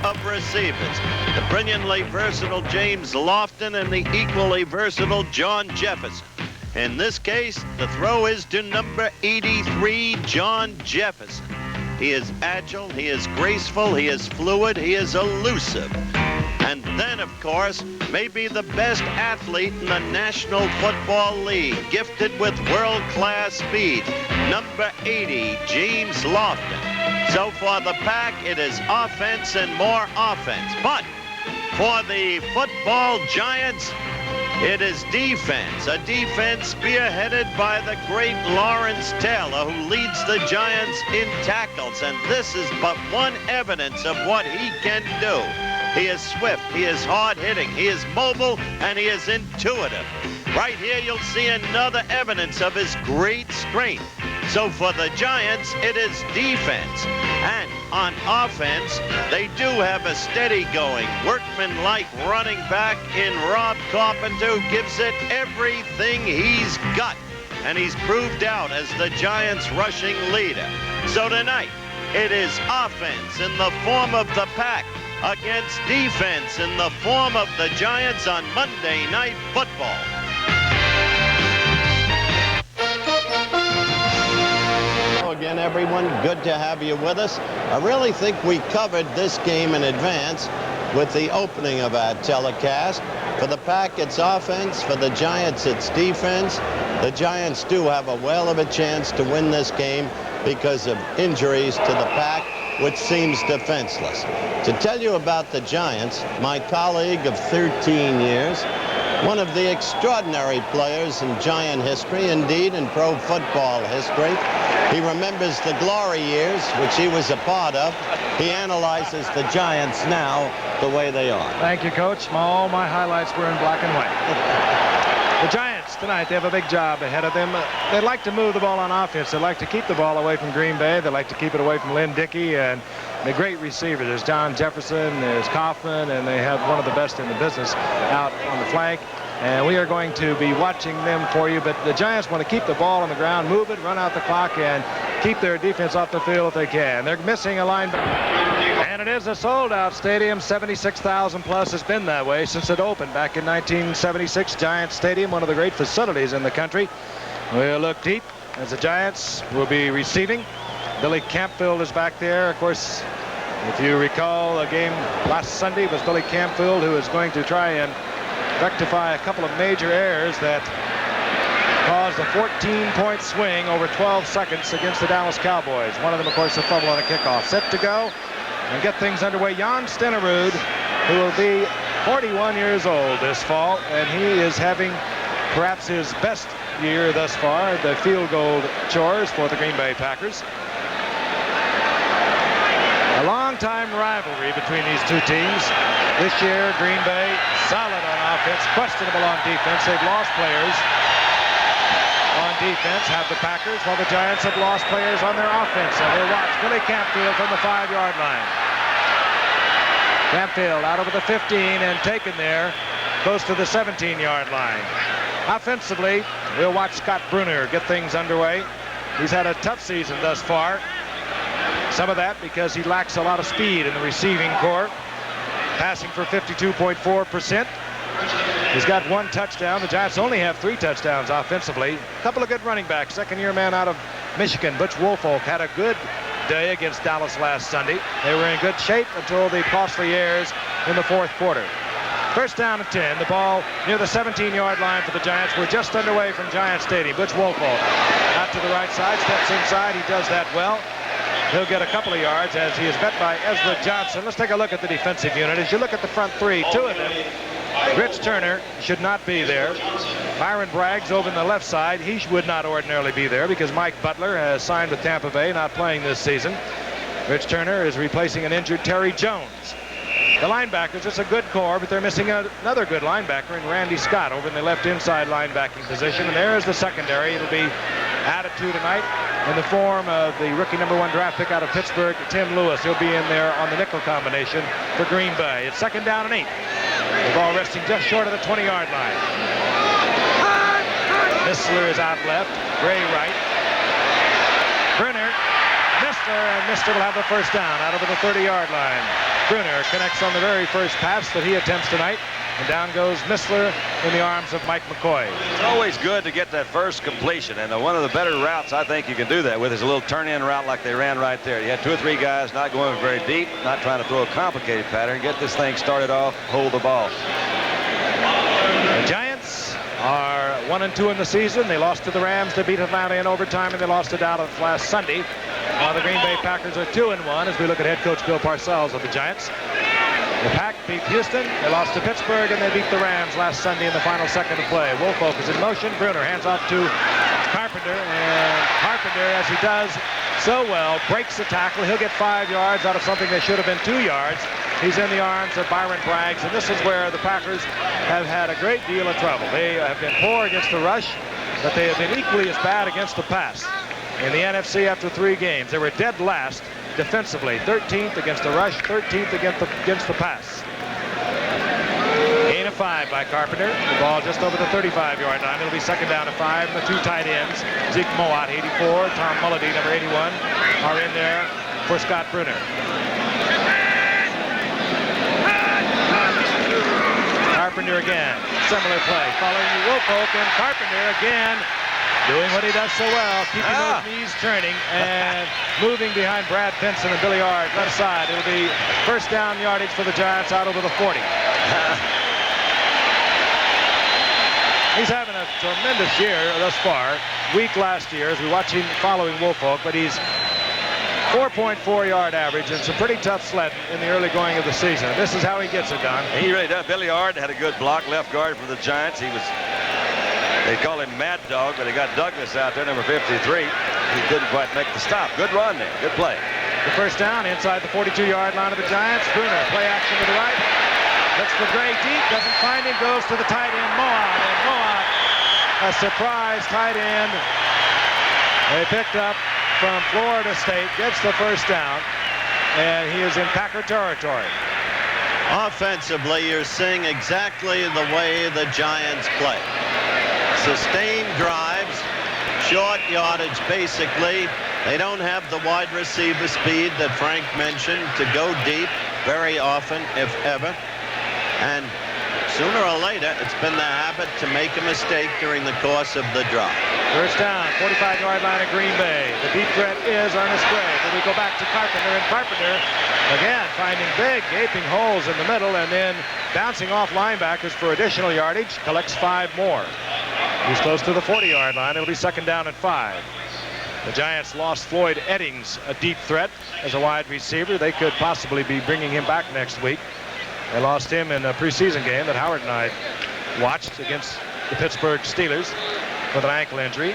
of receivers, the brilliantly versatile James Lofton and the equally versatile John Jefferson. In this case, the throw is to number 83, John Jefferson. He is agile, he is graceful, he is fluid, he is elusive. And then, of course, maybe the best athlete in the National Football League, gifted with world-class speed, number 80, James Lofton. So for the Pack, it is offense and more offense. But for the football Giants, it is defense, a defense spearheaded by the great Lawrence Taylor, who leads the Giants in tackles. And this is but one evidence of what he can do. He is swift, he is hard-hitting, he is mobile, and he is intuitive. Right here, you'll see another evidence of his great strength. So for the Giants, it is defense. And on offense, they do have a steady-going, workman-like running back in Rob Carpenter, who gives it everything he's got. And he's proved out as the Giants' rushing leader. So tonight, it is offense in the form of the Pack against defense in the form of the Giants on Monday Night Football. Hello again, everyone. Good to have you with us. I really think we covered this game in advance with the opening of our telecast. For the Pack, it's offense. For the Giants, it's defense. The Giants do have a whale of a chance to win this game because of injuries to the Pack, which seems defenseless. To tell you about the Giants, my colleague of 13 years, one of the extraordinary players in Giant history, indeed in pro football history. He remembers the glory years, which he was a part of. He analyzes the Giants now the way they are. Thank you, Coach. All my highlights were in black and white. The Giants tonight, they have a big job ahead of them. They like to move the ball on offense. They like to keep the ball away from Green Bay. They like to keep it away from Lynn Dickey and the great receivers. There's John Jefferson, there's Kaufman, and they have one of the best in the business out on the flank. And we are going to be watching them for you. But the Giants want to keep the ball on the ground, move it, run out the clock, and keep their defense off the field if they can. They're missing a linebacker. And it is a sold-out stadium. 76,000 plus. Has been that way since it opened back in 1976. Giants Stadium, one of the great facilities in the country. We'll look deep as the Giants will be receiving. Billy Campfield is back there. Of course, if you recall, a game last Sunday was Billy Campfield, who is going to try and rectify a couple of major errors that caused a 14-point swing over 12 seconds against the Dallas Cowboys. One of them, of course, a fumble on a kickoff. Set to go and get things underway. Jan Stenerud, who will be 41 years old this fall, and he is having perhaps his best year thus far, the field goal chores for the Green Bay Packers. A long-time rivalry between these two teams. This year, Green Bay solid on offense, questionable on defense. They've lost players on defense, have the Packers, while the Giants have lost players on their offense. And we'll watch Billy Campfield from the 5-yard line. Campfield out over the 15 and taken there close to the 17-yard line. Offensively, we'll watch Scott Brunner get things underway. He's had a tough season thus far. Some of that because he lacks a lot of speed in the receiving corps. Passing for 52.4%. He's got 1 touchdown. The Giants only have 3 touchdowns offensively. A couple of good running backs. Second-year man out of Michigan, Butch Woolfolk, had a good day against Dallas last Sunday. They were in good shape until the costly errors in the 4th quarter. First down and 10. The ball near the 17-yard line for the Giants. We're just underway from Giant Stadium. Butch Woolfolk out to the right side, steps inside. He does that well. He'll get a couple of yards as he is met by Ezra Johnson. Let's take a look at the defensive unit. As you look at the front three, 2 of them, Rich Turner should not be there. Byron Bragg's over on the left side. He would not ordinarily be there because Mike Butler has signed with Tampa Bay, not playing this season. Rich Turner is replacing an injured Terry Jones. The linebackers, it's a good core, but they're missing another good linebacker in Randy Scott over in the left inside linebacking position. And there's the secondary. It'll be added to tonight in the form of the rookie #1 draft pick out of Pittsburgh, Tim Lewis. He'll be in there on the nickel combination for Green Bay. It's 2nd down and 8. The ball resting just short of the 20-yard line. Missler is out left. Gray right. Brenner missed Mister will have the first down out over the 30-yard line. Bruner connects on the very first pass that he attempts tonight. And down goes Missler in the arms of Mike McCoy. It's always good to get that first completion, and one of the better routes I think you can do that with is a little turn-in route like they ran right there. You had 2 or 3 guys not going very deep, not trying to throw a complicated pattern. Get this thing started off, hold the ball. The Giants are 1-2 in the season. They lost to the Rams. They beat Atlanta in overtime, and they lost to Dallas last Sunday. While the Green Bay Packers are 2-1 as we look at head coach Bill Parcells of the Giants. The Pack beat Houston, they lost to Pittsburgh, and they beat the Rams last Sunday in the final second of play. Woolfolk is in motion. Bruner hands off to Carpenter, and Carpenter, as he does so well, breaks the tackle. He'll get 5 yards out of something that should have been 2 yards. He's in the arms of Byron Braggs, and this is where the Packers have had a great deal of trouble. They have been poor against the rush, but they have been equally as bad against the pass. In the NFC after 3 games, they were dead last defensively, 13th against the rush, 13th against the pass. Gain of 5 by Carpenter. The ball just over the 35-yard line. It'll be second down and 5. And the 2 tight ends, Zeke Mowat, 84, Tom Mulledy, number 81, are in there for Scott Bruner. Carpenter again, similar play, following Woolfolk, and Carpenter again doing what he does so well, keeping those knees turning and moving behind Brad Pinson and Billy Ard, left side. It'll be first down yardage for the Giants out over the 40. He's having a tremendous year thus far. Weak last year as we watch him following Woolfolk, but he's 4.4-yard average and some pretty tough sled in the early going of the season. This is how he gets it done. He really does. Billy Ard had a good block left guard for the Giants. They call him Mad Dog, but he got Douglas out there, number 53. He couldn't quite make the stop. Good run there. Good play. The first down inside the 42-yard line of the Giants. Bruner, play action to the right. Looks for Gray deep. Doesn't find him. Goes to the tight end, Mowat. And Mowat, a surprise tight end. They picked up from Florida State. Gets the first down. And he is in Packer territory. Offensively, you're seeing exactly the way the Giants play. Sustained drives, short yardage basically. They don't have the wide receiver speed that Frank mentioned to go deep very often, if ever. And sooner or later, it's been the habit to make a mistake during the course of the drive. First down, 45-yard line of Green Bay. The deep threat is Ernest Gray. Then we go back to Carpenter, and Carpenter, again, finding big, gaping holes in the middle, and then bouncing off linebackers for additional yardage, collects 5 more. He's close to the 40-yard line. It'll be second down and 5. The Giants lost Floyd Eddings, a deep threat, as a wide receiver. They could possibly be bringing him back next week. They lost him in a preseason game that Howard and I watched against the Pittsburgh Steelers with an ankle injury.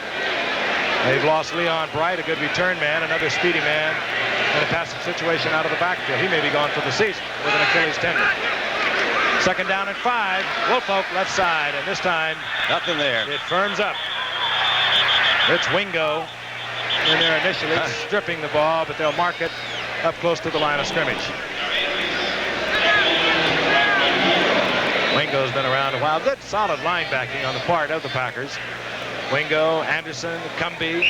They've lost Leon Bright, a good return man, another speedy man in a passing situation out of the backfield. He may be gone for the season with an Achilles tendon. Second down and 5. Woolfolk left side, and this time nothing there. It firms up. Rich Wingo in there initially, stripping the ball, but they'll mark it up close to the line of scrimmage. Wingo's been around a while. Good solid linebacking on the part of the Packers. Wingo, Anderson, Cumbie,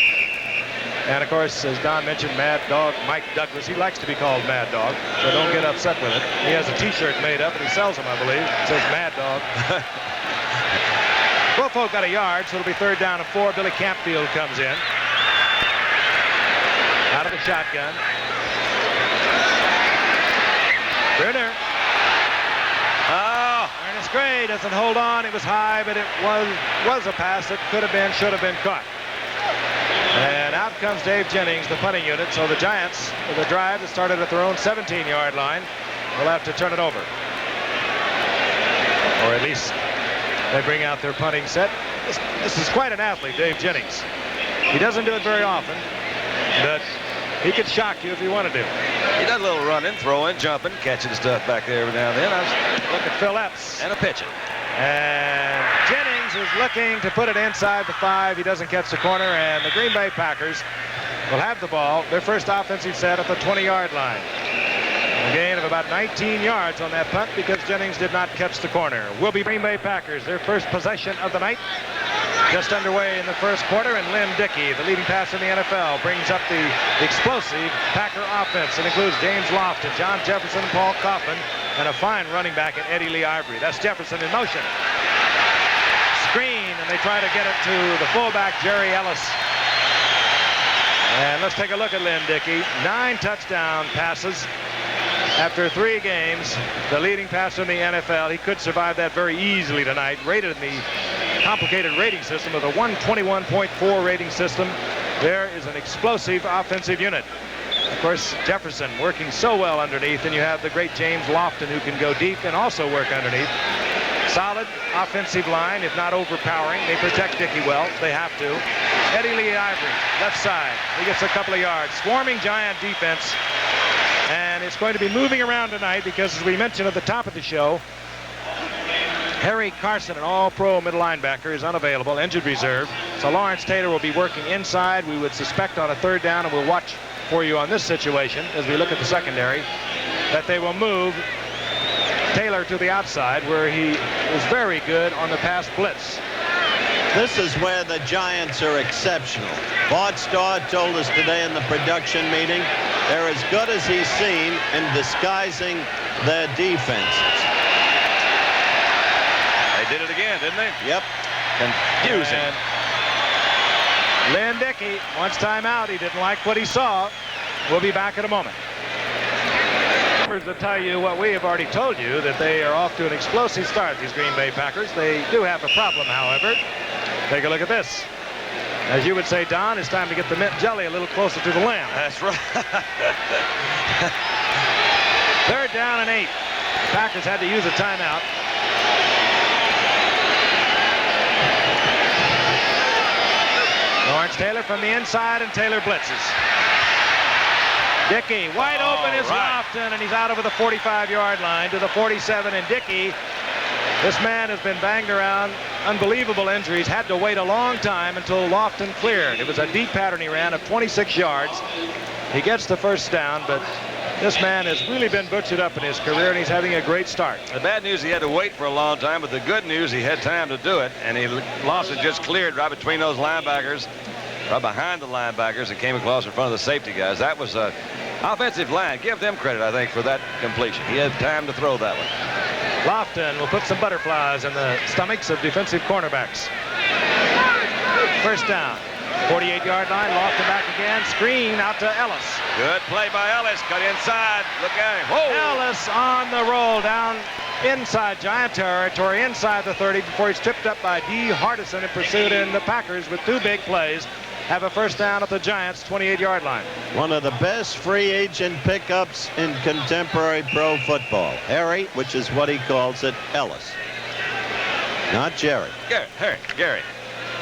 and of course, as Don mentioned, Mad Dog Mike Douglas. He likes to be called Mad Dog, so don't get upset with it. He has a T-shirt made up, and he sells them, I believe. It says Mad Dog. Woolfolk got a yard, so it'll be third down and 4. Billy Campfield comes in. Out of the shotgun. Bruner. Ernest Gray doesn't hold on. It was high, but it was a pass that could have been, should have been caught. And out comes Dave Jennings, the punting unit. So the Giants, with a drive that started at their own 17-yard line, will have to turn it over. Or at least they bring out their punting set. This is quite an athlete, Dave Jennings. He doesn't do it very often, but he could shock you if he wanted to. He does a little running, throwing, jumping, catching stuff back there every now and then. Look at Phil Epps. And a pitching. And Jennings is looking to put it inside the 5. He doesn't catch the corner, and the Green Bay Packers will have the ball, their first offensive set at the 20-yard line. A gain of about 19 yards on that punt because Jennings did not catch the corner. Will be Green Bay Packers, their first possession of the night. just underway in the first quarter, and Lynn Dickey, the leading passer in the NFL, brings up the explosive Packer offense. It includes James Lofton, John Jefferson, and Paul Coffman, and a fine running back in Eddie Lee Ivory. That's Jefferson in motion. Screen, and they try to get it to the fullback, Jerry Ellis. And let's take a look at Lynn Dickey. 9 touchdown passes after 3 games. The leading passer in the NFL. He could survive that very easily tonight. Rated in the complicated rating system with a 121.4 rating system. There is an explosive offensive unit. Of course, Jefferson working so well underneath, and you have the great James Lofton who can go deep and also work underneath. Solid offensive line, if not overpowering. They protect Dickey well. They have to. Eddie Lee Ivory, left side. He gets a couple of yards. Swarming Giant defense. And it's going to be moving around tonight because, as we mentioned at the top of the show, Harry Carson, an all-pro middle linebacker, is unavailable, injured reserve. So Lawrence Taylor will be working inside, we would suspect, on a 3rd down, and we'll watch for you on this situation as we look at the secondary, that they will move Taylor to the outside, where he is very good on the pass blitz. This is where the Giants are exceptional. Bart Starr told us today in the production meeting they're as good as he's seen in disguising their defenses. They did it again, didn't they? Yep. Confusing. And Lynn Dickey wants timeout. He didn't like what he saw. We'll be back in a moment. To tell you what we have already told you, that they are off to an explosive start, these Green Bay Packers. They do have a problem, however. Take a look at this. As you would say, Don, it's time to get the mint jelly a little closer to the lamb. That's right. 3rd down and 8. The Packers had to use a timeout. Lawrence Taylor from the inside, and Taylor blitzes. Dickey, wide open is Lofton, and he's out over the 45-yard line to the 47. And Dickey, this man has been banged around, unbelievable injuries, had to wait a long time until Lofton cleared. It was a deep pattern he ran of 26 yards. He gets the first down, but this man has really been butchered up in his career, and he's having a great start. The bad news, he had to wait for a long time, but the good news, he had time to do it, and Lawson just cleared right between those linebackers, right behind the linebackers, and came across in front of the safety guys. That was a offensive line. Give them credit, I think, for that completion. He had time to throw that one. Lofton will put some butterflies in the stomachs of defensive cornerbacks. First down. 48-yard line. Lofton back again. Screen out to Ellis. Good play by Ellis. Cut inside. Look at him. Whoa! Ellis on the roll down inside Giant territory, inside the 30, before he's tripped up by D. Hardison in pursuit, and the Packers, with 2 big plays, have a first down at the Giants' 28-yard line. One of the best free agent pickups in contemporary pro football. Harry, which is what he calls it, Ellis. Not Jerry. Gary.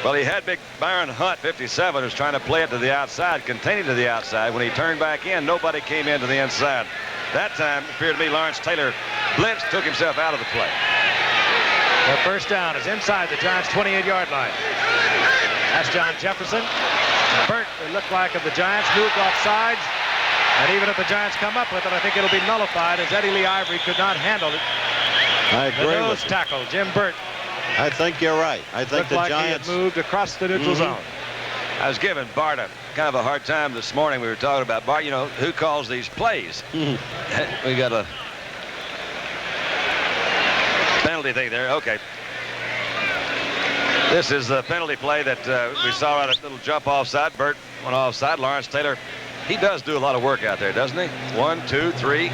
Well, he had big Byron Hunt, 57, who's trying to play it to the outside, containing to the outside. When he turned back in, nobody came into the inside. That time, it appeared to me Lawrence Taylor blitzed, took himself out of the play. The first down is inside the Giants' 28-yard line. That's John Jefferson. Burt, it looked like, of the Giants, moved off sides. And even if the Giants come up with it, I think it'll be nullified, as Eddie Lee Ivory could not handle it. I agree the nose with you. tackle, Jim Burt. I think you're right. I think Looked the like Giants he had moved across the neutral zone. I was giving Bart a kind of a hard time this morning. We were talking about, Bart, you know, who calls these plays? We got a penalty thing there. Okay. This is the penalty play that we saw at a little jump offside. Burt went offside. Lawrence Taylor, he does do a lot of work out there, doesn't he? 1, 2, 3.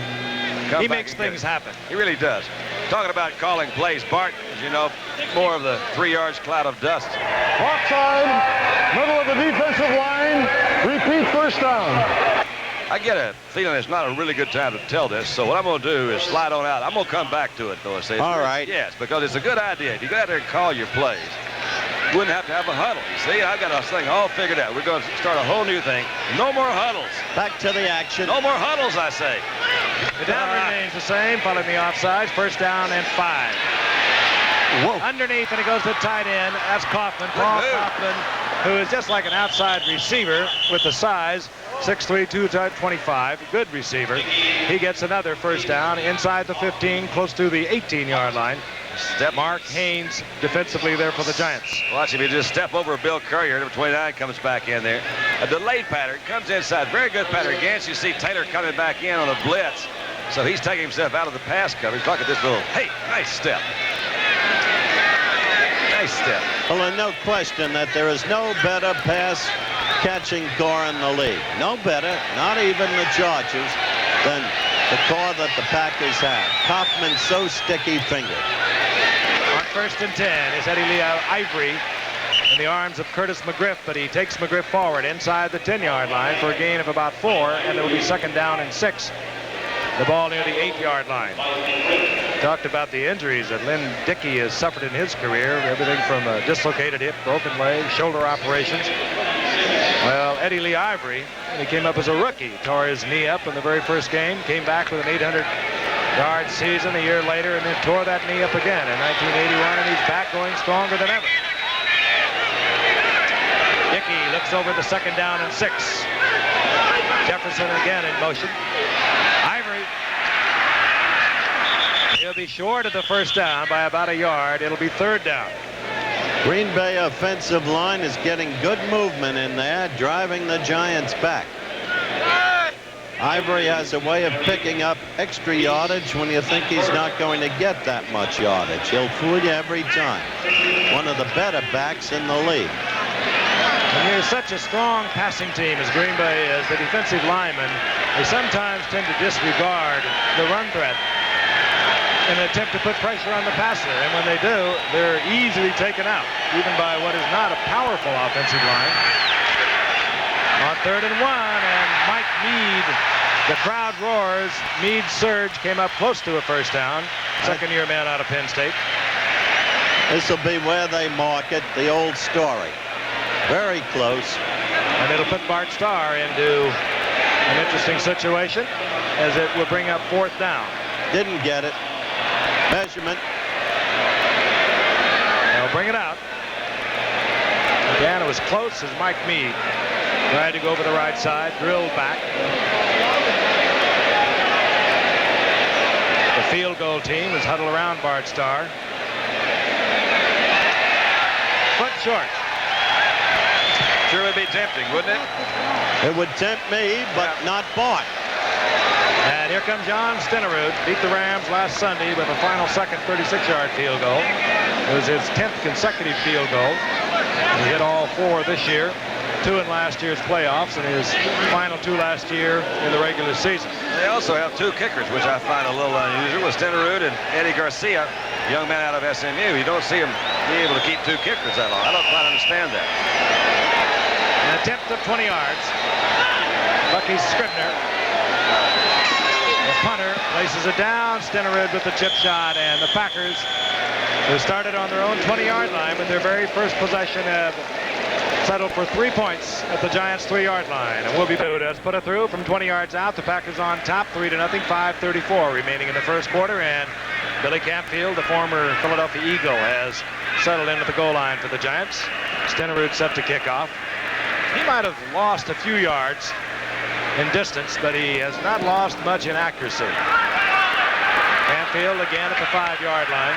He makes things happen. He really does. Talking about calling plays, Bart, as you know, more of the 3 yards cloud of dust. Offside, middle of the defensive line, repeat first down. I get a feeling it's not a really good time to tell this, so what I'm going to do is slide on out. I'm going to come back to it, though. All right. Yes, because it's a good idea. If you go out there and call your plays, you wouldn't have to have a huddle. You see, I've got this thing all figured out. We're going to start a whole new thing. No more huddles. back to the action. No more huddles, I say. The down remains the same, following the offsides. First down and 5. Whoa. Underneath, and it goes to the tight end. That's Kaufman, Paul Kaufman, who is just like an outside receiver with the size. 6'3", 225, good receiver. He gets another first down inside the 15, close to the 18-yard line. Step. Mark Haynes defensively there for the Giants. Watch him. He just step over Bill Currier. Number 29 comes back in there. A delayed pattern. Comes inside. Very good pattern against. You see Taylor coming back in on a blitz. So he's taking himself out of the pass coverage. Look at this little, hey, nice step. Nice step. Well, there's no question that there is no better pass catching core in the league. No better, not even the Chargers, than the core that the Packers have. Kaufman so sticky-fingered. On 1st and 10 is Eddie Lee Ivory in the arms of Curtis McGriff, but he takes McGriff forward inside the 10-yard line for a gain of about 4, and it will be 2nd down and 6. The ball near the 8-yard line. Talked about the injuries that Lynn Dickey has suffered in his career, everything from a dislocated hip, broken leg, shoulder operations. Well, Eddie Lee Ivory, when he came up as a rookie, tore his knee up in the very first game, came back with an 800-yard season a year later, and then tore that knee up again in 1981, and he's back going stronger than ever. Dickey looks over the 2nd down and 6. Jefferson again in motion. Ivory. He'll be short of the 1st down by about a yard. It'll be 3rd down. Green Bay offensive line is getting good movement in there, driving the Giants back. Ivory has a way of picking up extra yardage when you think he's not going to get that much yardage. He'll fool you every time. One of the better backs in the league. When you're such a strong passing team as Green Bay is, the defensive linemen, they sometimes tend to disregard the run threat in an attempt to put pressure on the passer. And when they do, they're easily taken out, even by what is not a powerful offensive line. On 3rd and 1, and Mike Mead, the crowd roars. Mead's surge came up close to a 1st down. Second-year man out of Penn State. This will be where they market the old story. Very close. And it'll put Bart Starr into an interesting situation, as it will bring up 4th down. Didn't get it. Measurement. They'll bring it out. Again, it was close as Mike Mead tried to go over the right side, drilled back. The field goal team is huddled around Bart Starr. Foot short. Sure would be tempting, wouldn't it? It would tempt me, but not Bart. And here comes John Stenerud. Beat the Rams last Sunday with a final second 36-yard field goal. It was his 10th consecutive field goal. He hit all 4 this year, 2 in last year's playoffs, and his final 2 last year in the regular season. They also have 2 kickers, which I find a little unusual, with Stenerud and Eddie Garcia, young man out of SMU. You don't see him be able to keep 2 kickers that long. I don't quite understand that. An attempt of 20 yards. Lucky Scribner. The punter places it down. Stenerud with the chip shot, and the Packers, who started on their own 20-yard line with their very first possession, have settled for 3 points at the Giants' 3-yard line. And we'll be has put it through from 20 yards out. The Packers on top, 3-0, 5:34 remaining in the first quarter. And Billy Campfield, the former Philadelphia Eagle, has settled in at the goal line for the Giants. Stenerud set to kick off. He might have lost a few yards in distance, but he has not lost much in accuracy. Campfield again at the 5-yard line.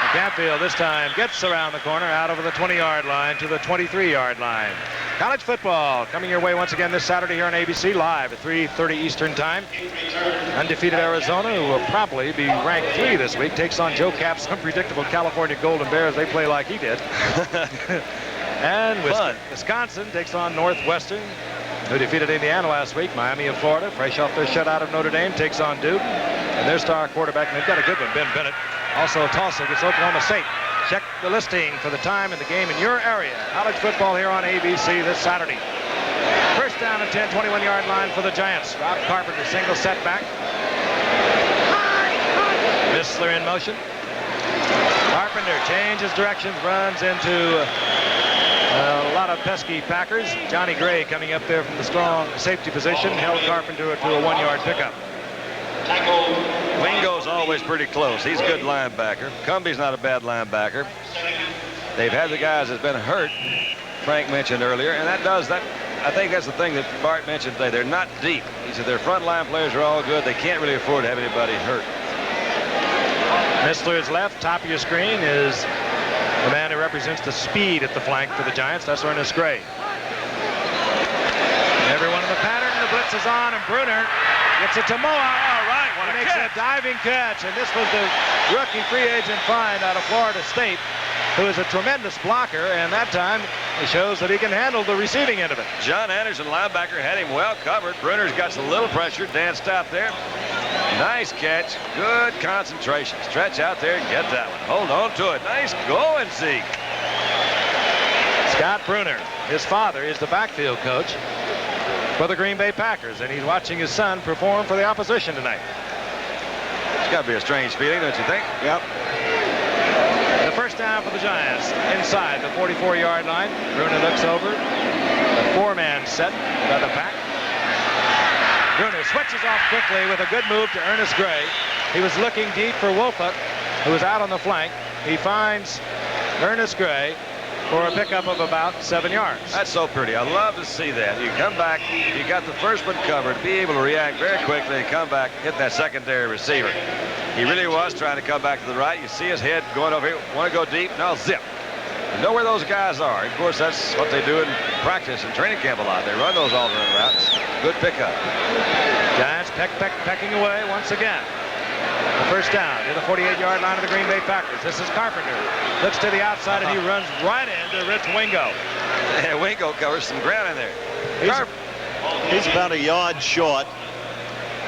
Campfield this time gets around the corner, out over the 20-yard line to the 23-yard line. College football coming your way once again this Saturday here on ABC, live at 3:30 Eastern Time. Undefeated Arizona, who will probably be ranked 3 this week, takes on Joe Cap's unpredictable California Golden Bears. They play like he did. And Wisconsin takes on Northwestern, who defeated Indiana last week. Miami of Florida, fresh off their shutout of Notre Dame, takes on Duke. And their star quarterback, and they've got a good one, Ben Bennett. Also Tulsa gets Oklahoma State. Check the listing for the time and the game in your area. College football here on ABC this Saturday. First down and 10, 21-yard line for the Giants. Rob Carpenter, single setback. Missler in motion. Carpenter changes directions, runs into a lot of pesky Packers. Johnny Gray coming up there from the strong safety position, held Carpenter to a 1-yard pickup. Wingo's always pretty close. He's a good linebacker. Cumbie's not a bad linebacker. They've had the guys that's been hurt, Frank mentioned earlier, and that I think that's the thing that Bart mentioned today. They're not deep. He said their front line players are all good. They can't really afford to have anybody hurt. Missler's left, top of your screen, is the man who represents the speed at the flank for the Giants. That's Ernest Gray. Everyone in the pattern. The blitz is on, and Bruner gets it to Moa. All right, he makes a diving catch, and this was the rookie free agent find out of Florida State, who is a tremendous blocker, and that time it shows that he can handle the receiving end of it. John Anderson, linebacker, had him well covered. Bruner's got a little pressure, danced out there. Nice catch, good concentration. Stretch out there and get that one. Hold on to it. Nice going, Zeke. Scott Bruner, his father, is the backfield coach for the Green Bay Packers, and he's watching his son perform for the opposition tonight. It's got to be a strange feeling, don't you think? Yep. The first down for the Giants inside the 44-yard line. Bruner looks over. The four-man set by the pack. Bruner switches off quickly with a good move to Ernest Gray. He was looking deep for Wolfett, who was out on the flank. He finds Ernest Gray for a pickup of about 7 yards. That's so pretty. I love to see that. You come back, you got the first one covered, be able to react very quickly and come back, hit that secondary receiver. He really was trying to come back to the right. You see his head going over here. Want to go deep? Now zip. You know where those guys are. Of course, that's what they do in practice and training camp a lot. They run those alternate routes. Good pickup. Giants pecking away once again. The first down near the 48-yard line of the Green Bay Packers. This is Carpenter. Looks to the outside, and he runs right into Rich Wingo. Yeah, Wingo covers some ground in there. He's about a yard short.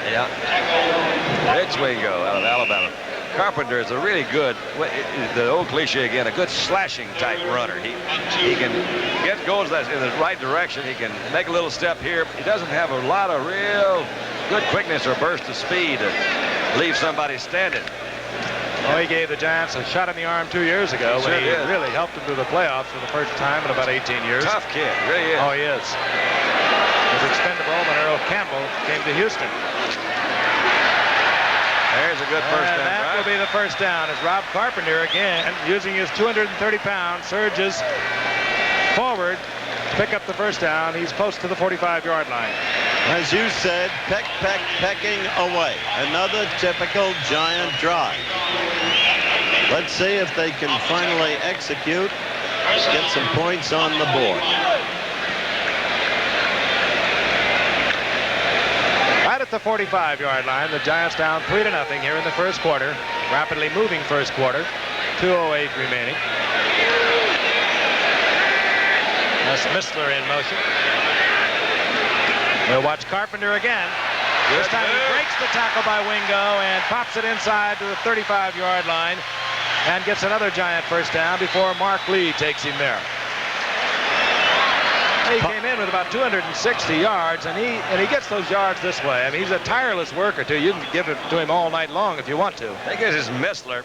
Yeah. Rich Wingo out of Alabama. Carpenter is a really good, the old cliche again, a good slashing type runner. He can get goals in the right direction. He can make a little step here. He doesn't have a lot of real good quickness or burst of speed to leave somebody standing. Oh, he gave the Giants a shot in the arm 2 years ago when he really helped them to the playoffs for the first time in about 18 years. Tough kid, really is. Oh, he is. He was expendable when Earl Campbell came to Houston. There's a good first down. That will be the first down as Rob Carpenter again, using his 230 pounds, surges forward to pick up the first down. He's close to the 45-yard line. As you said, pecking away. Another typical Giant drive. Let's see if they can finally execute, get some points on the board. Right at the 45-yard line, the Giants down 3-0 here in the first quarter. Rapidly moving first quarter. 2:08 remaining. That's Missler in motion. We'll watch Carpenter again. This time he breaks the tackle by Wingo and pops it inside to the 35-yard line and gets another Giant first down before Mark Lee takes him there. He came in with about 260 yards, and he gets those yards this way. I mean, he's a tireless worker, too. You can give it to him all night long if you want to. I think this is Missler.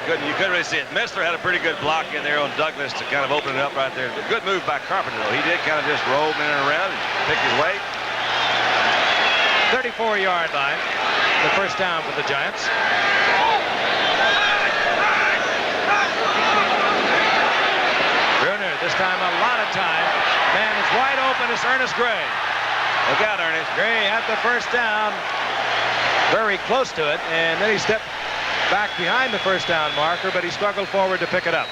You couldn't really see it. Missler had a pretty good block in there on Douglas to kind of open it up right there. Good move by Carpenter, though. He did kind of just roll in and around and pick his way. 34-yard line. The first down for the Giants. Bruner, this time a lot of time. Man is wide open. It's Ernest Gray. Look out, Ernest. Gray had the first down. Very close to it, and then he stepped back behind the first down marker, but he struggled forward to pick it up.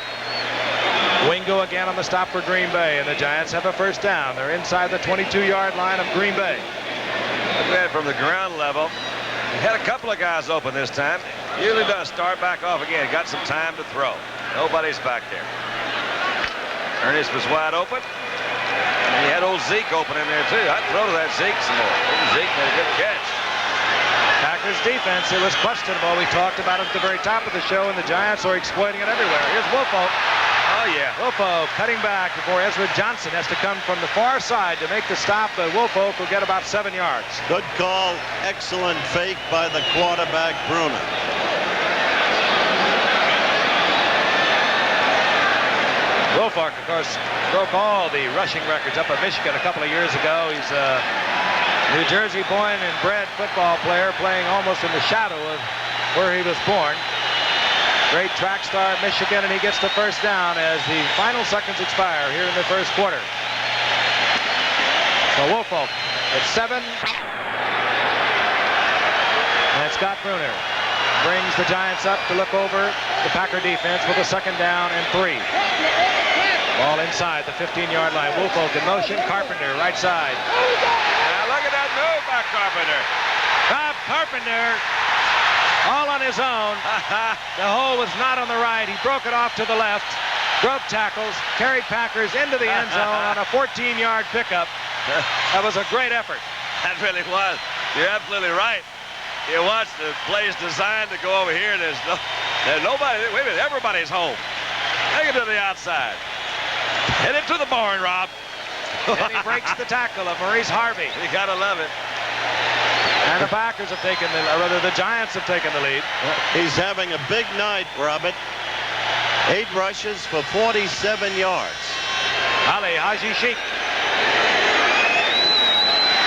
Wingo again on the stop for Green Bay, and the Giants have a first down. They're inside the 22-yard line of Green Bay. Look at it from the ground level. He had a couple of guys open this time. Usually does start back off again. Got some time to throw. Nobody's back there. Ernest was wide open. And he had old Zeke open in there, too. I'd throw to that Zeke some more. Zeke made a good catch. Packers defense, it was questionable. We talked about it at the very top of the show, and the Giants are exploiting it everywhere. Here's Wolfo. Oh, yeah. Wolfo cutting back before Ezra Johnson has to come from the far side to make the stop, but Wolfo will get about 7 yards. Good call. Excellent fake by the quarterback, Bruner. Wolfark, of course, broke all the rushing records up at Michigan a couple of years ago. He's a New Jersey born and bred football player playing almost in the shadow of where he was born. Great track star at Michigan, and he gets the first down as the final seconds expire here in the first quarter. So Woolfolk at 7. And Scott Bruner brings the Giants up to look over the Packer defense with a 2nd down and 3. Ball inside the 15-yard line. Woolfolk in motion. Carpenter, right side. Now look at that move by Carpenter. Bob Carpenter, all on his own. The hole was not on the right. He broke it off to the left. Broke tackles, carried Packers into the end zone on a 14-yard pickup. That was a great effort. That really was. You're absolutely right. You watch the plays designed to go over here. There's nobody. Wait a minute. Everybody's home. Take it to the outside. Hit it to the barn, Rob. And he breaks the tackle of Maurice Harvey. You gotta love it. And the Packers have taken the Giants have taken the lead. He's having a big night, Robert. 8 rushes for 47 yards. Ali Haji Sheikh.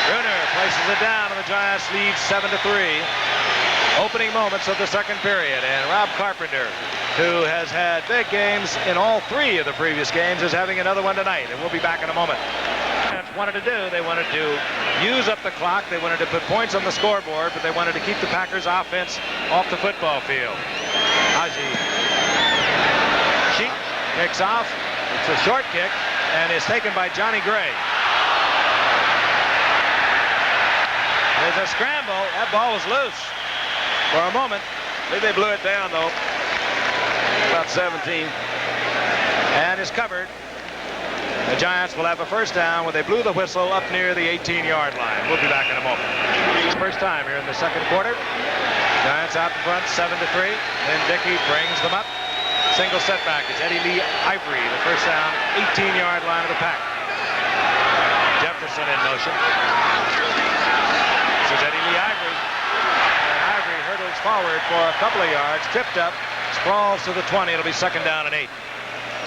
Bruner places it down, and the Giants lead 7-3. Opening moments of the 2nd period, and Rob Carpenter, who has had big games in all 3 of the previous games, is having another one tonight, and we'll be back in a moment. Wanted to do. They wanted to use up the clock. They wanted to put points on the scoreboard, but they wanted to keep the Packers offense off the football field. Haji Sheikh kicks off. It's a short kick and is taken by Johnny Gray. There's a scramble. That ball was loose for a moment. I think they blew it down though. About 17. And is covered. The Giants will have a 1st down when they blew the whistle up near the 18-yard line. We'll be back in a moment. First time here in the 2nd quarter. Giants out in front, 7-3. Then Dickey brings them up. Single setback is Eddie Lee Ivory, the 1st down, 18-yard line of the pack. Jefferson in motion. This is Eddie Lee Ivory. And Ivory hurdles forward for a couple of yards, tripped up, sprawls to the 20. It'll be 2nd down and 8.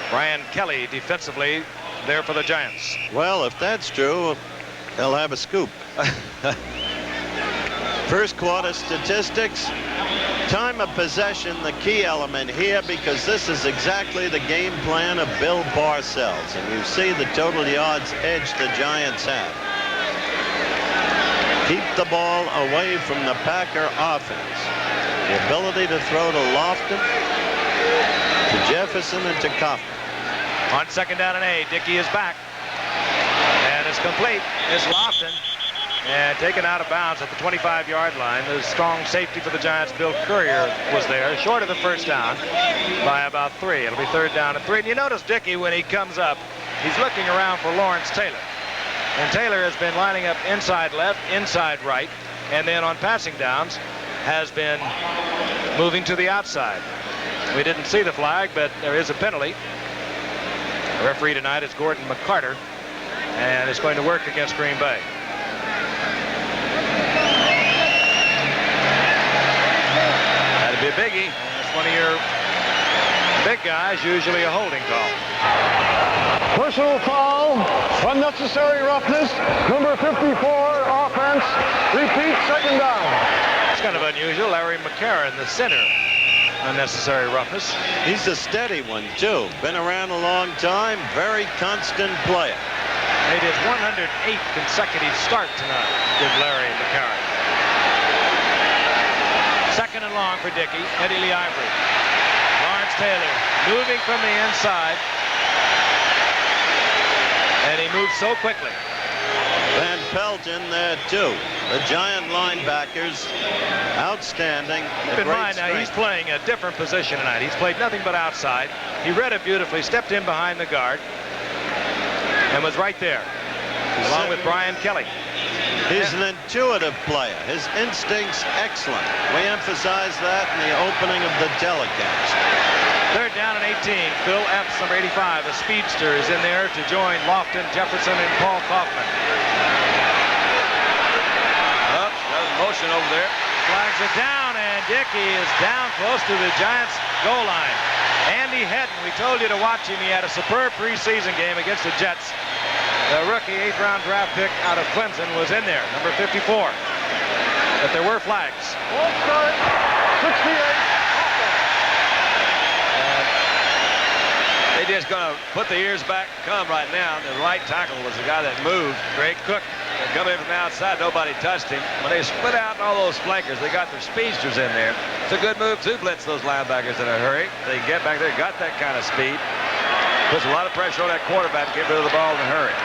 Brian Kelly defensively there for the Giants. Well, if that's true, they'll have a scoop. First quarter statistics. Time of possession, the key element here, because this is exactly the game plan of Bill Parcells. And you see the total yards edge the Giants have. Keep the ball away from the Packer offense. The ability to throw to Lofton, to Jefferson, and to Kaufman. On 2nd down and 8, Dickey is back. And it's complete. It's Lofton. And taken out of bounds at the 25-yard line. The strong safety for the Giants, Bill Courier, was there, short of the 1st down by about 3. It'll be 3rd down and 3. And you notice Dickey, when he comes up, he's looking around for Lawrence Taylor. And Taylor has been lining up inside left, inside right, and then on passing downs has been moving to the outside. We didn't see the flag, but there is a penalty. The referee tonight is Gordon McCarter, and it's going to work against Green Bay. That'd be a biggie. That's one of your big guys, usually a holding call. Personal foul, unnecessary roughness, number 54, offense, repeat, 2nd down. It's kind of unusual. Larry McCarron, the center. Unnecessary roughness. He's a steady one, too. Been around a long time. Very constant player. Made his 108th consecutive start tonight, did Larry McCarron. 2nd and long for Dickey. Eddie Lee Ivory. Lawrence Taylor moving from the inside. And he moves so quickly. Van Pelt in there, too. The Giant linebackers, outstanding. Keep in mind now, he's playing a different position tonight. He's played nothing but outside. He read it beautifully, stepped in behind the guard, and was right there, along with Brian Kelly. He's an intuitive player. His instincts excellent. We emphasize that in the opening of the telecast. 3rd down and 18. Phil Epps, number 85, a speedster, is in there to join Lofton, Jefferson, and Paul Kaufman. Motion over there. Flags are down, and Dickey is down close to the Giants' goal line. Andy Hedden, we told you to watch him. He had a superb preseason game against the Jets. The rookie 8th-round draft pick out of Clemson was in there, number 54. But there were flags. Full start, 68. They just going to put the ears back and come right now. The right tackle was the guy that moved. Greg Cook. Coming in from the outside, nobody touched him. When they split out all those flankers, they got their speedsters in there. It's a good move to blitz those linebackers in a hurry. They get back there, got that kind of speed. Puts a lot of pressure on that quarterback to get rid of the ball in a hurry.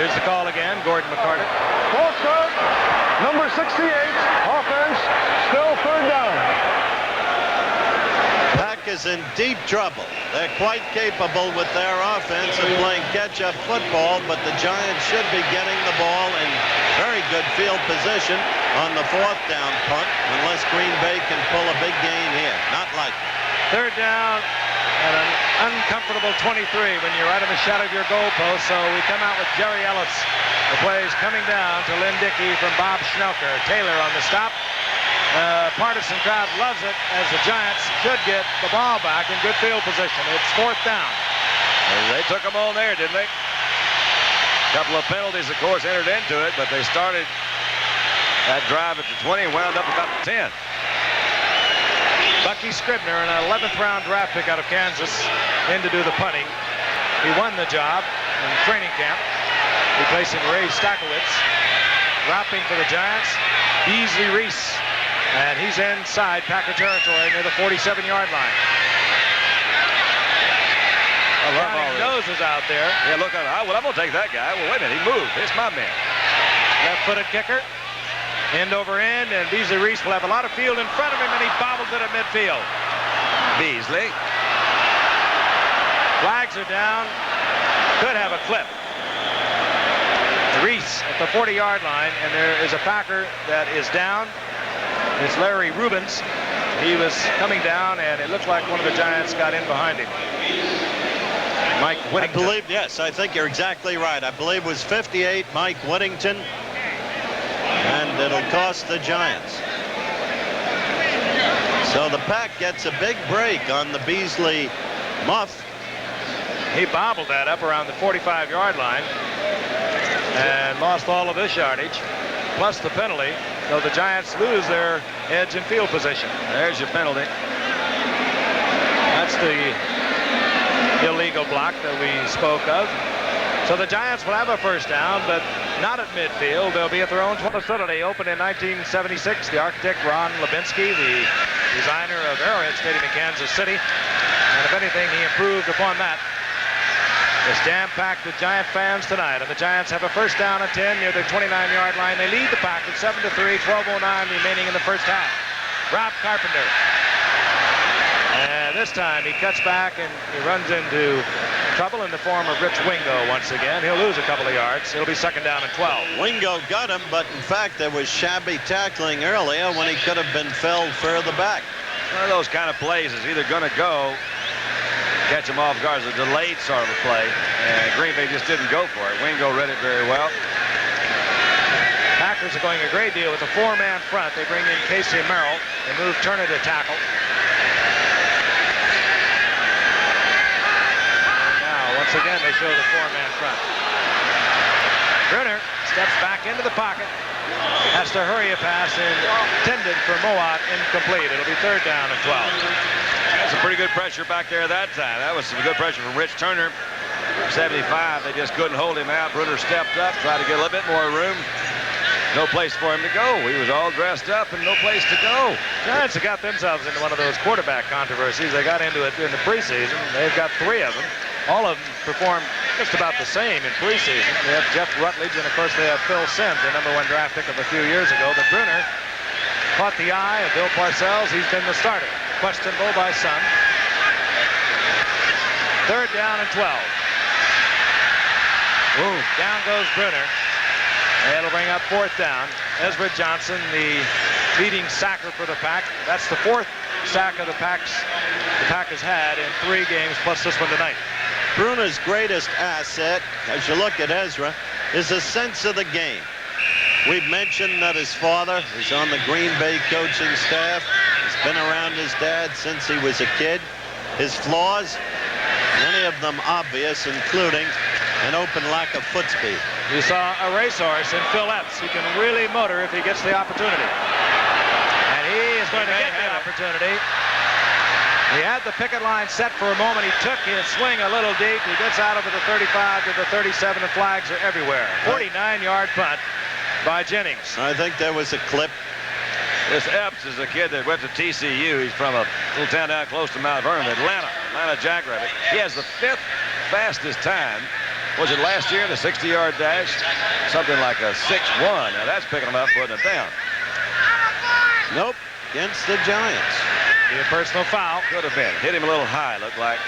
Here's the call again, Gordon McCarter. False start, number 68, offense, still third down. Pack is in deep trouble. They're quite capable with their offense of playing catch-up football, but the Giants should be getting the ball in very good field position on the 4th down punt, unless Green Bay can pull a big gain here. Not likely. Third down at an uncomfortable 23 when you're right in the shadow of your goalpost. So we come out with Jerry Ellis. The play is coming down to Lynn Dickey from Bob Schnelker. Taylor on the stop. Partisan crowd loves it as the Giants should get the ball back in good field position. It's 4th down. They took them all there, didn't they? A couple of penalties, of course, entered into it, but they started that drive at the 20 and wound up about the 10. Bucky Scribner, an 11th round draft pick out of Kansas, in to do the punting. He won the job in training camp, replacing Ray Stakowitz. Dropping for the Giants, Beasley Reese. And he's inside Packer territory near the 47-yard line. I love all this. Nose is out there. Yeah, look, well, I'm going to take that guy. Well, wait a minute, he moved. It's my man. Left-footed kicker. End over end, and Beasley Reese will have a lot of field in front of him, and he bobbles it at midfield. Beasley. Flags are down. Could have a clip. Reese at the 40-yard line, and there is a Packer that is down. It's Larry Rubens. He was coming down, and it looked like one of the Giants got in behind him. Mike Whittington. I believe, yes, I think you're exactly right. I believe it was 58, Mike Whittington, and it'll cost the Giants. So the Pack gets a big break on the Beasley muff. He bobbled that up around the 45-yard line and lost all of this yardage, plus the penalty. So the Giants lose their edge in field position. There's your penalty. That's the illegal block that we spoke of. So the Giants will have a first down, but not at midfield. They'll be at their own facility. Opened in 1976. The architect, Ron Lubinsky, the designer of Arrowhead Stadium in Kansas City. And if anything, he improved upon that. It's jam-packed with Giant fans tonight, and the Giants have a first down at 10 near the 29-yard line. They lead the Pack at 7-3, 12:09 remaining in the first half. Rob Carpenter. And this time he cuts back and he runs into trouble in the form of Rich Wingo once again. He'll lose a couple of yards. It'll be second down and 12. Wingo got him, but in fact there was shabby tackling earlier when he could have been felled further back. One of those kind of plays is either going to go, catch him off guard. It's a delayed sort of a play, and Green Bay just didn't go for it. Wingo read it very well. Packers are going a great deal with a four-man front. They bring in Casey Merrill. They move Turner to tackle. And now, once again, they show the four-man front. Brunner steps back into the pocket. Has to hurry a pass intended for Mowat, incomplete. It'll be third down and 12. Some pretty good pressure back there that time. That was some good pressure from Rich Turner. 75, they just couldn't hold him out. Brunner stepped up, tried to get a little bit more room. No place for him to go. He was all dressed up and no place to go. Giants have got themselves into one of those quarterback controversies. They got into it in the preseason. They've got three of them. All of them performed just about the same in preseason. They have Jeff Rutledge, and of course they have Phil Simms, the #1 draft pick of a few years ago. But Brunner caught the eye of Bill Parcells. He's been the starter. Questionable by some. Third down and 12. Ooh, down goes Brunner. It'll bring up fourth down. Ezra Johnson, the leading sacker for the Pack. That's the fourth sack of the Pack has had in 3 games, plus this one tonight. Brunner's greatest asset, as you look at Ezra, is a sense of the game. We've mentioned that his father is on the Green Bay coaching staff. He's been around his dad since he was a kid. His flaws, many of them obvious, including an open lack of foot speed. You saw a racehorse in Phil Epps. He can really motor if he gets the opportunity. And he is going to get the opportunity. He had the picket line set for a moment. He took his swing a little deep. He gets out over the 35 to the 37. The flags are everywhere. 49-yard punt by Jennings. I think there was a clip. This Epps is a kid that went to TCU. He's from a little town down close to Mount Vernon, Atlanta Jackrabbit. He has the 5th fastest time. Was it last year, the 60-yard dash? Something like a 6.1. Now that's picking him up, putting it down. Nope, against the Giants. Be a personal foul. Could have been. Hit him a little high, looked like.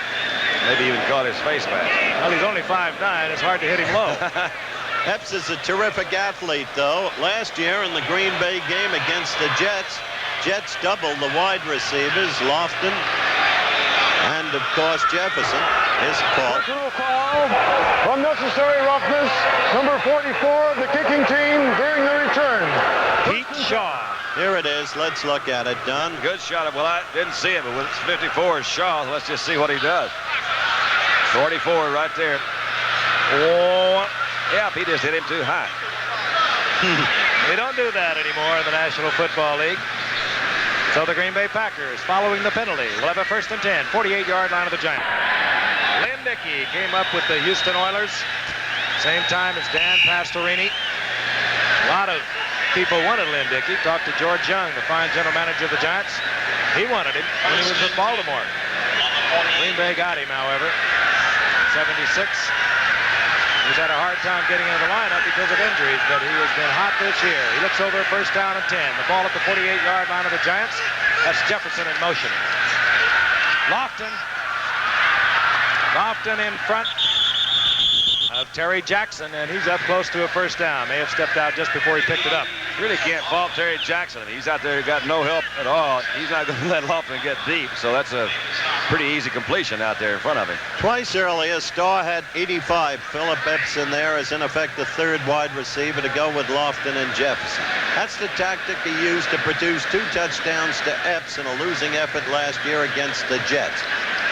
Maybe even caught his face mask. Well, he's only 5'9". It's hard to hit him low. Epps is a terrific athlete, though. Last year in the Green Bay game against the Jets, Jets doubled the wide receivers, Lofton and, of course, Jefferson. His call. Personal foul, unnecessary roughness, number 44 of the kicking team during the return. Pete Shaw. Here it is. Let's look at it. Dunn. Good shot. Well, I didn't see it, but with 54 is Shaw. Let's just see what he does. 44 right there. Oh, yep, he just hit him too high. They don't do that anymore in the National Football League. So the Green Bay Packers, following the penalty, will have a 1st and 10, 48-yard line of the Giants. Lynn Dickey came up with the Houston Oilers, same time as Dan Pastorini. A lot of people wanted Lynn Dickey. Talked to George Young, the fine general manager of the Giants. He wanted him when he was with Baltimore. Green Bay got him, however. 76. He's had a hard time getting into the lineup because of injuries, but he has been hot this year. He looks over 1st down and 10. The ball at the 48-yard line of the Giants. That's Jefferson in motion. Lofton in front of Terry Jackson, and he's up close to a 1st down. May have stepped out just before he picked it up. Really can't fault Terry Jackson. I mean, he's out there, got no help at all. He's not going to let Lofton get deep, so that's a pretty easy completion out there in front of him. Twice earlier, Starr had 85. Philip Epps in there as, in effect, the 3rd wide receiver to go with Lofton and Jefferson. That's the tactic he used to produce 2 touchdowns to Epps in a losing effort last year against the Jets.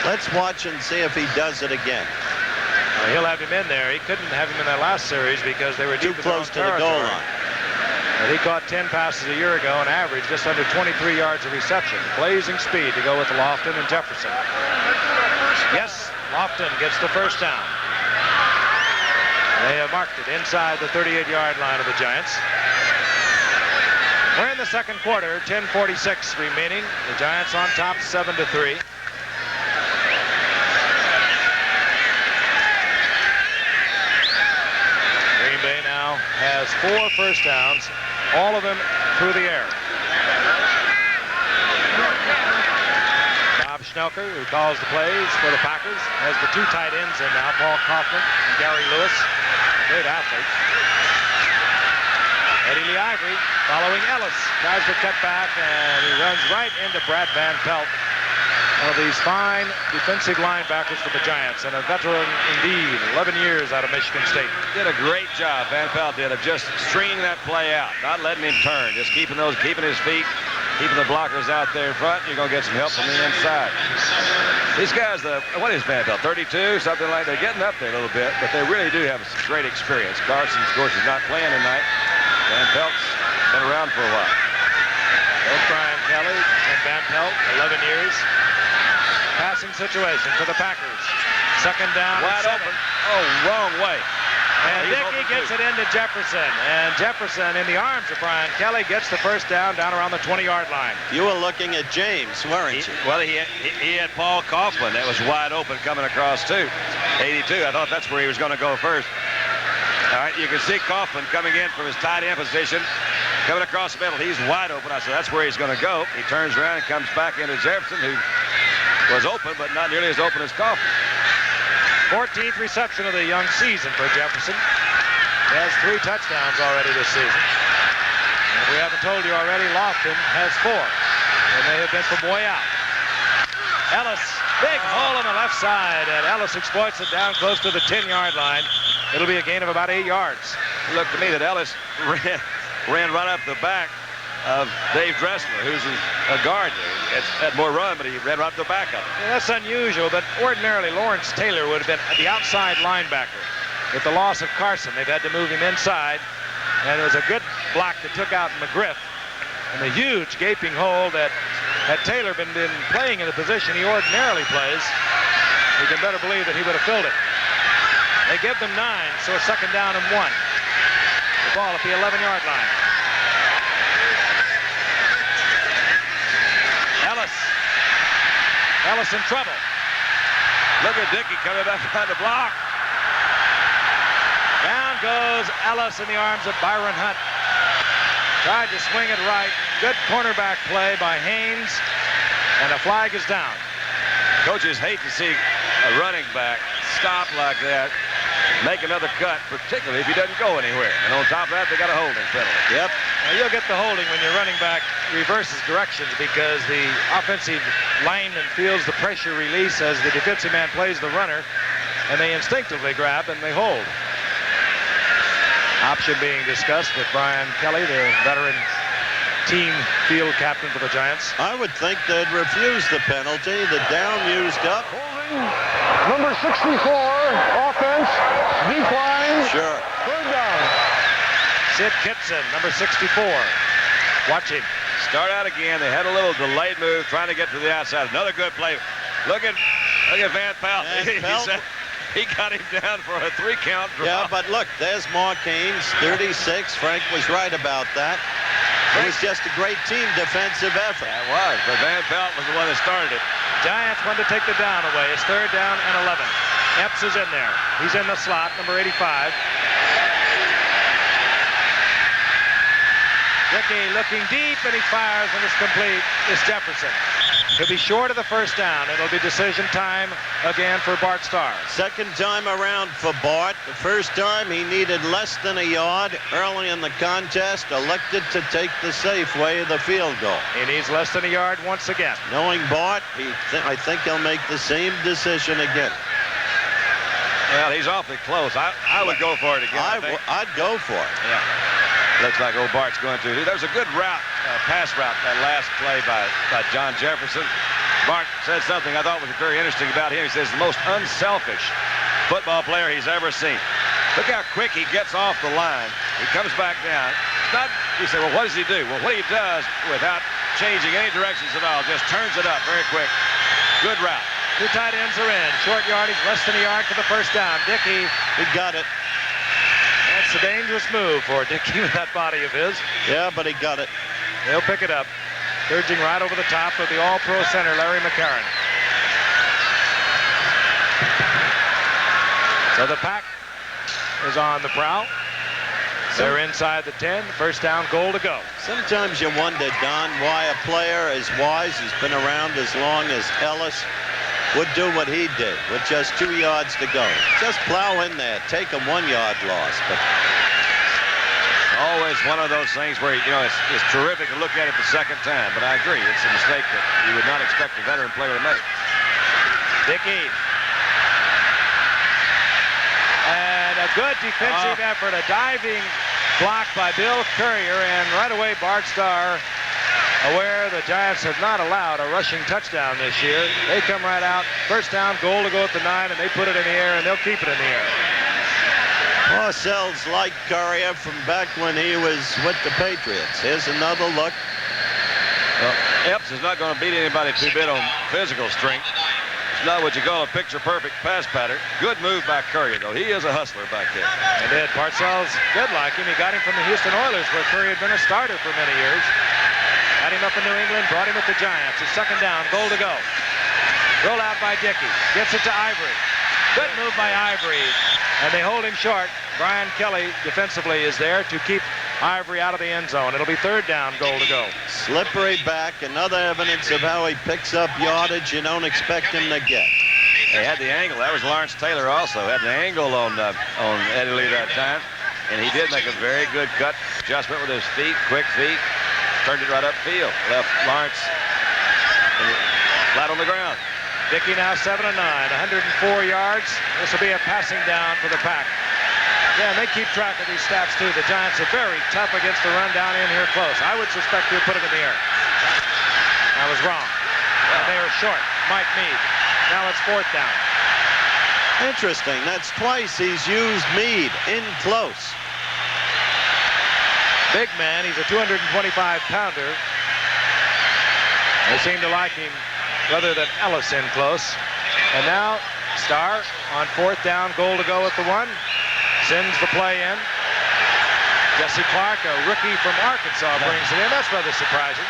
Let's watch and see if he does it again. Well, he'll have him in there. He couldn't have him in that last series because they were Too close to the goal line. But he caught 10 passes a year ago and averaged just under 23 yards of reception. Blazing speed to go with Lofton and Jefferson. Yes, Lofton gets the 1st down. They have marked it inside the 38-yard line of the Giants. We're in the 2nd quarter, 10:46 remaining. The Giants on top 7-3. Green Bay now has 4 1st downs, all of them through the air. Bob Schnelker, who calls the plays for the Packers, has the 2 tight ends in now, Paul Kaufman and Gary Lewis. Great athletes. Eddie Lee Ivory following Ellis. Tries to cut back, and he runs right into Brad Van Pelt. One of these fine defensive linebackers for the Giants, and a veteran indeed, 11 years out of Michigan State. Did a great job, Van Pelt did, of just stringing that play out, not letting him turn, just keeping his feet, keeping the blockers out there in front. You're going to get some help from the inside. These guys, what is Van Pelt, 32, something like that? They're getting up there a little bit, but they really do have some great experience. Carson, of course, is not playing tonight. Van Pelt's been around for a while. Both Brian Kelly and Van Pelt, 11 years. Passing situation for the Packers. 2nd down. Wide open. Oh, wrong way. And Dickey gets it into Jefferson. And Jefferson, in the arms of Brian Kelly, gets the 1st down around the 20-yard line. You were looking at James, weren't you? Well, he had Paul Kaufman. That was wide open coming across, too. 82. I thought that's where he was going to go first. All right, you can see Kaufman coming in from his tight end position, coming across the middle. He's wide open. I said, that's where he's going to go. He turns around and comes back into Jefferson, who was open, but not nearly as open as Kaufman. 14th reception of the young season for Jefferson. He has 3 touchdowns already this season. And if we haven't told you already, Lofton has 4. And they have been from way out. Ellis, big hole on the left side, and Ellis exploits it down close to the 10-yard line. It'll be a gain of about 8 yards. It looked to me that Ellis ran right up the back of Dave Dressler, who's a guard. Had more run, but he ran right up the back of him. Yeah, that's unusual, but ordinarily Lawrence Taylor would have been the outside linebacker. With the loss of Carson, they've had to move him inside, and it was a good block that took out McGriff, and a huge gaping hole that Had Taylor been playing in the position he ordinarily plays, you can better believe that he would have filled it. They give them 9, so a second down and 1. The ball at the 11-yard line. Ellis in trouble. Look at Dickey coming back behind the block. Down goes Ellis in the arms of Byron Hunt. Tried to swing it right. Good cornerback play by Haynes. And a flag is down. Coaches hate to see a running back stop like that, make another cut, particularly if he doesn't go anywhere. And on top of that, they got a holding penalty. Yep. Now you'll get the holding when your running back reverses directions because the offensive lineman feels the pressure release as the defensive man plays the runner, and they instinctively grab and they hold. Option being discussed with Brian Kelly, the veteran team field captain for the Giants. I would think they'd refuse the penalty. The down used up. Holding number 64, offense, decline. Sure. Third down. Sid Kitson, number 64. Watch him. Start out again. They had a little delayed move trying to get to the outside. Another good play. Look at Van Pelt. He got him down for a 3-count drop. Yeah, but look, there's Mark Haynes, 36. Frank was right about that. It was just a great team defensive effort. That was, but Van Pelt was the one that started it. Giants want to take the down away. It's third down and 11. Epps is in there. He's in the slot, number 85. Dickey looking deep, and he fires, and it's complete. It's Jefferson. He'll be short of the first down. It'll be decision time again for Bart Starr. Second time around for Bart. The first time he needed less than a yard early in the contest. Elected to take the safe way of the field goal. He needs less than a yard once again. Knowing Bart, I think he'll make the same decision again. Well, he's awfully close. I would go for it again. I'd go for it. Yeah. Looks like old Bart's going to. There's a good route, pass route, that last play by John Jefferson. Bart said something I thought was very interesting about him. He says the most unselfish football player he's ever seen. Look how quick he gets off the line. He comes back down. It's not, you say, well, what does he do? Well, what he does without changing any directions at all, just turns it up very quick. Good route. 2 tight ends are in. Short yardage, less than a yard for the first down. Dickey. He got it. That's a dangerous move for Dickey with that body of his. Yeah, but he got it. He'll pick it up. Surging right over the top of the all-pro center, Larry McCarron. So the pack is on the prowl. They're inside the 10. First down, goal to go. Sometimes you wonder, Don, why a player as wise, who's been around as long as Ellis, would do what he did with just 2 yards to go. Just plow in there, take a 1-yard loss. But always one of those things where, you know, it's terrific to look at it the second time, but I agree, it's a mistake that you would not expect a veteran player to make. Dickey. And a good defensive effort, a diving block by Bill Courier, and right away Bart Starr, aware the Giants have not allowed a rushing touchdown this year. They come right out, first down, goal to go at the 9, and they put it in the air, and they'll keep it in the air. Parcells liked Courier from back when he was with the Patriots. Here's another look. Well, Epps is not going to beat anybody too bit on physical strength. It's not what you call a picture-perfect pass pattern. Good move by Courier, though. He is a hustler back there. And did. Parcells did like him. He got him from the Houston Oilers, where Courier had been a starter for many years. Got him up in New England, brought him with the Giants. It's second down, goal to go. Roll out by Dickey. Gets it to Ivory. Good move by Ivory. And they hold him short. Brian Kelly defensively is there to keep Ivory out of the end zone. It'll be third down, goal to go. Slippery back, another evidence of how he picks up yardage you don't expect him to get. They had the angle. That was Lawrence Taylor also. Had the angle on Eddie Lee that time. And he did make a very good cut adjustment with his feet, quick feet. Turned it right upfield. Left Lawrence flat on the ground. Dickey now 7-9, 104 yards. This will be a passing down for the Pack. Yeah, and they keep track of these stats, too. The Giants are very tough against the run down in here close. I would suspect he'll put it in the air. I was wrong. And they are short. Mike Meade. Now it's fourth down. Interesting. That's twice he's used Meade in close. Big man. He's a 225-pounder. They seem to like him rather than Ellis in close. And now Starr on 4th down, goal to go at the 1. Sends the play in. Jesse Clark, a rookie from Arkansas, brings it in. That's rather surprising.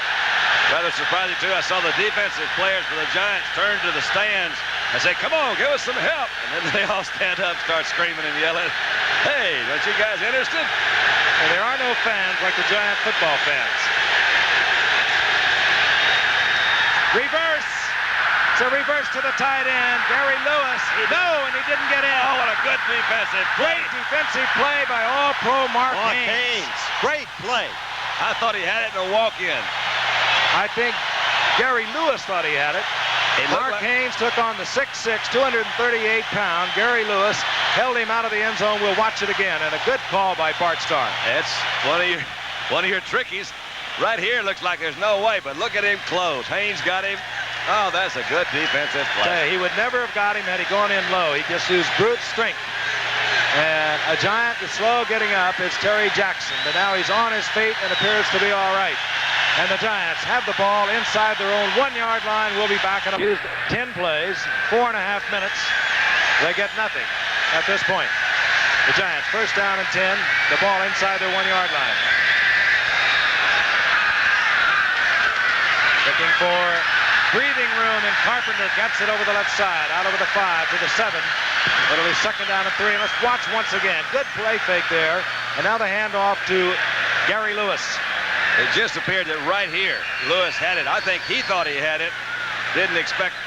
Rather surprising, too. I saw the defensive players for the Giants turn to the stands and say, come on, give us some help. And then they all stand up, start screaming and yelling, hey, aren't you guys interested? And there are no fans like the Giant football fans. Reverse. It's a reverse to the tight end. Gary Lewis. And he didn't get in. Oh, what a good defensive play. Great defensive play by All-Pro Mark Haynes. Great play. I thought he had it in a walk-in. I think Gary Lewis thought he had it. Mark Haynes took on the 6'6", 238-pound Gary Lewis, held him out of the end zone. We'll watch it again, and a good call by Bart Starr. That's one of your trickies. Right here looks like there's no way, but look at him close. Haynes got him. Oh, that's a good defensive play. He would never have got him had he gone in low. He just used brute strength. And a Giant that's slow getting up is Terry Jackson, but now he's on his feet and appears to be all right. And the Giants have the ball inside their own 1-yard line. We'll be back in 10 plays, 4.5 minutes. They get nothing at this point. The Giants, 1st down and 10, the ball inside their 1-yard line. Looking for breathing room, and Carpenter gets it over the left side, out over the 5 to the 7. It'll be 2nd down and 3. And let's watch once again. Good play fake there. And now the handoff to Gary Lewis. It just appeared that right here, Lewis had it. I think he thought he had it. Didn't expect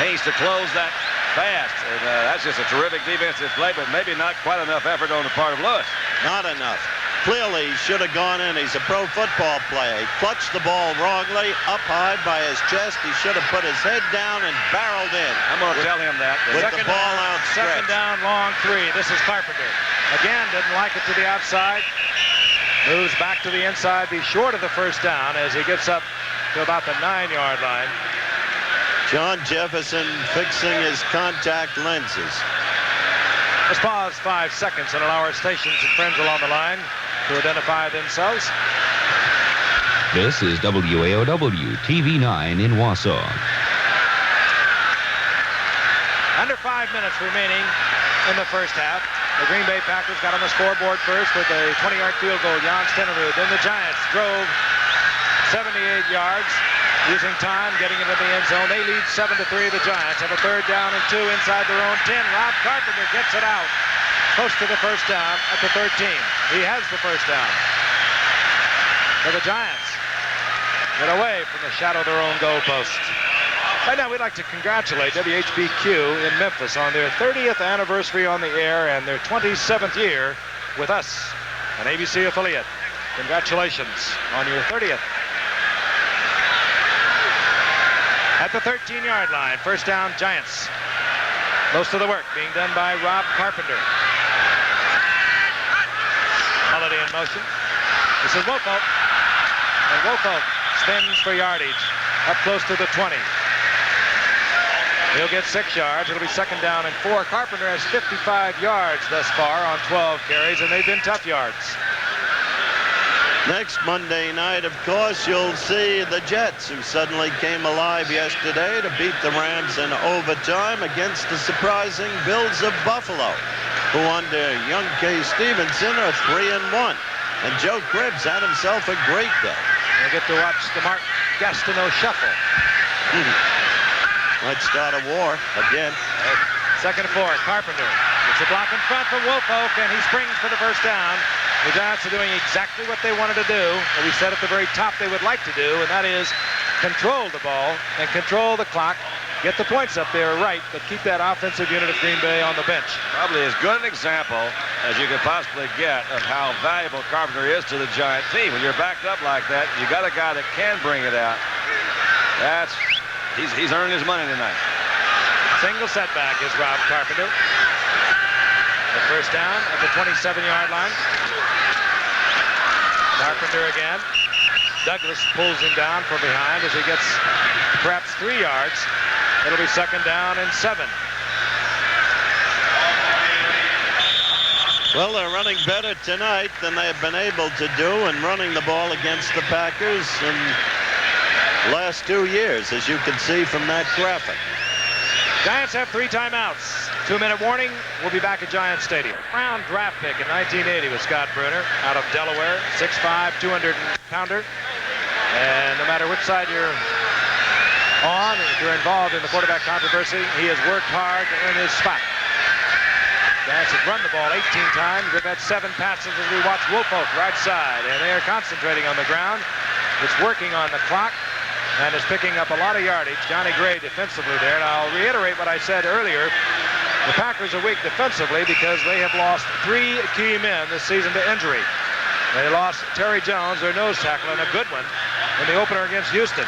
Haynes to close that fast. And that's just a terrific defensive play, but maybe not quite enough effort on the part of Lewis. Not enough. Clearly, he should have gone in. He's a pro football player. He clutched the ball wrongly, up high by his chest. He should have put his head down and barreled in. I'm going to tell him that. With the ball outstretched. 2nd down, long 3. This is Carpenter. Again, didn't like it to the outside. Moves back to the inside, be short of the 1st down as he gets up to about the 9-yard line. John Jefferson fixing his contact lenses. Let's pause 5 seconds and allow our stations and friends along the line to identify themselves. This is WAOW TV9 in Wausau. Under 5 minutes remaining in the 1st half. The Green Bay Packers got on the scoreboard first with a 20-yard field goal, Jan Stenerud. Then the Giants drove 78 yards, using time, getting into the end zone. They lead 7-3. The Giants have a 3rd down and 2 inside their own 10. Rob Carpenter gets it out, close to the 1st down at the 13. He has the 1st down. For the Giants, get away from the shadow of their own goalpost. Right now, we'd like to congratulate WHBQ in Memphis on their 30th anniversary on the air and their 27th year with us, an ABC affiliate. Congratulations on your 30th. At the 13-yard line, 1st down, Giants. Most of the work being done by Rob Carpenter. Holiday in motion. This is Wofolk. And Wofolk spins for yardage up close to the 20. He'll get 6 yards. It'll be 2nd down and 4. Carpenter has 55 yards thus far on 12 carries, and they've been tough yards. Next Monday night, of course, you'll see the Jets, who suddenly came alive yesterday to beat the Rams in overtime against the surprising Bills of Buffalo, who under young Kay Stevenson are 3-1. And Joe Cribbs had himself a great day. We'll get to watch the Mark Gastineau shuffle. Might start a war again. 2nd and 4, Carpenter. It's a block in front from Wofolk, and he springs for the 1st down. The Giants are doing exactly what they wanted to do, and we said at the very top they would like to do, and that is control the ball and control the clock. Get the points up there right, but keep that offensive unit of Green Bay on the bench. Probably as good an example as you could possibly get of how valuable Carpenter is to the Giant team. When you're backed up like that, you got a guy that can bring it out. He's earned his money tonight. Single setback is Rob Carpenter. The 1st down at the 27-yard line. Carpenter again. Douglas pulls him down from behind as he gets perhaps 3 yards. It'll be 2nd down and 7. Well, they're running better tonight than they've been able to do and running the ball against the Packers. And last 2 years, as you can see from that graphic. Giants have 3 timeouts. 2-minute warning. We'll be back at Giant Stadium. Round draft pick in 1980 was Scott Brunner out of Delaware. 6'5", 200-pounder. And no matter which side you're on, if you're involved in the quarterback controversy, he has worked hard to earn his spot. Giants have run the ball 18 times. They've had 7 passes as we watch Woolfolk right side. And they're concentrating on the ground. It's working on the clock. And is picking up a lot of yardage. Johnny Gray defensively there. And I'll reiterate what I said earlier. The Packers are weak defensively because they have lost 3 key men this season to injury. They lost Terry Jones, their nose tackle, and a good one in the opener against Houston.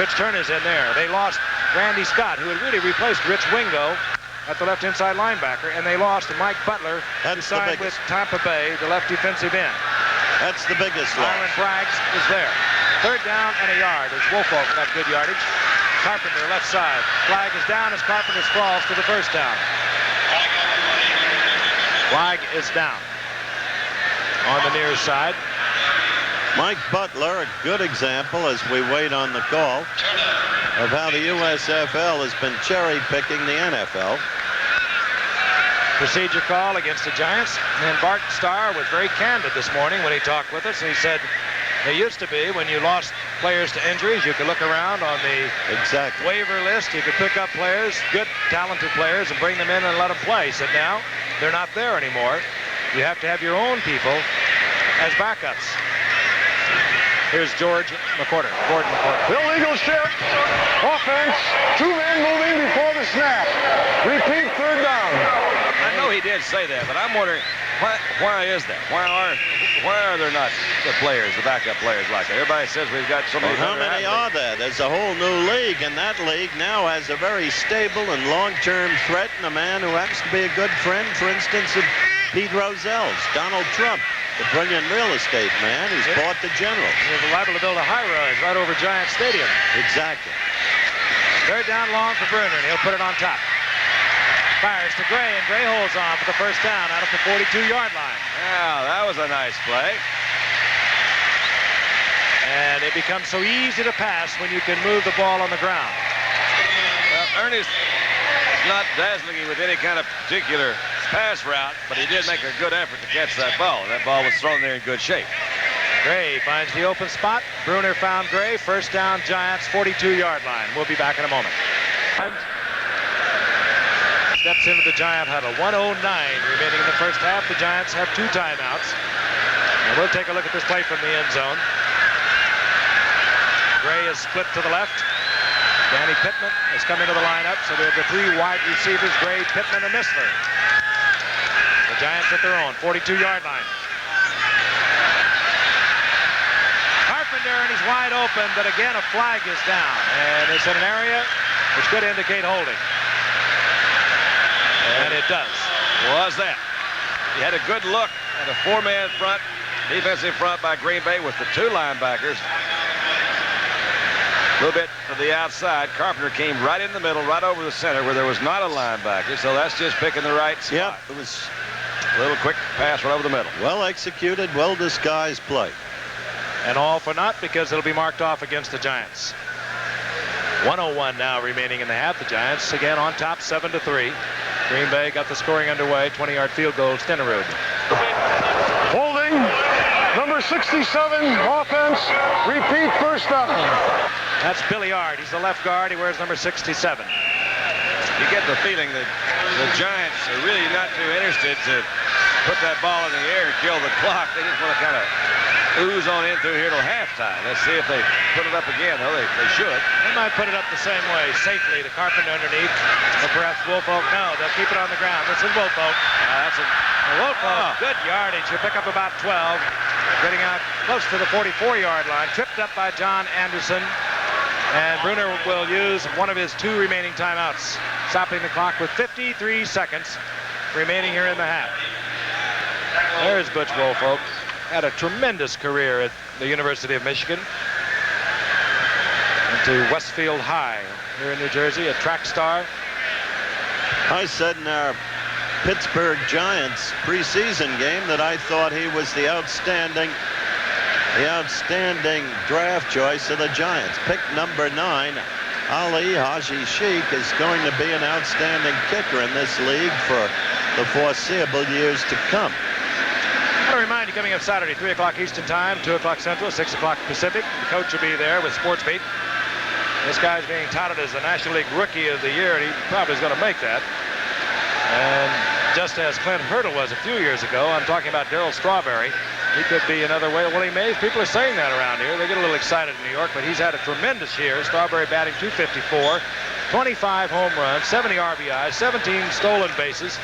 Rich Turner's in there. They lost Randy Scott, who had really replaced Rich Wingo at the left inside linebacker. And they lost Mike Butler, who signed with Tampa Bay, the left defensive end. That's the biggest loss. Myron Braggs is there. 3rd down and a yard as Woolfolk got good yardage. Carpenter left side. Flag is down as Carpenter sprawls to the 1st down. Flag is down on the near side. Mike Butler, a good example as we wait on the call of how the USFL has been cherry picking the NFL. Procedure call against the Giants. And Bart Starr was very candid this morning when he talked with us. And he said, it used to be when you lost players to injuries, you could look around on the waiver list. You could pick up players, good, talented players, and bring them in and let them play. He said now they're not there anymore. You have to have your own people as backups. Here's Gordon McCorder. Illegal shift. Offense. 2 men moving before the snap. Repeat 3rd down. I know he did say that, but I'm wondering, why is that? Why are there not the players, the backup players like that? Everybody says we've got so many. Well, how many are there? There's a whole new league, and that league now has a very stable and long-term threat, and a man who happens to be a good friend, for instance, of Pete Rozell's, Donald Trump, the brilliant real estate man who's bought the Generals. He's liable to build a high-rise right over Giant Stadium. Exactly. 3rd down long for Brunner, and he'll put it on top. Fires to Gray, and Gray holds on for the 1st down out of the 42-yard line. Yeah, that was a nice play. And it becomes so easy to pass when you can move the ball on the ground. Well, Ernest is not dazzling you with any kind of particular pass route, but he did make a good effort to catch that ball. That ball was thrown there in good shape. Gray finds the open spot. Brunner found Gray. 1st down, Giants, 42-yard line. We'll be back in a moment. Steps into the Giant huddle. 1:09 remaining in the 1st half. The Giants have 2 timeouts. And we'll take a look at this play from the end zone. Gray is split to the left. Danny Pittman has come into the lineup. So we have the 3 wide receivers, Gray, Pittman, and Missler. The Giants at their own 42-yard line. Carpenter, and he's wide open, but again a flag is down. And it's in an area which could indicate holding. And it does. Was that? He had a good look at a 4-man front, defensive front by Green Bay with the 2 linebackers. A little bit to the outside. Carpenter came right in the middle, right over the center where there was not a linebacker. So that's just picking the right spot. Yep, it was a little quick pass right over the middle. Well executed, well disguised play. And all for naught because it'll be marked off against the Giants. 1:01 now remaining in the half. The Giants again on top, 7-3. Green Bay got the scoring underway. 20-yard field goal, Stenerud. Holding. Number 67, offense. Repeat 1st down. That's Billy Ard. He's the left guard. He wears number 67. You get the feeling that the Giants are really not too interested to put that ball in the air and kill the clock. They just want to kind of ooze on in through here till halftime. Let's see if they put it up again, though. They should. They might put it up the same way, safely. The Carpenter underneath. Or perhaps Woolfolk. No, they'll keep it on the ground. This is Woolfolk. That's a Woolfolk, good yardage. He'll pick up about 12. Getting out close to the 44-yard line. Tripped up by John Anderson. And Brunner will use one of his 2 remaining timeouts, stopping the clock with 53 seconds remaining here in the half. There's Butch Woolfolk. Had a tremendous career at the University of Michigan. And to Westfield High here in New Jersey, a track star. I said in our Pittsburgh Giants preseason game that I thought he was the outstanding The outstanding draft choice of the Giants. Pick number 9, Ali Haji Sheikh, is going to be an outstanding kicker in this league for the foreseeable years to come. I want to remind you, coming up Saturday, 3 o'clock Eastern Time, 2 o'clock Central, 6 o'clock Pacific. The coach will be there with Sports Beat. This guy's being touted as the National League Rookie of the Year, and he probably is going to make that. And just as Clint Hurdle was a few years ago, I'm talking about Darryl Strawberry. He could be another way. Willie Mays, people are saying that around here. They get a little excited in New York, but he's had a tremendous year. Strawberry batting .254, 25 home runs, 70 RBIs, 17 stolen bases.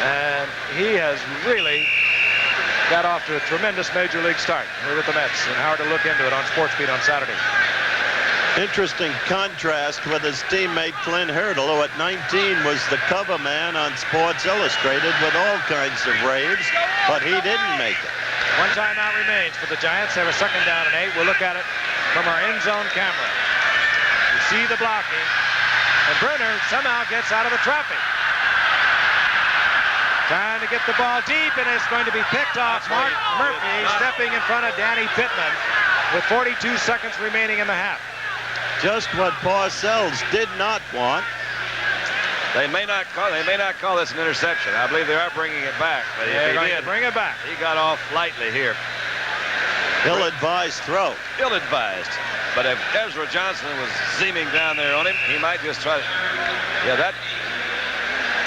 And he has really got off to a tremendous major league start here with the Mets. And Howard will look into it on Sports Beat on Saturday. Interesting contrast with his teammate Clint Hurdle, who at 19 was the cover man on Sports Illustrated with all kinds of raves, but he didn't make it. One timeout remains for the Giants. They have a 2nd down and 8. We'll look at it from our end zone camera. You see the blocking, and Bruner somehow gets out of the traffic. Trying to get the ball deep, and it's going to be picked off. Mark Murphy stepping in front of Danny Pittman with 42 seconds remaining in the half. Just what Parcells did not want. They may not call this an interception. I believe they are bringing it back. But if he did, bring it back. He got off lightly here. Ill-advised throw. Ill-advised. But if Ezra Johnson was zooming down there on him, he might just try to. Yeah, that.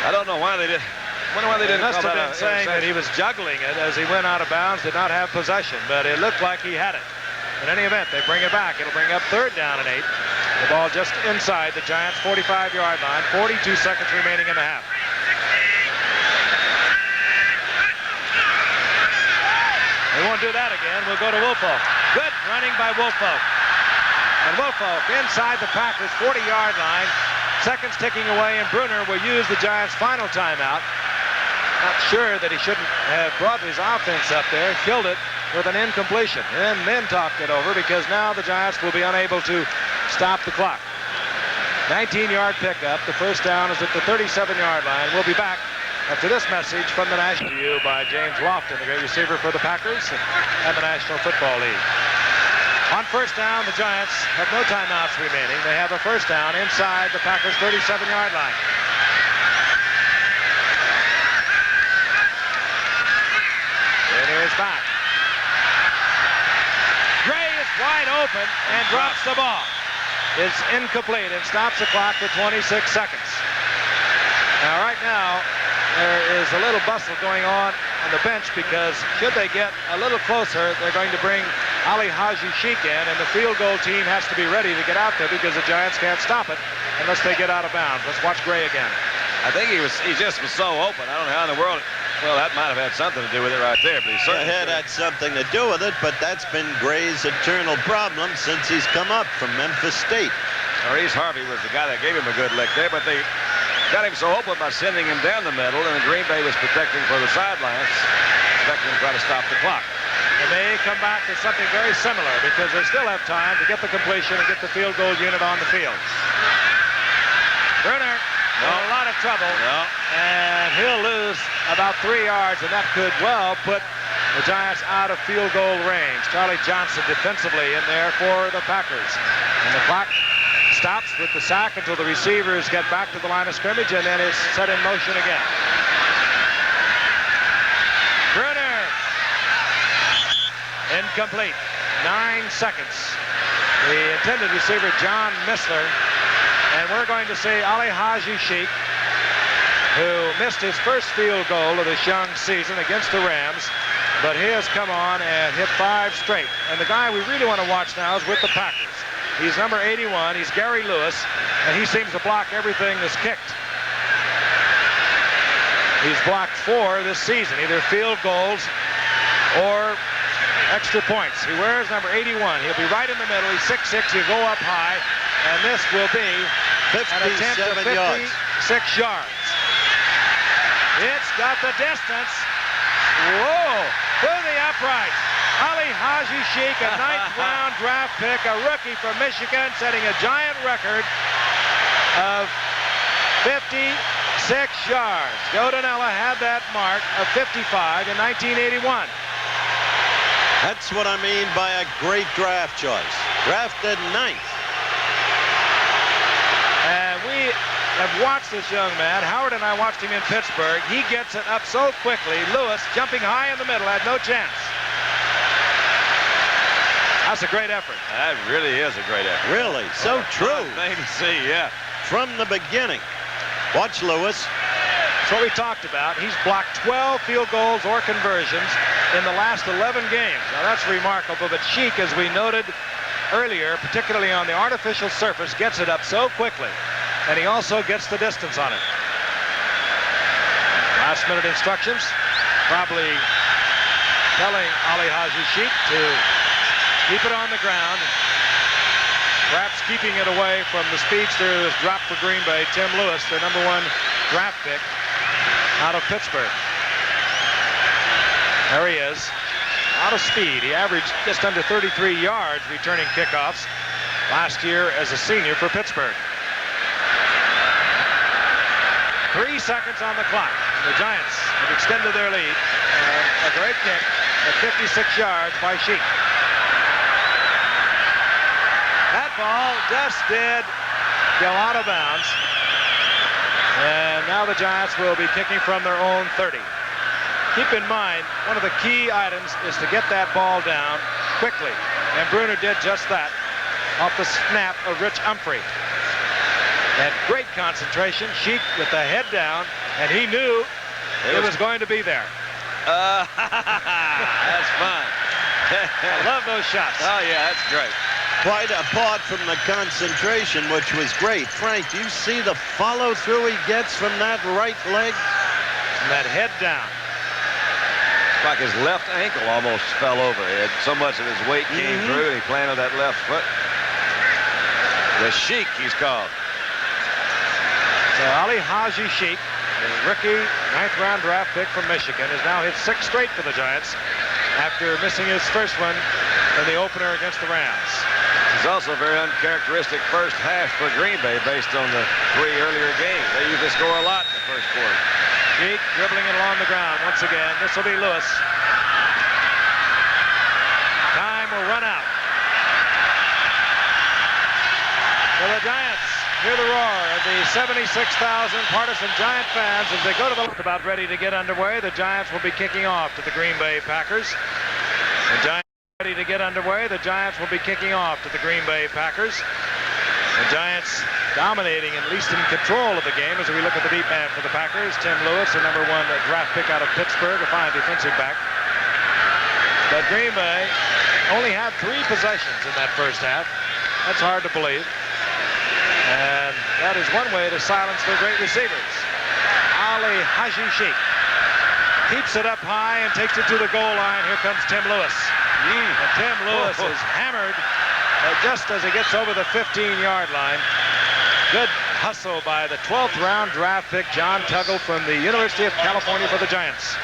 I don't know why they did. I wonder why they didn't. Must have been saying that he was juggling it as he went out of bounds, did not have possession, but it looked like he had it. In any event, they bring it back. It'll bring up 3rd down and 8. The ball just inside the Giants' 45-yard line. 42 seconds remaining in the half. They won't do that again. We'll go to Woolfolk. Good running by Woolfolk. And Woolfolk inside the Packers' 40-yard line. Seconds ticking away, and Bruner will use the Giants' final timeout. Not sure that he shouldn't have brought his offense up there. Killed it with an incompletion, and then talked it over because now the Giants will be unable to stop the clock. 19-yard pickup. The 1st down is at the 37-yard line. We'll be back after this message from the National View by James Lofton, the great receiver for the Packers and the National Football League. On 1st down, the Giants have no timeouts remaining. They have a 1st down inside the Packers' 37-yard line. Bruner is back. Gray is wide open and drops the ball. It's incomplete and stops the clock for 26 seconds. Now, right now, there is a little bustle going on the bench because should they get a little closer, they're going to bring Ali Haji Sheikh in, and the field goal team has to be ready to get out there because the Giants can't stop it unless they get out of bounds. Let's watch Gray again. I think he just was so open. I don't know how in the world. Well, that might have had something to do with it right there, but he certainly had something to do with it, but that's been Gray's eternal problem since he's come up from Memphis State. Maurice Harvey was the guy that gave him a good lick there, but they got him so open by sending him down the middle, and Green Bay was protecting for the sidelines, expecting to try to stop the clock. And they come back to something very similar because they still have time to get the completion and get the field goal unit on the field. Bruner in a lot of trouble, and he'll lose about 3 yards, and that could well put the Giants out of field goal range. Charlie Johnson defensively in there for the Packers. And the clock stops with the sack until the receivers get back to the line of scrimmage, and then it's set in motion again. Bruner. Incomplete. 9 seconds. The intended receiver, John Missler. And we're going to see Ali Haji Sheikh, who missed his first field goal of this young season against the Rams, but he has come on and hit 5 straight. And the guy we really want to watch now is with the Packers. He's number 81. He's Gary Lewis, and he seems to block everything that's kicked. He's blocked 4 this season, either field goals or extra points. He wears number 81. He'll be right in the middle. He's 6'6". He'll go up high, and this will be an attempt at 56 yards. It's got the distance. Whoa! Through the upright. Ali Haji Sheikh, a 9th-round draft pick, a rookie from Michigan, setting a giant record of 56 yards. Joe Danella had that mark of 55 in 1981. That's what I mean by a great draft choice. Drafted 9th. And we have watched this young man. Howard and I watched him in Pittsburgh. He gets it up so quickly. Lewis, jumping high in the middle, had no chance. That's a great effort. That really is a great effort. Really, so true. Thing to see, yeah. From the beginning. Watch Lewis. That's what we talked about. He's blocked 12 field goals or conversions in the last 11 games. Now that's remarkable, but Sheik, as we noted earlier, particularly on the artificial surface, gets it up so quickly. And he also gets the distance on it. Last minute instructions, probably telling Ali Haji Sheik to keep it on the ground, perhaps keeping it away from the speedster who has dropped for Green Bay, Tim Lewis, their #1 draft pick out of Pittsburgh. There he is, out of speed. He averaged just under 33 yards returning kickoffs last year as a senior for Pittsburgh. 3 seconds on the clock. The Giants have extended their lead. And a great kick at 56 yards by Sheik. That ball just did go out of bounds. And now the Giants will be kicking from their own 30. Keep in mind, one of the key items is to get that ball down quickly. And Bruner did just that off the snap of Rich Humphrey. And great concentration. Sheik with the head down, and he knew it was going to be there. That's fun. I love those shots. Oh, yeah, that's great. Quite apart from the concentration, which was great. Frank, do you see the follow-through he gets from that right leg? And that head down. It's like his left ankle almost fell over. He had so much of his weight came through, and he planted that left foot. The Sheik, he's called. So Ali Haji Sheik, the rookie 9th-round draft pick from Michigan, has now hit 6 straight for the Giants after missing his first one in the opener against the Rams. It's also a very uncharacteristic first half for Green Bay based on the 3 earlier games. They usually score a lot in the first quarter. Sheik dribbling it along the ground once again. This will be Lewis. Time will run out. So the Giants hear the roar of the 76,000 partisan Giant fans as they go to the about ready to get underway. The Giants will be kicking off to the Green Bay Packers. The Giants ready to get underway. The Giants will be kicking off to the Green Bay Packers. The Giants dominating, at least in control of the game, as we look at the deep man for the Packers. Tim Lewis, the #1 draft pick out of Pittsburgh, a fine defensive back. But Green Bay only had 3 possessions in that first half. That's hard to believe. And that is one way to silence their great receivers. Ali Haji Sheik keeps it up high and takes it to the goal line. Here comes Tim Lewis. And Tim Lewis is hammered just as he gets over the 15-yard line. Good hustle by the 12th-round draft pick, John Tuggle from the University of California for the Giants.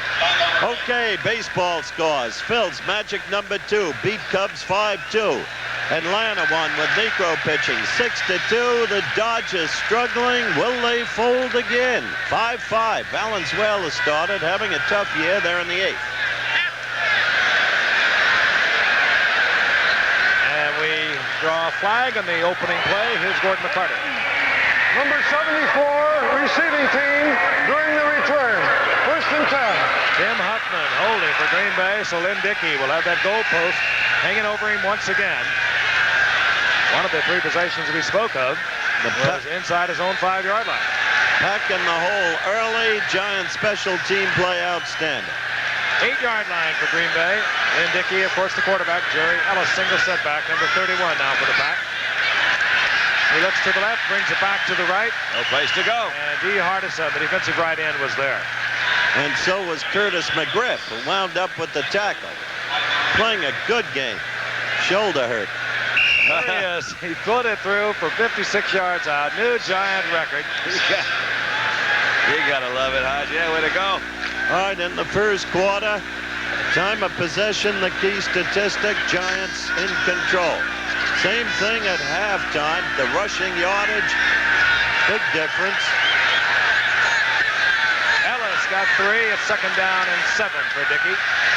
Okay, baseball scores. Phil's magic #2 beat Cubs 5-2. Atlanta won with Negro pitching 6-2. The Dodgers struggling. Will they fold again? 5-5. Valenzuela started having a tough year there in the 8th. And we draw a flag on the opening play. Here's Gordon McCarter. Number 74, receiving team during the return. 1st and 10. Tim Huffman holding for Green Bay, so Lynn Dickey will have that goal post hanging over him once again. One of the 3 possessions we spoke of was inside his own 5-yard line. Pack in the hole early. Giant special team play outstanding. 8-yard line for Green Bay. Lynn Dickey, of course, the quarterback. Jerry Ellis, single setback, number 31 now for the Pack. He looks to the left, brings it back to the right. No place to go. And Dee Hardison, the defensive right end, was there. And so was Curtis McGriff, who wound up with the tackle. Playing a good game. Shoulder hurt. There he is. He put it through for 56 yards out. New Giant record. You gotta love it, Hodge. Yeah, way to go. All right, in the first quarter, time of possession, the key statistic, Giants in control. Same thing at halftime, the rushing yardage, big difference. Ellis got got 3. It's 2nd down and 7 for Dickey.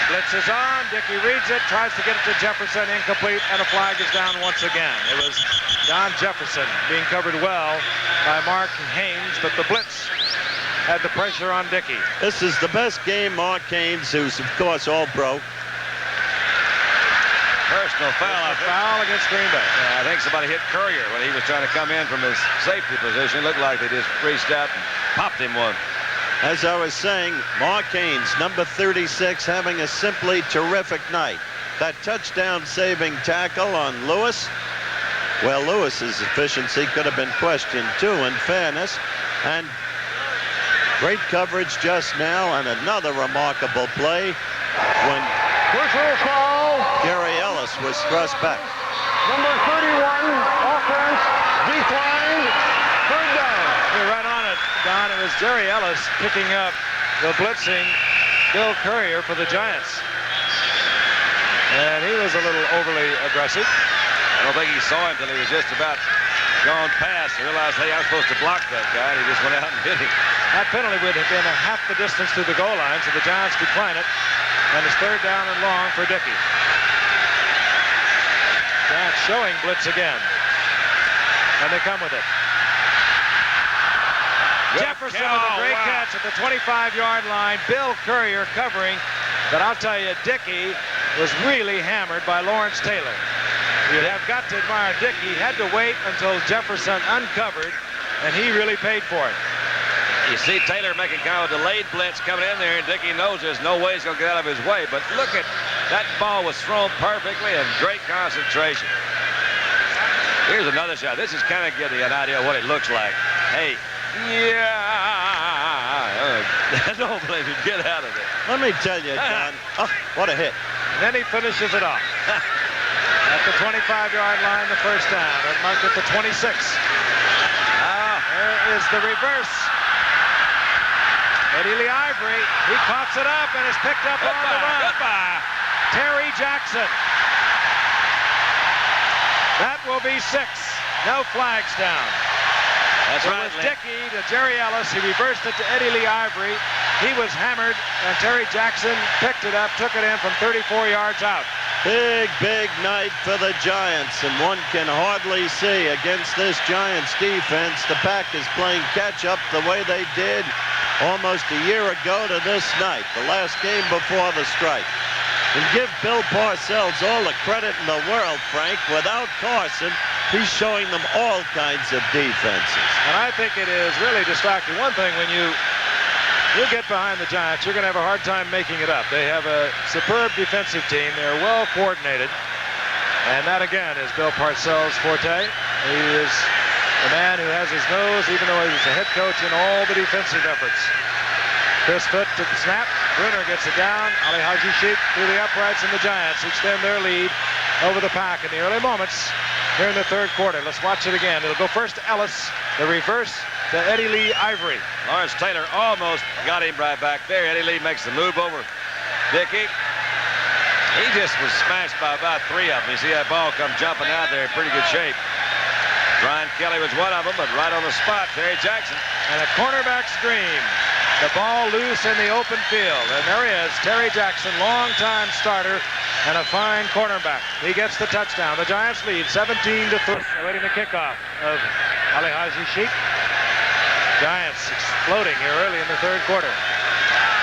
Blitz is on. Dickey reads it, tries to get it to Jefferson, incomplete, and a flag is down once again. It was John Jefferson being covered well by Mark Haynes, but the blitz had the pressure on Dickey. This is the best game Mark Haynes, who's of course all-pro. Personal foul. Foul against Green Bay. Yeah, I think somebody hit Courier when he was trying to come in from his safety position. Looked like they just reached out and popped him one. As I was saying, Mark Haynes, number 36, having a simply terrific night. That touchdown-saving tackle on Lewis. Well, Lewis's efficiency could have been questioned, too, in fairness. And great coverage just now, and another remarkable play when Personal foul. Gary Ellis was thrust back. Number 31, offense, decline, 3rd down. You're right on it, Don. It was Jerry Ellis picking up the blitzing Bill Courier for the Giants. And he was a little overly aggressive. I don't think he saw him until he was just about gone past. He realized, hey, I'm supposed to block that guy, and he just went out and hit him. That penalty would have been a half the distance to the goal line, so the Giants decline it. And it's 3rd down and long for Dickey. Giants showing blitz again. And they come with it. Good Jefferson catch. with a great Wow. catch at the 25-yard line. Bill Courier covering. But I'll tell you, Dickey was really hammered by Lawrence Taylor. You'd have got to admire Dickey. He had to wait until Jefferson uncovered, and he really paid for it. You see Taylor making kind of a delayed blitz coming in there, and Dickey knows there's no way he's going to get out of his way. But look at that ball was thrown perfectly and great concentration. Here's another shot. This is kind of giving you an idea of what it looks like. Hey, yeah. Don't believe me. Get out of there. Let me tell you, John. Oh, what a hit. And then he finishes it off. At the 25-yard line, the first down. It marked at the 26. There is the reverse. Eddie Lee Ivory, he coughs it up and is picked up on the run. Goodbye. Terry Jackson. That will be 6. No flags down. That's It right, was Lynn. Dickey to Jerry Ellis. He reversed it to Eddie Lee Ivory. He was hammered, and Terry Jackson picked it up, took it in from 34 yards out. Big, big night for the Giants, and one can hardly see against this Giants defense. The Pack is playing catch-up the way they did almost a year ago to this night, the last game before the strike. And give Bill Parcells all the credit in the world, Frank. Without Carson, he's showing them all kinds of defenses. And I think it is really distracting. One thing, when you get behind the Giants, you're going to have a hard time making it up. They have a superb defensive team. They're well coordinated. And that, again, is Bill Parcells' forte. He is the man who has his nose, even though he's a head coach, in all the defensive efforts. Chris Foot to the snap. Bruner gets it down. Ali Haji Sheikh through the uprights, and the Giants extend their lead over the Pack in the early moments here in the 3rd quarter. Let's watch it again. It'll go first to Ellis. The reverse to Eddie Lee Ivory. Lawrence Taylor almost got him right back there. Eddie Lee makes the move over Dickey. He just was smashed by about 3 of them. You see that ball come jumping out there in pretty good shape. Brian Kelly was one of them, but right on the spot, Terry Jackson. And a cornerback's dream. The ball loose in the open field. And there he is, Terry Jackson, longtime starter and a fine cornerback. He gets the touchdown. The Giants lead 17-3. Awaiting the kickoff of Ali Haji Sheikh. Giants exploding here early in the 3rd quarter.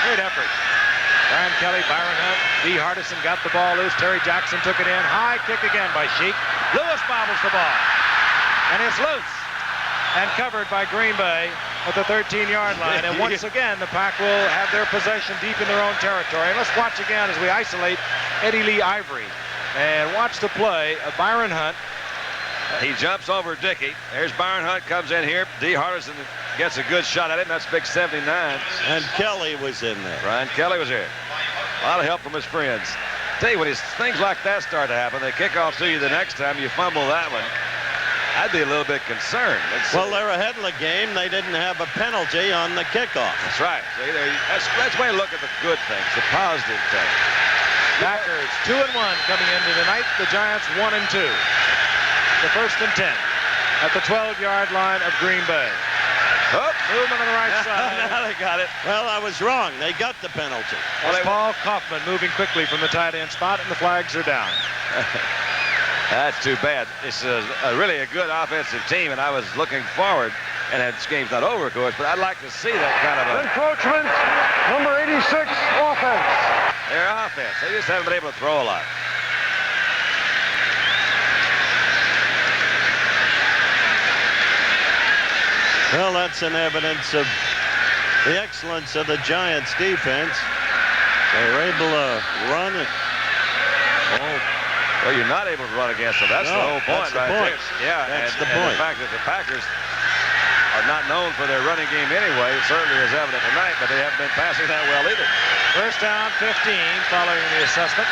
Great effort. Brian Kelly, Byron Hunt, D. Hardison got the ball loose. Terry Jackson took it in. High kick again by Sheikh. Lewis bobbles the ball. And it's loose. And covered by Green Bay at the 13-yard line. And once again, the Pack will have their possession deep in their own territory. And let's watch again as we isolate Eddie Lee Ivory. And watch the play of Byron Hunt. He jumps over Dickey. There's Byron Hunt, comes in here. D. Hardison gets a good shot at him. That's big 79. And Kelly was in there. Brian Kelly was here. A lot of help from his friends. Tell you, when things like that start to happen, they kick off to you the next time, you fumble that one. I'd be a little bit concerned. Well, they're ahead of the game. They didn't have a penalty on the kickoff. That's right. See, that's way to look at the good things, the positive things. Packers 2-1 coming into tonight. The Giants 1-2. The 1st and 10 at the 12-yard line of Green Bay. Oops. Movement on the right side. Now they got it. Well, I was wrong. They got the penalty. That's Paul Kaufman moving quickly from the tight end spot, and the flags are down. That's too bad. It's really a good offensive team, and I was looking forward, and this game's not over, of course, but I'd like to see that kind of Encroachment, number 86, offense. their offense. They just haven't been able to throw a lot. Well, that's an evidence of the excellence of the Giants' defense. They were able to run it. Well, you're not able to run against them. That's the whole point right there. Yeah, That's the and point. the fact that the Packers are not known for their running game anyway certainly is evident tonight, but they haven't been passing that well either. First down, 15, following the assessment.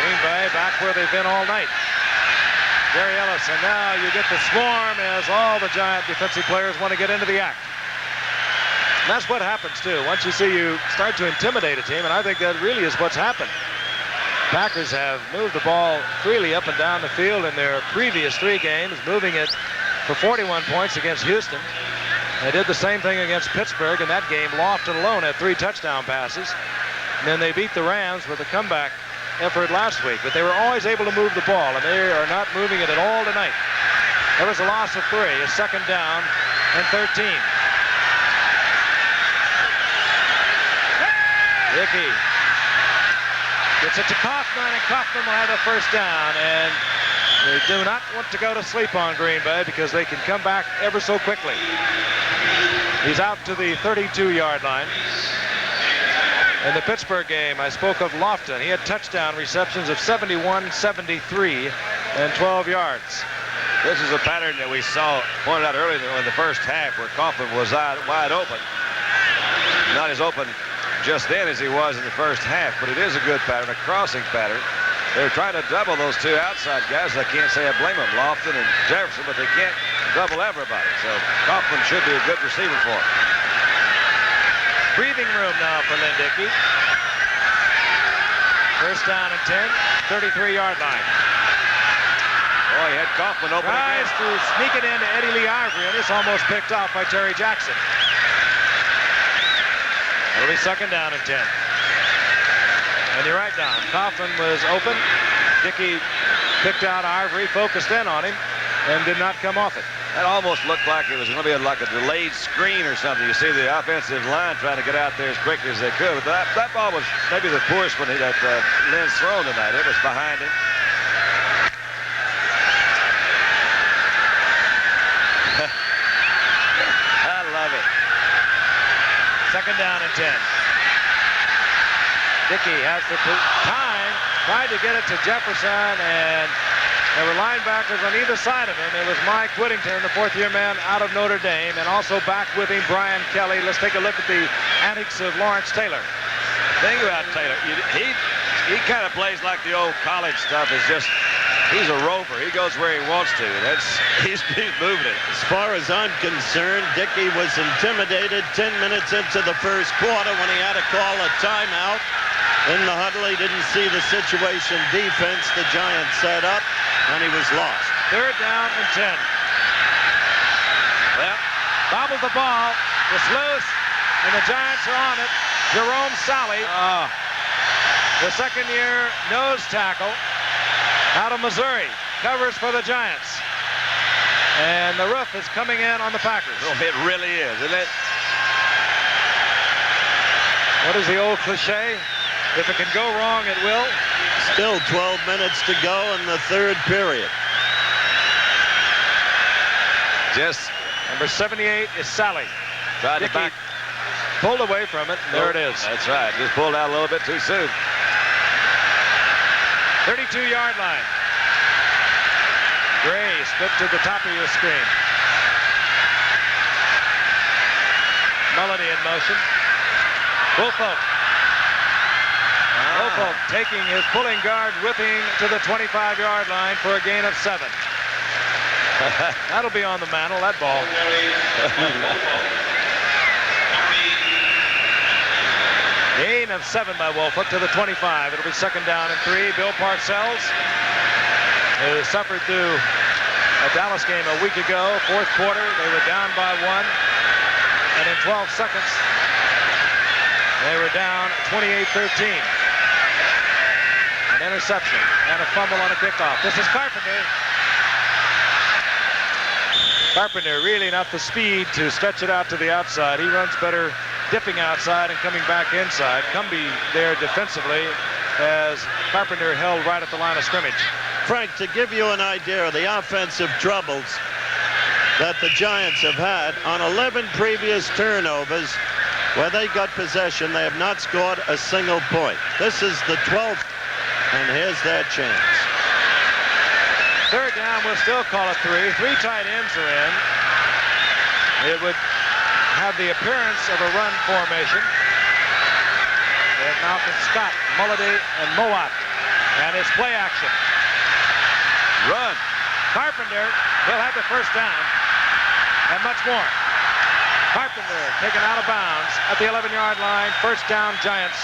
Green Bay back where they've been all night. Jerry Ellis, and now you get the swarm as all the Giant defensive players want to get into the act. And that's what happens, too. Once you see you start to intimidate a team, and I think that really is what's happened. Packers have moved the ball freely up and down the field in their previous 3 games, moving it for 41 points against Houston. They did the same thing against Pittsburgh in that game. Lofton alone had 3 touchdown passes. And then they beat the Rams with a comeback effort last week, but they were always able to move the ball, and they are not moving it at all tonight. There was a loss of 3, a second down and 13. Dickey gets it to Kaufman, and Kaufman will have a first down, and they do not want to go to sleep on Green Bay because they can come back ever so quickly. He's out to the 32-yard line. In the Pittsburgh game, I spoke of Lofton. He had touchdown receptions of 71, 73, and 12 yards. This is a pattern that we saw pointed out earlier in the first half where Kaufman was wide open. Not as open just then as he was in the first half, but it is a good pattern, a crossing pattern. They're trying to double those 2 outside guys. I can't say I blame them, Lofton and Jefferson, but they can't double everybody. So Kaufman should be a good receiver for him. Breathing room now for Lynn Dickey. First down and 10, 33-yard line. Boy, he had Kaufman open Tries again. to sneak it into Eddie Lee Ivory, and it's almost picked off by Terry Jackson. It'll be second down and 10. And you're right, Don. Kaufman was open. Dickey picked out Ivory, focused in on him, and did not come off it. That almost looked like it was going to be like a delayed screen or something. You see the offensive line trying to get out there as quickly as they could. But that ball was maybe the poorest one that Lynn's thrown tonight. It was behind him. I love it. Second down and 10. Dickey has the time, tried to get it to Jefferson, and there were linebackers on either side of him. It was Mike Whittington, the 4th-year man out of Notre Dame, and also back with him, Brian Kelly. Let's take a look at the antics of Lawrence Taylor. Thing about Taylor, he kind of plays like the old college stuff. Is just he's a rover. He goes where he wants to. He's moving it. As far as I'm concerned, Dickey was intimidated 10 minutes into the first quarter when he had to call a timeout. In the huddle, he didn't see the situation defense the Giants set up, and he was lost. Third down and 10. Well, bobbled the ball. It's loose, and the Giants are on it. Jerome Sally, the second-year nose tackle out of Missouri, covers for the Giants. And the roof is coming in on the Packers. Oh, it really is, isn't it? What is the old cliche? If it can go wrong, it will. Still 12 minutes to go in the 3rd period. Just Number 78 is Sally. tried to Dickey back. pulled away from it, and there it is. That's right. Just pulled out a little bit too soon. 32-yard line. Gray split to the top of your screen. Melody in motion. Woolfolk. Woolfolk taking his pulling guard, whipping to the 25-yard line for a gain of 7. That'll be on the mantle, that ball. Gain of 7 by Woolfolk to the 25. It'll be second down and 3. Bill Parcells, who suffered through a Dallas game a week ago. Fourth quarter, they were down by 1. And in 12 seconds, they were down 28-13. An interception and a fumble on a kickoff. This is Carpenter. Carpenter really not the speed to stretch it out to the outside. He runs better dipping outside and coming back inside. Cumby there defensively as Carpenter held right at the line of scrimmage. Frank, to give you an idea of the offensive troubles that the Giants have had, on 11 previous turnovers where they got possession, they have not scored a single point. This is the 12th, and here's their chance. Third down, we'll still call it 3. 3 tight ends are in. It would have the appearance of a run formation. They have Malcolm Scott, Mulledy, and Mowat. And it's play action. Run. Carpenter will have the first down and much more. Carpenter taken out of bounds at the 11-yard line. First down, Giants.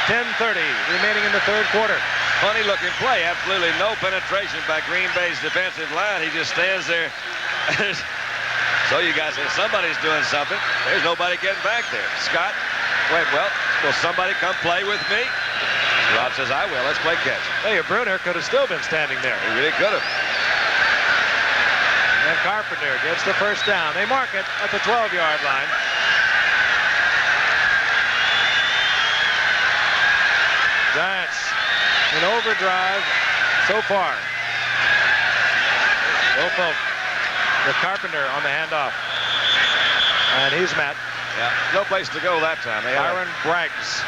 10:30 remaining in the third quarter. Funny looking play. Absolutely no penetration by Green Bay's defensive line. He just stands there. So you guys say somebody's doing something. There's nobody getting back there. Scott went, well, will somebody come play with me? Rob says, I will. Let's play catch. Hey, Bruner could have still been standing there. He really could have. And Carpenter gets the first down. They mark it at the 12-yard line. Giants in overdrive so far. Woolfolk with Carpenter on the handoff. And he's met. Yeah, no place to go that time. Byron Braggs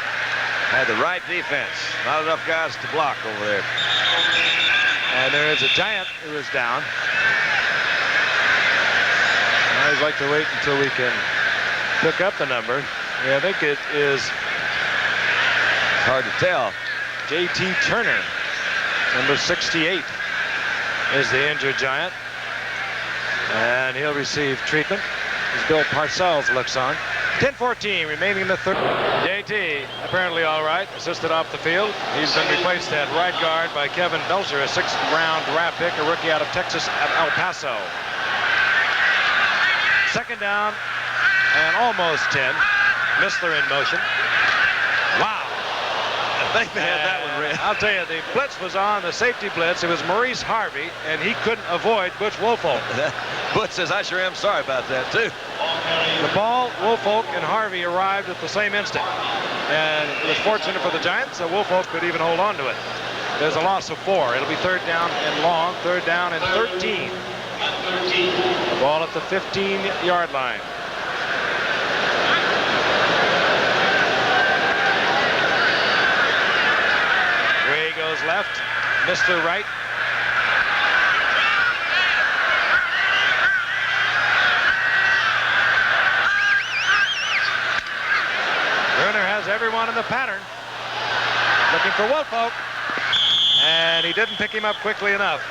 had the right defense. Not enough guys to block over there. And there is a Giant who is down. I always like to wait until we can pick up the number. Yeah, I think it is hard to tell. J.T. Turner, number 68, is the injured Giant. And he'll receive treatment as Bill Parcells looks on. 10:14 remaining in the third. J.T. apparently all right, assisted off the field. He's been replaced at right guard by Kevin Belcher, a 6th-round draft pick, a rookie out of Texas at El Paso. Second down and almost 10. Missler in motion. Wow. I think they had that one, Red. I'll tell you, the blitz was on, the safety blitz. It was Maurice Harvey, and he couldn't avoid Butch Woolfolk. Butch says, I sure am sorry about that, too. The ball, Woolfolk and Harvey arrived at the same instant. And it was fortunate for the Giants that Woolfolk could even hold on to it. There's a loss of 4. It'll be third down and long, third down and 13. The ball at the 15-yard line. Gray goes left, Mr. Right. Bruner has everyone in the pattern. Looking for Woolfolk. And he didn't pick him up quickly enough.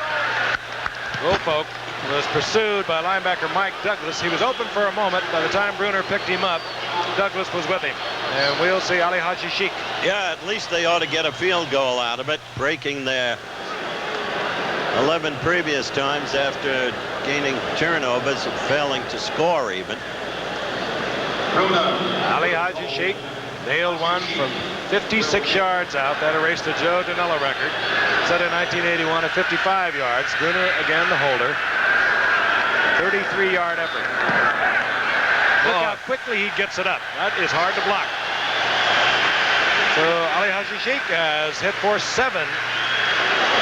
Woolfolk was pursued by linebacker Mike Douglas. He was open for a moment. By the time Bruner picked him up, Douglas was with him. And we'll see Ali Haji Sheikh. Yeah, at least they ought to get a field goal out of it, breaking their 11 previous times after gaining turnovers and failing to score even. Ali Haji Sheikh nailed one from 56 yards out. That erased the Joe Danella record, set in 1981 at 55 yards. Bruner again the holder. 33-yard effort. Look how quickly he gets it up. That is hard to block. So Ali Haji Sheikh has hit for 7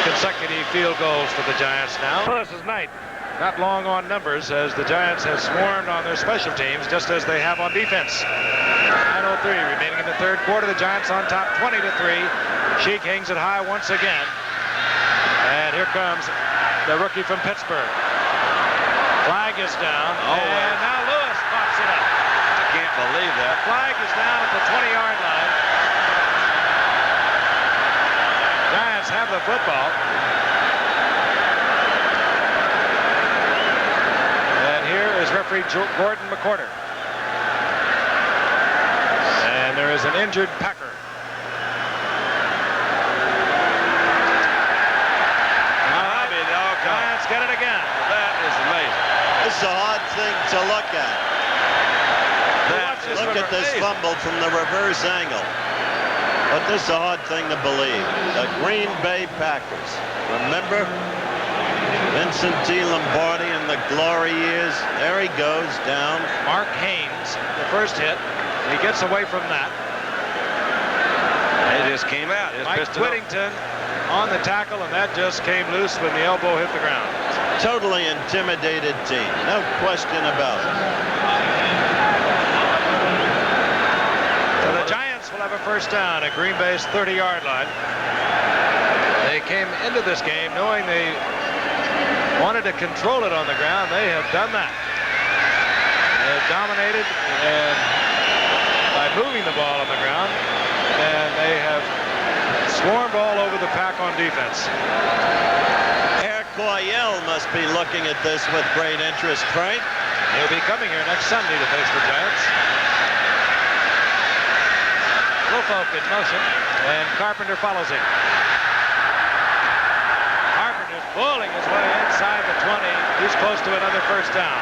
consecutive field goals for the Giants now. This is night. Not long on numbers as the Giants have swarmed on their special teams just as they have on defense. 9:03 remaining in the third quarter. The Giants on top 20-3. Sheikh hangs it high once again. And here comes the rookie from Pittsburgh. Flag is down. And now Lewis pops it up. I can't believe that. Flag is down at the 20-yard line. Giants have the football. Is referee Gordon McCorder. And there is an injured Packer. Giants get it again. That this fumble from the reverse angle. But this is a hard thing to believe. The Green Bay Packers. Remember Vincent T. Lombardi in the glory years? There he goes down. Mark Haynes, the first hit. He gets away from that. It just came out. Mike Whittington on the tackle, and that just came loose when the elbow hit the ground. Totally intimidated team. No question about it. So the Giants will have a first down at Green Bay's 30-yard line. They came into this game knowing they wanted to control it on the ground. They have done that. They have dominated and by moving the ball on the ground, and they have swarmed all over the pack on defense. Herr Coryell must be looking at this with great interest, Frank. He'll be coming here next Sunday to face the Giants. Woolfolk in motion, and Carpenter follows him. Carpenter's bowling his way inside the 20. He's close to another first down.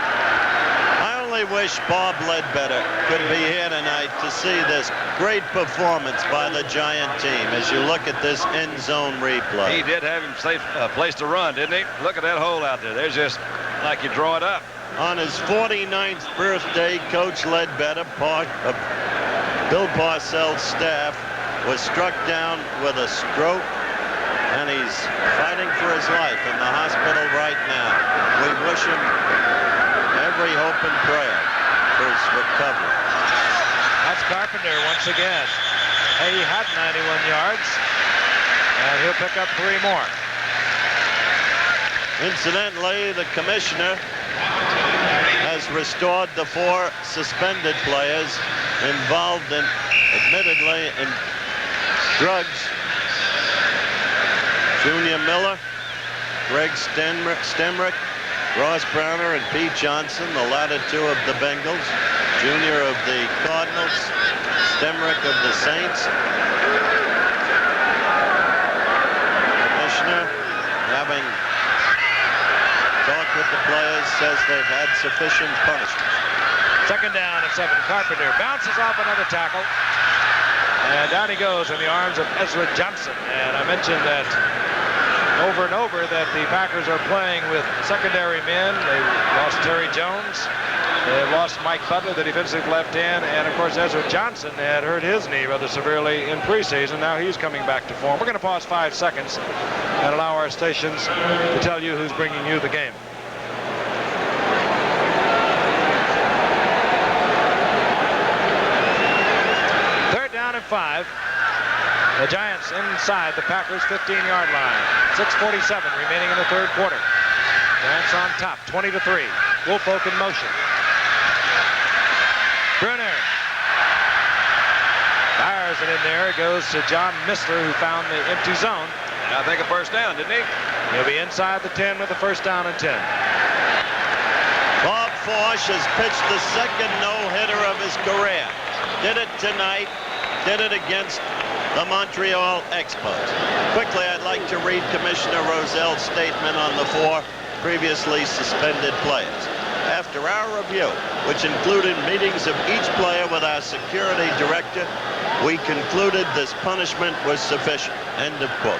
I only wish Bob Ledbetter could be here tonight to see this great performance by the Giant team as you look at this end zone replay. He did have him safe place to run, didn't he? Look at that hole out there. There's just like you draw it up. On his 49th birthday, Coach Ledbetter, part of Bill Parcells' staff, was struck down with a stroke, and he's fighting for his life in the hospital right now. We wish him every hope and prayer for his recovery. That's Carpenter once again. He had 91 yards, and he'll pick up 3 more. Incidentally, the commissioner has restored the 4 suspended players involved in, admittedly, in drugs. Junior Miller, Greg Stemrick, Ross Browner, and Pete Johnson, the latter 2 of the Bengals. Junior of the Cardinals, Stemrick of the Saints. Commissioner, having talked with the players, says they've had sufficient punishment. Second down and 7. Carpenter bounces off another tackle. And down he goes in the arms of Ezra Johnson. And I mentioned that over and over that the Packers are playing with secondary men. They lost Terry Jones. They lost Mike Butler, the defensive left end. And, of course, Ezra Johnson had hurt his knee rather severely in preseason. Now he's coming back to form. We're going to pause 5 seconds and allow our stations to tell you who's bringing you the game. Third down and 5. The Giants inside the Packers' 15-yard line. 6:47 remaining in the third quarter. Giants on top, 20-3. Woolfolk in motion. Brunner fires it in there. It goes to John Missler, who found the empty zone. I think a first down, didn't he? He'll be inside the 10 with a first down and 10. Bob Fosh has pitched the second no-hitter of his career. Did it tonight. Did it against the Montreal Expos. Quickly, I'd like to read Commissioner Rozell's statement on the 4 previously suspended players. After our review, which included meetings of each player with our security director, we concluded this punishment was sufficient. End of quote.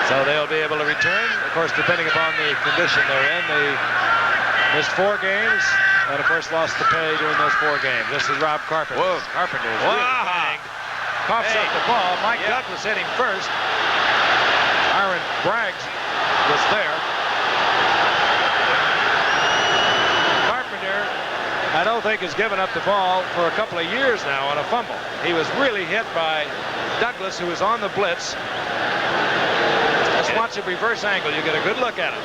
So they'll be able to return. Of course, depending upon the condition they're in, they missed 4 games and, of course, lost the pay during those 4 games. This is Rob Carpenter. Whoa. Carpenter is really banged. Coughs up the ball. Mike Douglas hit him first. Aaron Braggs was there. Carpenter, I don't think, has given up the ball for a couple of years now on a fumble. He was really hit by Douglas, who was on the blitz. Let's watch a reverse angle. You get a good look at him.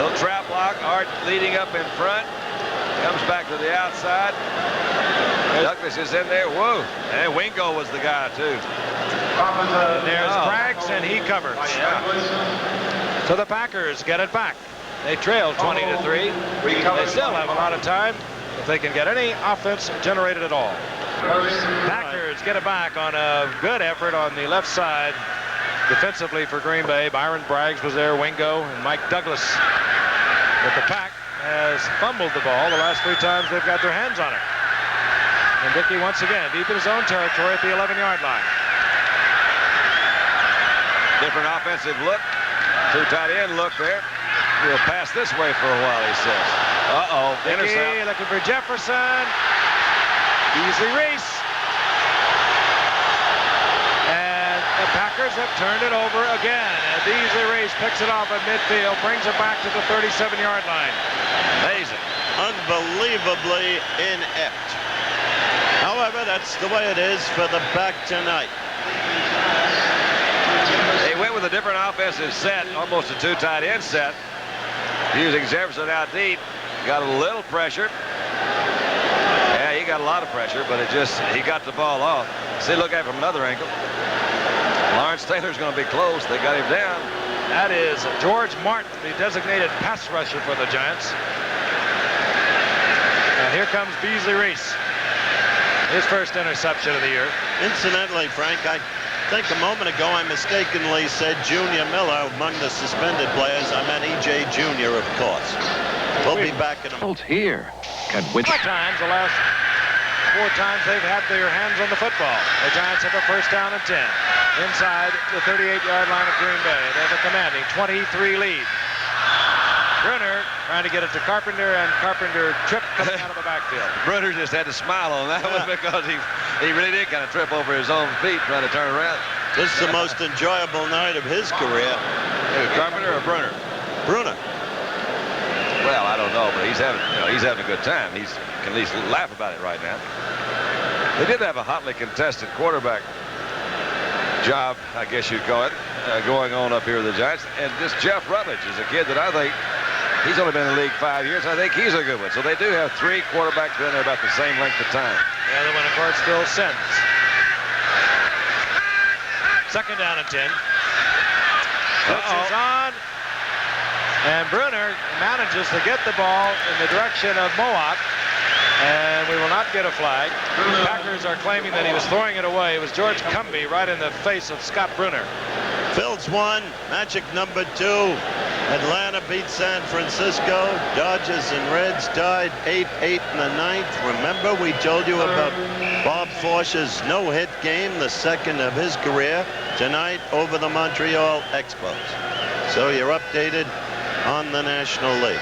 Little trap lock. Art leading up in front. Comes back to the outside. Douglas is in there. Whoa. And Wingo was the guy, too. And there's Braggs, and he covers. So the Packers get it back. They trail 20-3. They still have a lot of time if they can get any offense generated at all. Packers get it back on a good effort on the left side defensively for Green Bay. Byron Braggs was there, Wingo, and Mike Douglas. But the Pack has fumbled the ball the last 3 times they've got their hands on it. And Dickey once again deep in his own territory at the 11-yard line. Different offensive look. Two tight end look there. We'll pass this way for a while, he says. Uh-oh. Dickey Intercept. looking for Jefferson. Beasley Reese. And the Packers have turned it over again. And Beasley Reese picks it off at midfield, brings it back to the 37-yard line. Amazing. Unbelievably inept. However, that's the way it is for the back tonight. They went with a different offensive set, almost a two tight end set. Using Jefferson out deep. Got a little pressure. Yeah, he got a lot of pressure, but he got the ball off. See, look at it from another angle. Lawrence Taylor's going to be close. They got him down. That is George Martin, the designated pass rusher for the Giants. And here comes Beasley Reese. His first interception of the year. Incidentally, Frank, I think a moment ago I mistakenly said Junior Miller among the suspended players. I meant E.J. Junior, of course. We'll be back in a moment. Here. Four times, the last 4 times they've had their hands on the football. The Giants have a first down and 10. Inside the 38-yard line of Green Bay. They have a commanding 23 lead. Brunner trying to get it to Carpenter, and Carpenter tripped coming out of the backfield. Brunner just had to smile on that one because he really did kind of trip over his own feet trying to turn around. This is the most enjoyable night of his career. Carpenter or Brunner? Brunner. Well, I don't know, but he's having a good time. He can at least laugh about it right now. They did have a hotly contested quarterback job, I guess you'd call it, going on up here with the Giants. And this Jeff Rutledge is a kid that I think he's only been in the league 5 years. I think he's a good one. So they do have 3 quarterbacks been there about the same length of time. The other one, of course, Phil Sims. Second down and 10. Blitz is on. And Brunner manages to get the ball in the direction of Mowat. And we will not get a flag. The Packers are claiming that he was throwing it away. It was George Cumby right in the face of Scott Brunner. Phil's won. Magic number 2. Atlanta beat San Francisco. Dodgers and Reds tied 8-8 in the 9th. Remember, we told you about Bob Forsh's no-hit game, the second of his career, tonight over the Montreal Expos. So you're updated on the National League.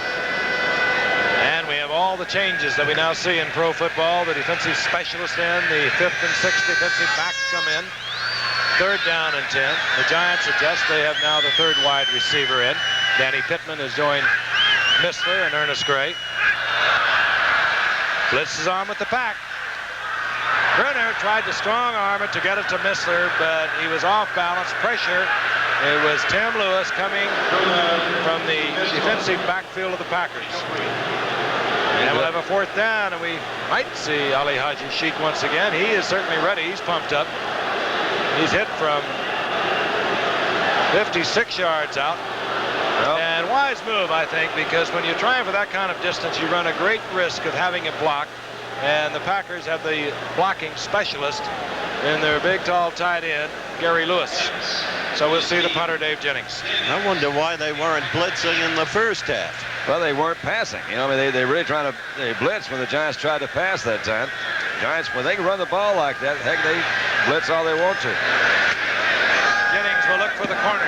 And we have all the changes that we now see in pro football. The defensive specialist in, the 5th and 6th defensive backs come in. Third down and 10. The Giants adjust. They have now the 3rd wide receiver in. Danny Pittman has joined Missler and Ernest Gray. Blitz is on with the pack. Brunner tried to strong arm it to get it to Missler, but he was off balance. Pressure. It was Tim Lewis coming from the defensive backfield of the Packers. And we'll have a 4th down, and we might see Ali Haji Sheikh once again. He is certainly ready. He's pumped up. He's hit from 56 yards out. Yep. And wise move, I think, because when you're trying for that kind of distance, you run a great risk of having it blocked. And the Packers have the blocking specialist in their big, tall tight end, Gary Lewis. So we'll see the punter, Dave Jennings. I wonder why they weren't blitzing in the first half. Well, they weren't passing. You know, I mean, they really trying to blitz when the Giants tried to pass that time. Giants, when they can run the ball like that, heck, they blitz all they want to. Jennings will look for the corner.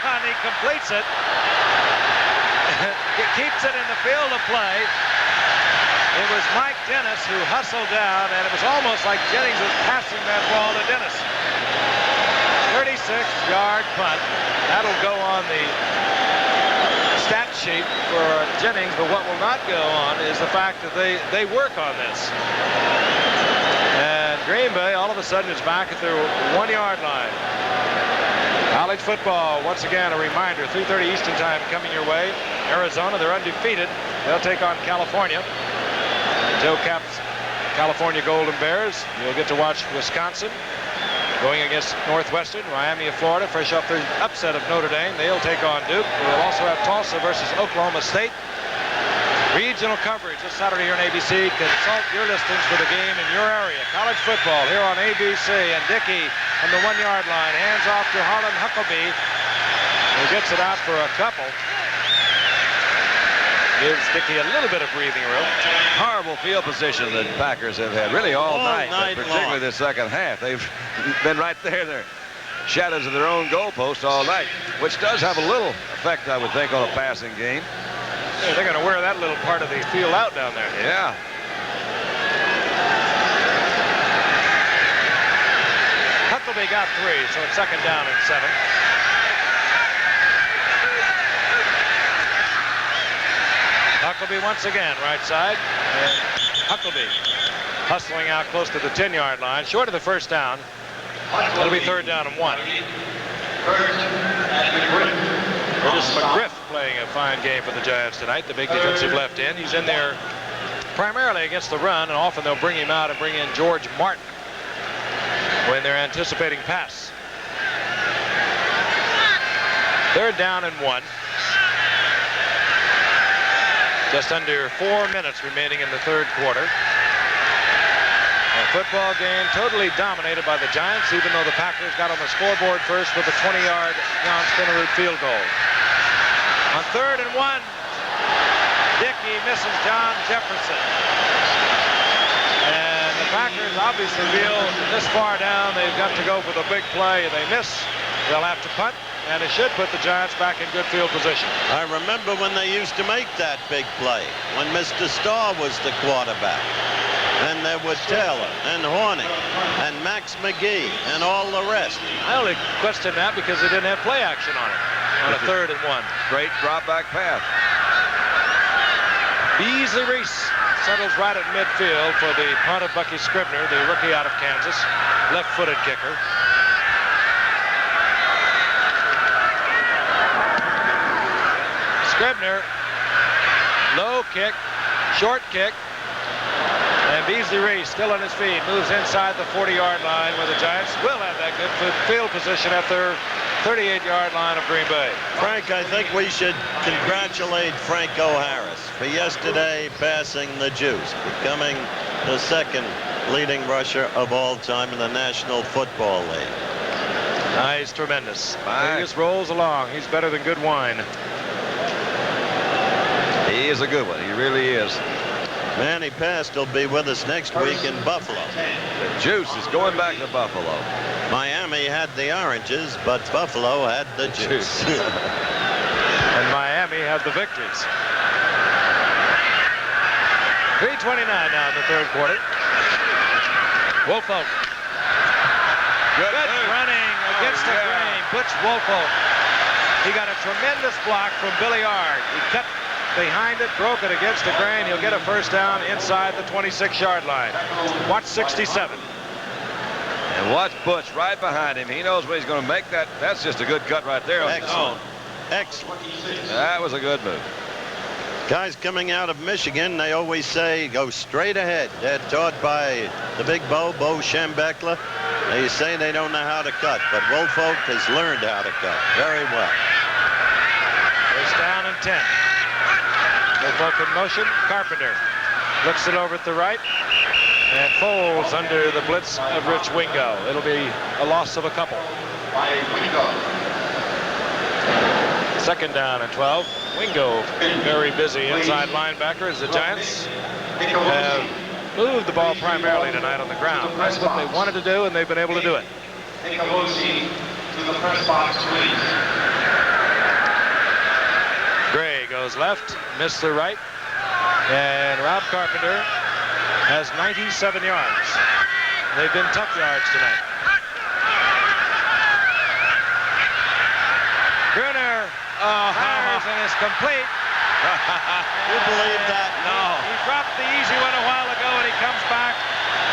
And he completes it. He keeps it in the field of play. It was Mike Dennis who hustled down, and it was almost like Jennings was passing that ball to Dennis. 36-yard punt. That'll go on the stat sheet for Jennings, but what will not go on is the fact that they work on this. And Green Bay all of a sudden is back at their 1-yard line. College football, once again, a reminder, 3:30 Eastern time coming your way. Arizona, they're undefeated. They'll take on California. Joe Cap's California Golden Bears. You'll get to watch Wisconsin going against Northwestern. Miami of Florida, fresh off their upset of Notre Dame. They'll take on Duke. We'll also have Tulsa versus Oklahoma State. Regional coverage this Saturday here on ABC. Consult your listings for the game in your area. College football here on ABC. And Dickey on the 1-yard line. Hands off to Harlan Huckabee, who gets it out for a couple. Gives Dickey a little bit of breathing room. Horrible field position that Packers have had really all night, but particularly long. the second half. They've been right there. They're shadows of their own goalpost all night, which does have a little effect, I would think, on a passing game. Yeah, they're going to wear that little part of the field out down there. Yeah. Huckleby got 3, so it's second down and 7. Huckleby once again, right side. And Huckleby hustling out close to the 10-yard line, short of the first down. It'll be third down and 1. Curtis McGriff playing a fine game for the Giants tonight, the big defensive left end. He's in there primarily against the run, and often they'll bring him out and bring in George Martin when they're anticipating pass. Third down and 1. Just under 4 minutes remaining in the third quarter. A football game totally dominated by the Giants, even though the Packers got on the scoreboard first with a 20-yard John Spinnerud field goal. On third and 1, Dickey misses John Jefferson. And the Packers obviously feel this far down they've got to go for the big play. They miss, they'll have to punt, and it should put the Giants back in good field position. I remember when they used to make that big play, when Mr. Starr was the quarterback. And there were Taylor and Horning and Max McGee and all the rest. I only question that because they didn't have play action on it on a third and 1. Great drop back pass. Beasley Reese settles right at midfield for the punt of Bucky Scribner, the rookie out of Kansas, left-footed kicker. Scribner, low kick, short kick. And Beasley Reese still on his feet, moves inside the 40-yard line where the Giants will have that good field position at their 38-yard line of Green Bay. Frank, I think we should congratulate Franco Harris for yesterday passing the juice, becoming the second leading rusher of all time in the National Football League. He's tremendous. He just rolls along. He's better than good wine. He is a good one. He really is. Manny Past will be with us next week in Buffalo. The juice is going back to Buffalo. Miami had the oranges, but Buffalo had the juice. And Miami had the victories. 3:29 now in the third quarter. Woolfolk. Good running against the grain. Butch Woolfolk. He got a tremendous block from Billy Ard. He cut behind it, broke it against the grain. He'll get a first down inside the 26-yard line. Watch 67. And watch Butch right behind him. He knows when he's going to make that. That's just a good cut right there. Excellent. Excellent. That was a good move. Guys coming out of Michigan, they always say go straight ahead. They're taught by the big Bo Schembechler. They say they don't know how to cut, but Woolfolk has learned how to cut very well. First down and 10. Woolfolk in motion. Carpenter looks it over at the right and folds under the blitz of Rich Wingo. It'll be a loss of a couple. Second down and 12. Wingo very busy inside linebacker as the Giants have moved the ball primarily tonight on the ground. That's what they wanted to do, and they've been able to do it. Gray goes left, missed the right, and Rob Carpenter has 97 yards. They've been tough yards tonight. Gruner fires and is complete. You believe that? No. He dropped the easy one a while ago, and he comes back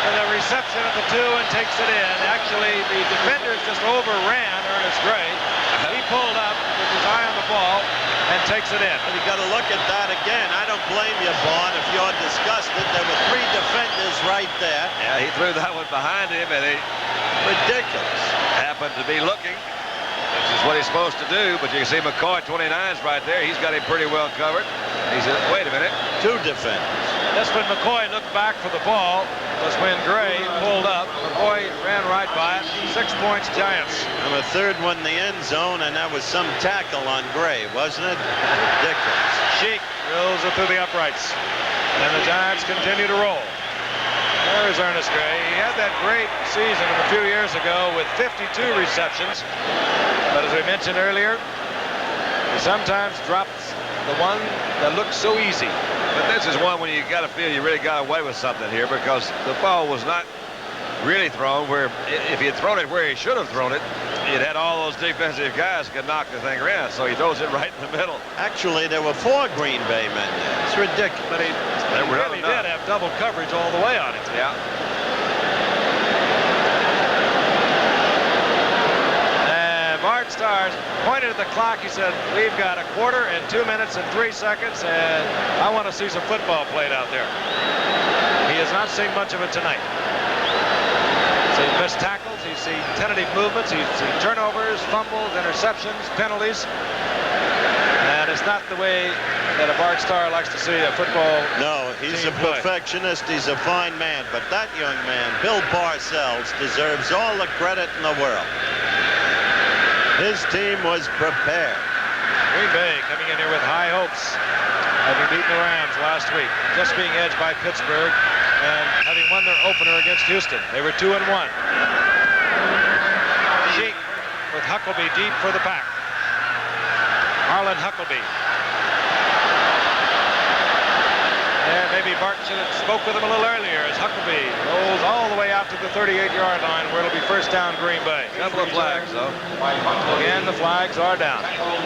with a reception at the 2 and takes it in. Actually, the defenders just overran Ernest Gray. He pulled up with his eye on the ball and takes it in. You got to look at that again. I don't blame you, Vaughn, if you're disgusted. There were 3 defenders right there. Yeah, he threw that one behind him, and he Ridiculous. happened to be looking, which is what he's supposed to do. But you can see McCoy, 29's right there. He's got him pretty well covered. He said, wait a minute. 2 defenders. Just when McCoy looked back for the ball was when Gray pulled up. McCoy ran right by it. 6 points, Giants. And a third one in the end zone, and that was some tackle on Gray, wasn't it? Ridiculous. Sheik drills it through the uprights. And the Giants continue to roll. There's Ernest Gray. He had that great season a few years ago with 52 receptions. But as we mentioned earlier, he sometimes drops the one that looks so easy. But this is one when you got to feel you really got away with something here, because the ball was not really thrown where, if he had thrown it where he should have thrown it, it had all those defensive guys who could knock the thing around. So he throws it right in the middle. Actually, there were 4 Green Bay men there. It's ridiculous. But he really did have double coverage all the way on it. Yeah. And Bart Starr pointed at the clock. He said, we've got a quarter and 2 minutes and 3 seconds, and I want to see some football played out there. He has not seen much of it tonight. He's seen missed tackles, he's seen tentative movements, he's seen turnovers, fumbles, interceptions, penalties. And it's not the way that a Bart Starr likes to see a football. No, he's a perfectionist. He's a fine man. But that young man, Bill Parcells, deserves all the credit in the world. His team was prepared. Green Bay coming in here with high hopes, having beaten the Rams last week, just being edged by Pittsburgh, and having won their opener against Houston. They were 2-1. Sheik with Huckleby deep for the pack. Harlan Huckleby. And maybe Bart should have spoke with him a little earlier as Huckleby rolls all the way out to the 38-yard line where it'll be first down Green Bay. Couple of flags, though. Again, the flags are down.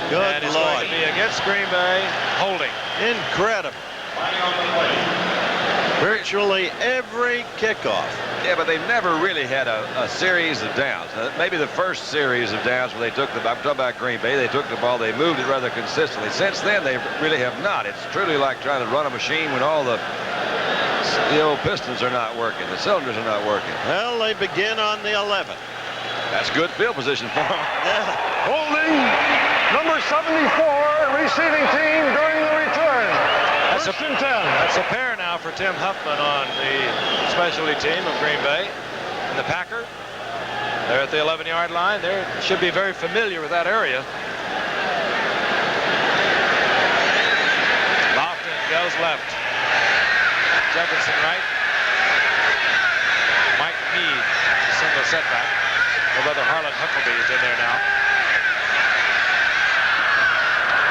Good and it's Lord. going to be against Green Bay, holding. Incredible. Virtually every kickoff. Yeah, but they never really had a series of downs. Maybe the first series of downs where they took the, I'm talking about Green Bay, they took the ball, they moved it rather consistently. Since then, they really have not. It's truly like trying to run a machine when all the old pistons are not working, the cylinders are not working. Well, they begin on the 11th. That's good field position for them. Yeah. Holding number 74, receiving team during the return. That's a pair now for Tim Huffman on the specialty team of Green Bay. And the Packer, they're at the 11-yard line. They should be very familiar with that area. Lofton goes left. Jefferson right. Mike Meade, single setback. My brother Harlan Huckleby is in there now.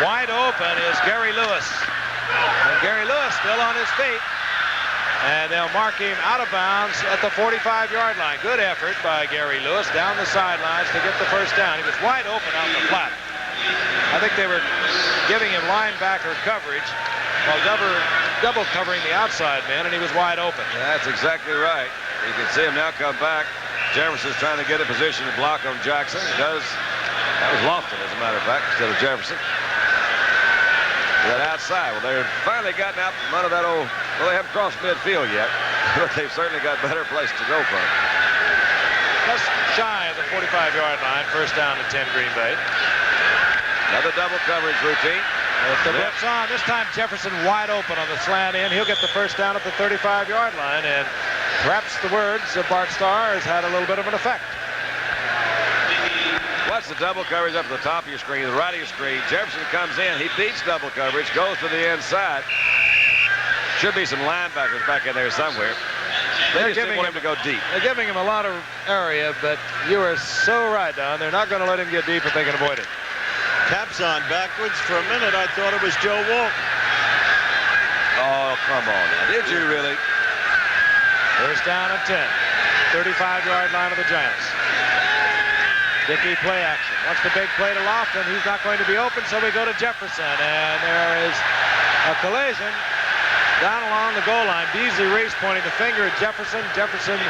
Wide open is Gary Lewis. And Gary Lewis still on his feet. And they'll mark him out of bounds at the 45-yard line. Good effort by Gary Lewis down the sidelines to get the first down. He was wide open out in the flat. I think they were giving him linebacker coverage while double covering the outside man, and he was wide open. That's exactly right. You can see him now come back. Jefferson's trying to get a position to block on Jackson. He does. That was Lofton, as a matter of fact, instead of Jefferson. That outside. Well, they've finally gotten out from under that old. Well, they haven't crossed midfield yet, but they've certainly got better place to go from. Just shy of the 45-yard line. First down to 10 Green Bay. Another double coverage routine. With the blitz on. This time Jefferson wide open on the slant in. He'll get the first down at the 35-yard line, and perhaps the words of Bart Starr has had a little bit of an effect. Watch the double coverage up at the top of your screen, the right of your screen. Jefferson comes in. He beats double coverage, goes to the inside. Should be some linebackers back in there somewhere. They just want him to go deep. They're giving him a lot of area, but you are so right, Don. They're not going to let him get deep if they can avoid it. Caps on backwards. For a minute, I thought it was Joe Walton. Oh, come on now. Did you really? First down at 10. 35-yard line of the Giants. Dickey play action. Wants the big play to Lofton. He's not going to be open, so we go to Jefferson. And there is a collision down along the goal line. Beasley Reese pointing the finger at Jefferson. Jefferson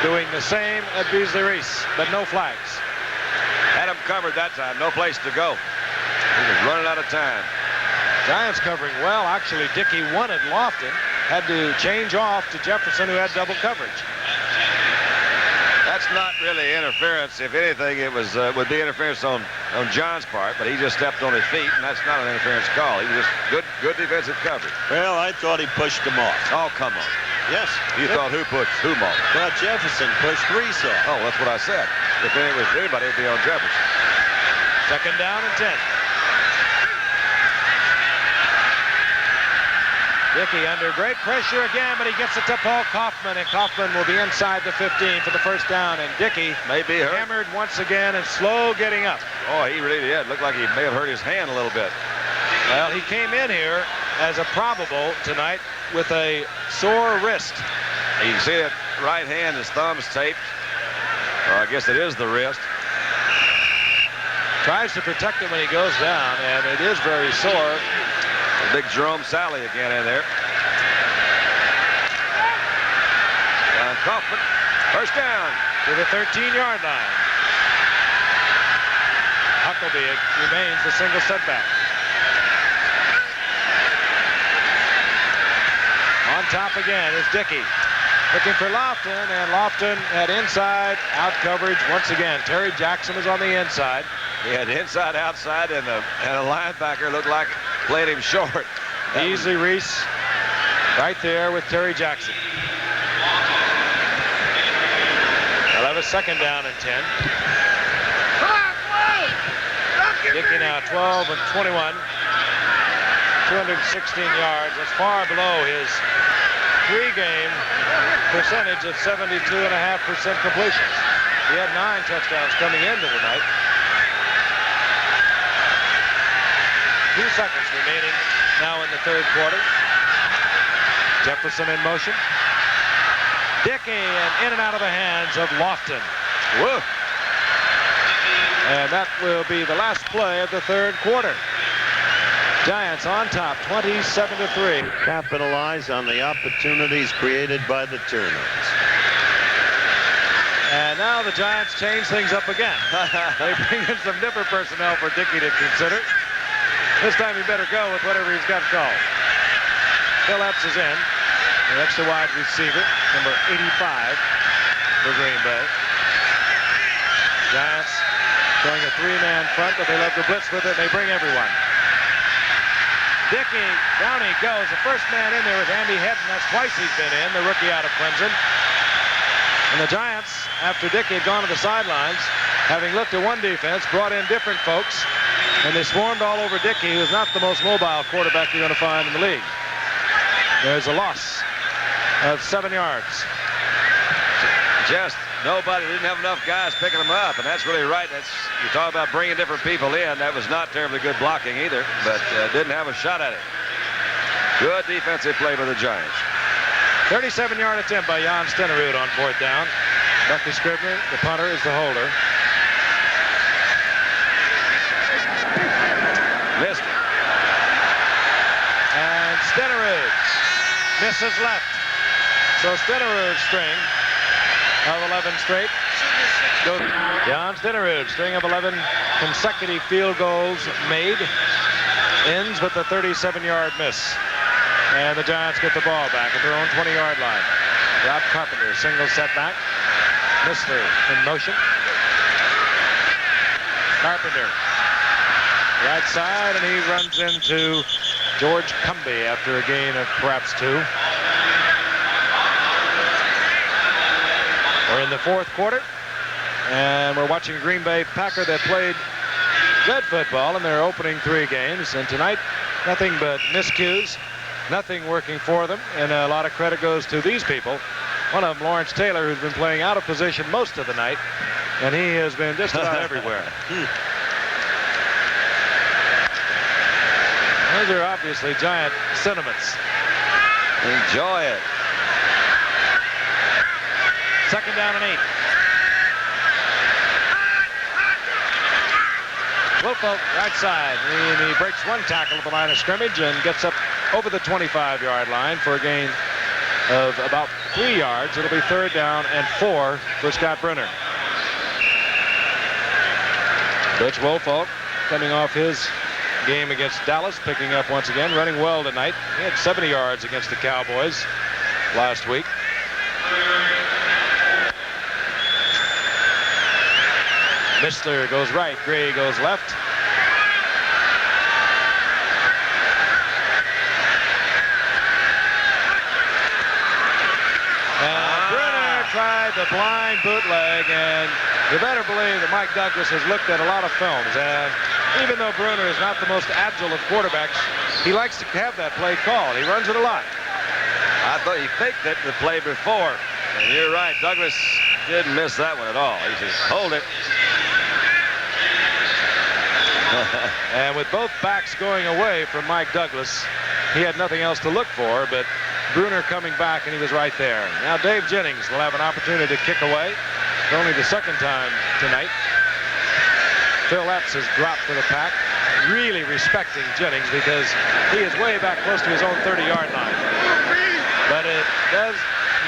doing the same at Beasley Reese, but no flags. Had him covered that time. No place to go. He was running out of time. Giants covering well. Actually, Dickey wanted Lofton. Had to change off to Jefferson, who had double coverage. That's not really interference. If anything, it was would be interference on John's part, but he just stepped on his feet, and that's not an interference call. He was just good defensive coverage. Well, I thought he pushed him off. Oh, come on. Yes. You thought who pushed whom off? Well, Jefferson pushed Reese off. Oh, that's what I said. If it was anybody, it'd be on Jefferson. Second down and 10. Dickey under great pressure again, but he gets it to Paul Kaufman, and Kaufman will be inside the 15 for the first down, and Dickey may be hurt. Hammered once again and slow getting up. Oh, he really did. Looked like he may have hurt his hand a little bit. Well, he came in here as a probable tonight with a sore wrist. You can see that right hand, his thumb's taped. Or I guess it is the wrist. Tries to protect it when he goes down, and it is very sore. Big Jerome Sally again in there. John Kaufman, first down. To the 13-yard line. Huckabee remains the single setback. On top again is Dickey. Looking for Lofton, and Lofton had inside, out coverage once again. Terry Jackson is on the inside. He had inside, outside, and a linebacker looked like played him short. Easy Reese right there with Terry Jackson. They'll have a second down and 10. Dickey now 12 of 21. 216 yards. That's far below his three-game percentage of 72.5% completions. He had 9 touchdowns coming into the night. 2 seconds remaining now in the third quarter. Jefferson in motion. Dickey, and in and out of the hands of Lofton. Whoa. And that will be the last play of the third quarter. Giants on top, 27-3. Capitalize on the opportunities created by the turnovers. And now the Giants change things up again. They bring in some different personnel for Dickey to consider. This time he better go with whatever he's got called. Phillips is in. The extra wide receiver, number 85 for Green Bay. Giants showing a 3-man front, but they love to blitz with it. They bring everyone. Dickey, down he goes. The first man in there was Andy Hedden. That's twice he's been in, the rookie out of Clemson. And the Giants, after Dickey had gone to the sidelines, having looked at one defense, brought in different folks, and they swarmed all over Dickey, who's not the most mobile quarterback you're going to find in the league. There's a loss of 7 yards. Just nobody, didn't have enough guys picking them up, and that's really right. You talk about bringing different people in. That was not terribly good blocking either, but didn't have a shot at it. Good defensive play by the Giants. 37-yard attempt by Jan Stenerud on fourth down. Bucky Scribner, the punter, is the holder. Missed it. And Stenerud misses left. So Stenerud's string of 11 straight. Jan Stenerud, string of 11 consecutive field goals made, ends with a 37-yard miss. And the Giants get the ball back at their own 20-yard line. Rob Carpenter, single setback. Missler in motion. Carpenter, right side, and he runs into George Cumby after a gain of perhaps 2. We're in the fourth quarter, and we're watching Green Bay Packer that played good football in their opening 3 games, and tonight nothing but miscues, nothing working for them, and a lot of credit goes to these people. One of them, Lawrence Taylor, who's been playing out of position most of the night, and he has been just about everywhere. Those are obviously Giant sentiments. Enjoy it. Second down and 8. Wilfolk, right side. And he breaks one tackle at the line of scrimmage and gets up over the 25-yard line for a gain of about 3 yards. It'll be third down and 4 for Scott Brunner. Butch Wilfolk coming off his game against Dallas, picking up once again, running well tonight. He had 70 yards against the Cowboys last week. Missler goes right, Gray goes left. And Brunner tried the blind bootleg, and you better believe that Mike Douglas has looked at a lot of films. And even though Brunner is not the most agile of quarterbacks, He likes to have that play called. He runs it a lot. I thought he faked it the play before. And you're right, Douglas didn't miss that one at all. He says, hold it. And with both backs going away from Mike Douglas, he had nothing else to look for, but Bruner coming back, and he was right there. Now Dave Jennings will have an opportunity to kick away. It's only the second time tonight. Phil Epps has dropped for the pack, really respecting Jennings because he is way back close to his own 30-yard line. But it does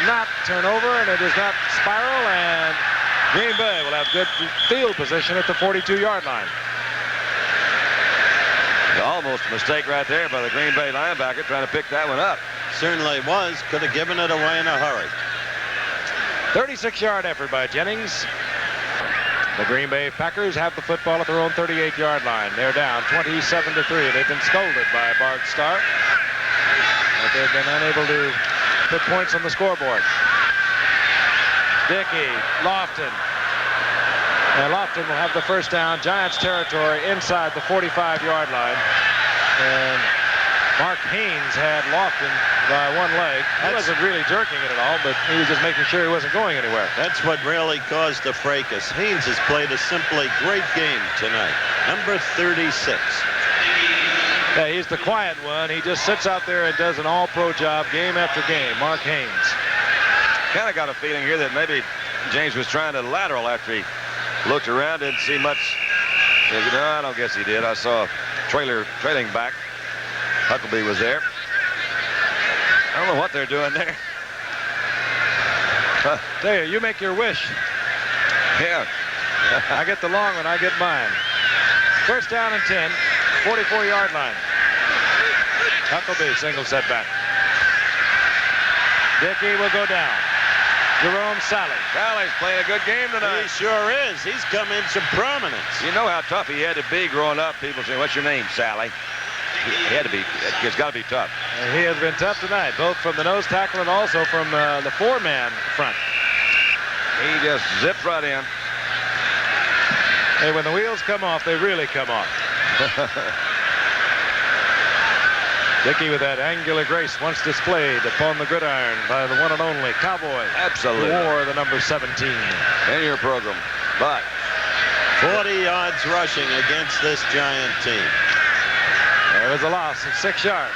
not turn over, and it does not spiral, and Green Bay will have good field position at the 42-yard line. Almost a mistake right there by the Green Bay linebacker trying to pick that one up. Certainly was. Could have given it away in a hurry. 36-yard effort by Jennings. The Green Bay Packers have the football at their own 38-yard line. They're down 27-3. They've been scolded by Bart Starr, but they've been unable to put points on the scoreboard. Dickey, Lofton. And Lofton will have the first down. Giants territory inside the 45-yard line. And Mark Haynes had Lofton by one leg. He wasn't really jerking it at all, but he was just making sure he wasn't going anywhere. That's what really caused the fracas. Haynes has played a simply great game tonight. Number 36. Yeah, he's the quiet one. He just sits out there and does an all-pro job game after game. Mark Haynes. Kind of got a feeling here that maybe James was trying to lateral after he looked around, didn't see much. No, I don't guess he did. I saw trailing back. Huckabee was there. I don't know what they're doing there. Tell you make your wish. Yeah. I get the long one, I get mine. First down and 10, 44-yard line. Huckabee, single setback. Dickey will go down. Jerome Sally. Sally's playing a good game tonight. He sure is. He's come into prominence. You know how tough he had to be growing up. People say, what's your name, Sally? He had to be. It's got to be tough. And he has been tough tonight, both from the nose tackle and also from the four-man front. He just zipped right in. Hey, when the wheels come off, they really come off. Dickey with that angular grace once displayed upon the gridiron by the one and only Cowboy. Absolutely. Who wore the number 17. In your program. But 40 yards rushing against this Giant team. There was a loss of 6 yards.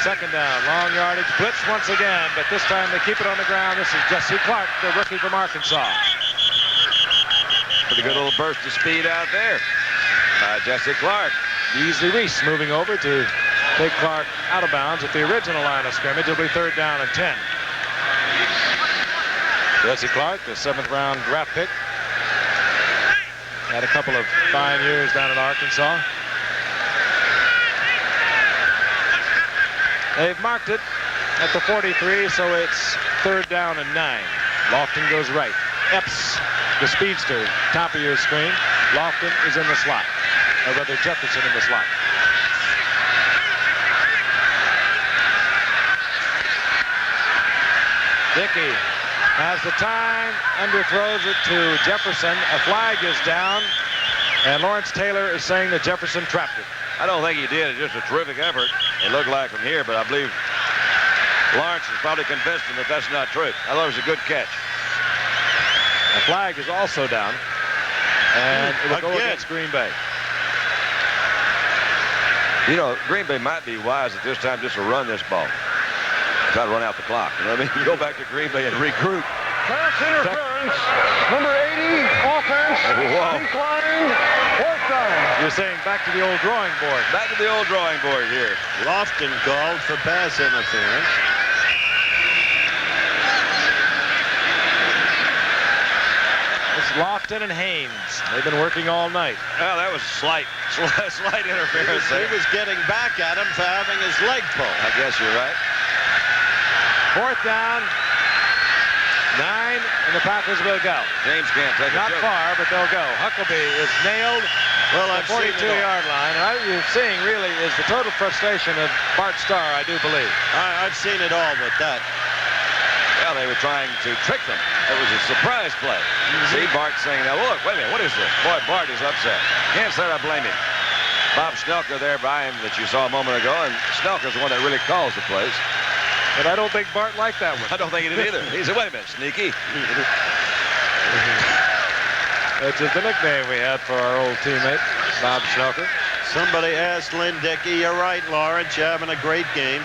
Second down, long yardage, blitz once again, but this time they keep it on the ground. This is Jesse Clark, the rookie from Arkansas. pretty good little burst of speed out there. Jesse Clark. Beasley Reese moving over to take Clark out of bounds at the original line of scrimmage. It'll be third down and 10. Jesse Clark, the 7th round draft pick. Had a couple of fine years down in Arkansas. They've marked it at the 43, so it's third down and 9. Lofton goes right. Epps, the speedster, top of your screen. Lofton is in the slot. Or rather, Jefferson in the slot. Dickey has the time, underthrows it to Jefferson. A flag is down, and Lawrence Taylor is saying that Jefferson trapped it. I don't think he did. It's just a terrific effort. It looked like from here, but I believe Lawrence is probably convinced him that that's not true. I thought it was a good catch. The flag is also down, and it will go against Green Bay. You know, Green Bay might be wise at this time just to run this ball. Try to run out the clock. You know what I mean? You go back to Green Bay and regroup. Pass interference. Number 80, offense. Declined. Fourth down. You're saying back to the old drawing board. Back to the old drawing board here. Lofton called for pass interference. It's Lofton and Haynes. They've been working all night. Well, that was slight interference there. He was getting back at him for having his leg pulled. I guess you're right. Fourth down. 9, and the Packers will go. James can't take a Not joke. far, but they'll go. Huckabee is nailed Well, at the 42-yard line. And what you're seeing really is the total frustration of Bart Starr, I do believe. I've seen it all with that. Well, they were trying to trick them. It was a surprise play. See Bart saying, now look, wait a minute, what is this? Boy, Bart is upset. Can't say I blame him. Bob Snelker there by him that you saw a moment ago, and Snelker's the one that really calls the plays. But I don't think Bart liked that one. I don't think he did either. He said, wait a minute, Sneaky. Which is the nickname we had for our old teammate, Bob Snelker. Somebody asked Lynn Dickey, you're right, Lawrence, you're having a great game.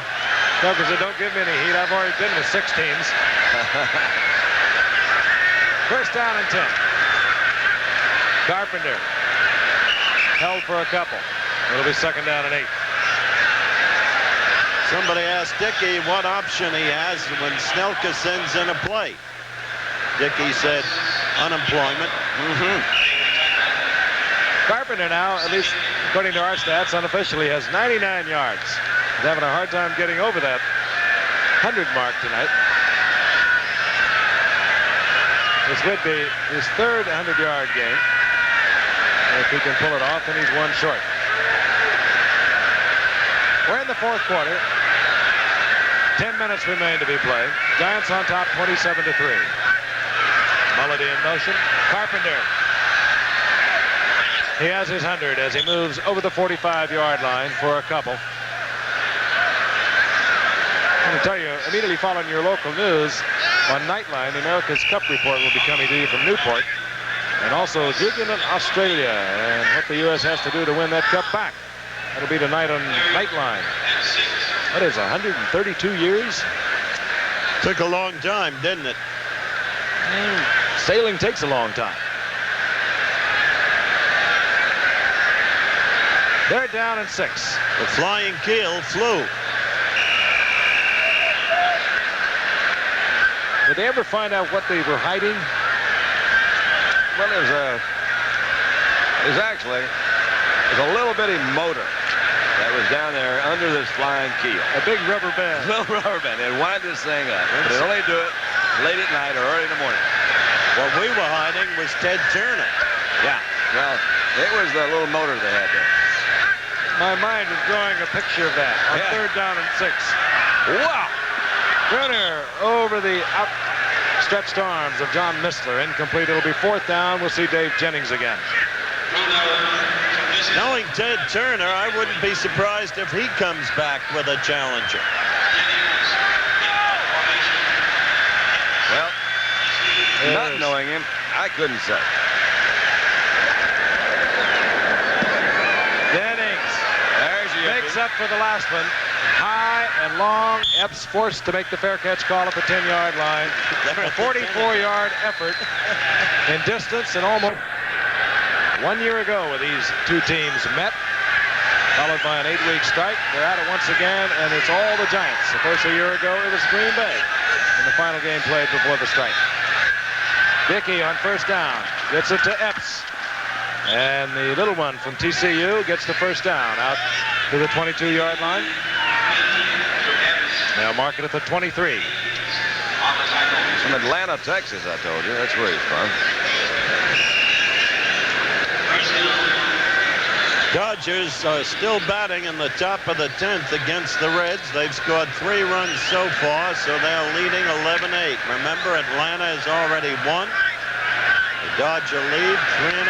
Snelker said, don't give me any heat. I've already been with 6 teams. First down and 10. Carpenter held for a couple. It'll be second down and 8. Somebody asked Dickey what option he has when Snelker sends in a play. Dickey said unemployment. Carpenter now, at least according to our stats, unofficially has 99 yards. He's having a hard time getting over that 100 mark tonight. This would be his third 100-yard game. If he can pull it off, then he's one short. We're in the fourth quarter. 10 minutes remain to be played. Giants on top 27-3. Mulledy in motion. Carpenter. He has his 100 as he moves over the 45-yard line for a couple. I'm going to tell you, immediately following your local news, on Nightline, the America's Cup report will be coming to you from Newport. And also Jubilant, Australia, and what the U.S. has to do to win that cup back. That'll be tonight on Nightline. What is 132 years? Took a long time, didn't it? Sailing takes a long time. They're down and 6. The flying keel flew. Did they ever find out what they were hiding? Well, there's a little bitty motor that was down there under this flying keel. A big rubber band. Little rubber band. They'd wind this thing up. But they only do it late at night or early in the morning. What we were hiding was Ted Turner. Yeah. Well, it was the little motor they had there. My mind is drawing a picture of that on third down and 6. Wow. Turner over the outstretched arms of John Missler. Incomplete. It'll be fourth down. We'll see Dave Jennings again. Knowing Ted Turner, I wouldn't be surprised if he comes back with a challenger. Well, not knowing him, I couldn't say. Jennings makes up for the last one. High and long. Epps forced to make the fair catch call at the 10-yard line. A 44-yard effort in distance, and almost 1 year ago when these two teams met, followed by an 8-week strike. They're at it once again, and it's all the Giants. Of course, a year ago it was Green Bay in the final game played before the strike. Dickey on first down gets it to Epps, and the little one from TCU gets the first down out to the 22-yard line. They'll mark it at the 23. From Atlanta, Texas, I told you. That's where he's from. Dodgers are still batting in the top of the 10th against the Reds. They've scored 3 runs so far, so they're leading 11-8. Remember, Atlanta has already won. The Dodger lead 3.5.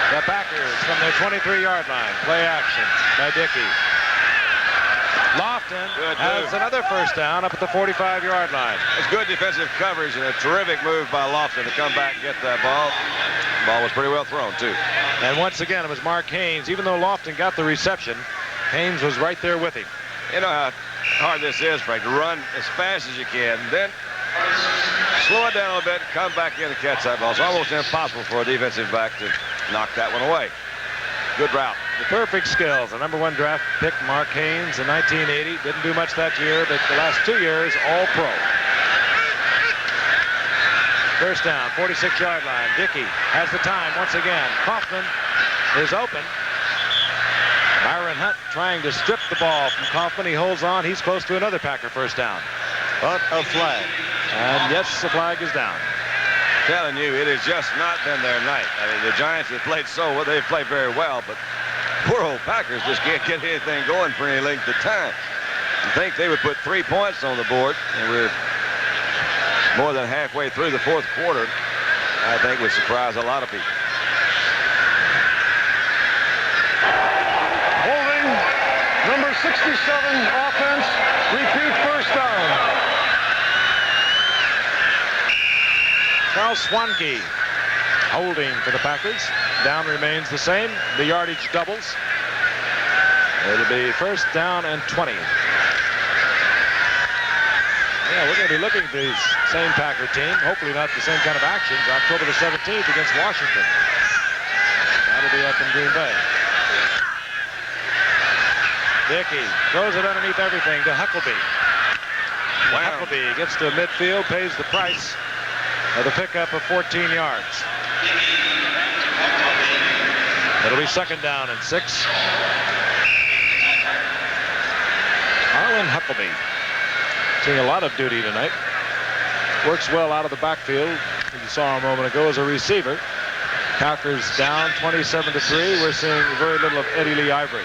The Packers from their 23-yard line. Play action by Dickey. Lofton has another first down up at the 45-yard line. It's good defensive coverage and a terrific move by Lofton to come back and get that ball. The ball was pretty well thrown, too. And once again, it was Mark Haynes. Even though Lofton got the reception, Haynes was right there with him. You know how hard this is, Frank, to run as fast as you can, then slow it down a little bit, come back in and catch that ball. It's almost impossible for a defensive back to knock that one away. Good route. The perfect skills. The #1 draft pick, Mark Haynes, in 1980. Didn't do much that year, but the last 2 years, all pro. First down, 46-yard line. Dickey has the time once again. Kaufman is open. Byron Hunt trying to strip the ball from Kaufman. He holds on. He's close to another Packer first down. But a flag. And yes, the flag is down. Telling you, it has just not been their night. I mean, the Giants have played so well. They've played very well, but poor old Packers just can't get anything going for any length of time. You think they would put 3 points on the board, and we're more than halfway through the fourth quarter. I think would surprise a lot of people. Carl Swanke holding for the Packers. Down remains the same. The yardage doubles. It'll be first down and 20. Yeah, we're going to be looking at the same Packer team. Hopefully not the same kind of actions. October the 17th against Washington. That'll be up in Green Bay. Dickey throws it underneath everything to Huckleby. Wow. Huckleby gets to midfield, pays the price of the pickup of 14 yards. It'll be second down and 6. Harlan Huckleby seeing a lot of duty tonight. Works well out of the backfield, as you saw a moment ago, as a receiver. Packers down 27-3. We're seeing very little of Eddie Lee Ivory.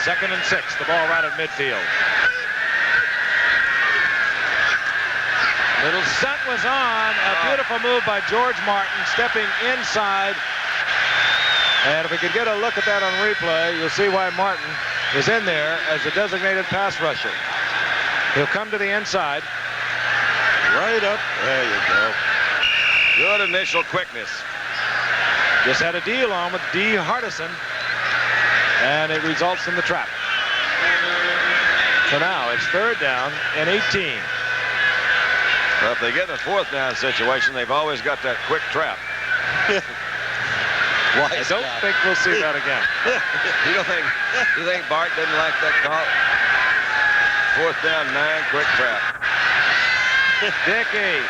Second and 6. The ball right at midfield. Little set was on. A beautiful move by George Martin, stepping inside. And if we could get a look at that on replay, you'll see why Martin is in there as a designated pass rusher. He'll come to the inside. Right up. There you go. Good initial quickness. Just had a deal on with D. Hardison. And it results in the trap. So now it's third down and 18. Well, if they get in a fourth down situation, they've always got that quick trap. I don't think we'll see that again. You think Bart didn't like that call? Fourth down, 9, quick trap. Dickey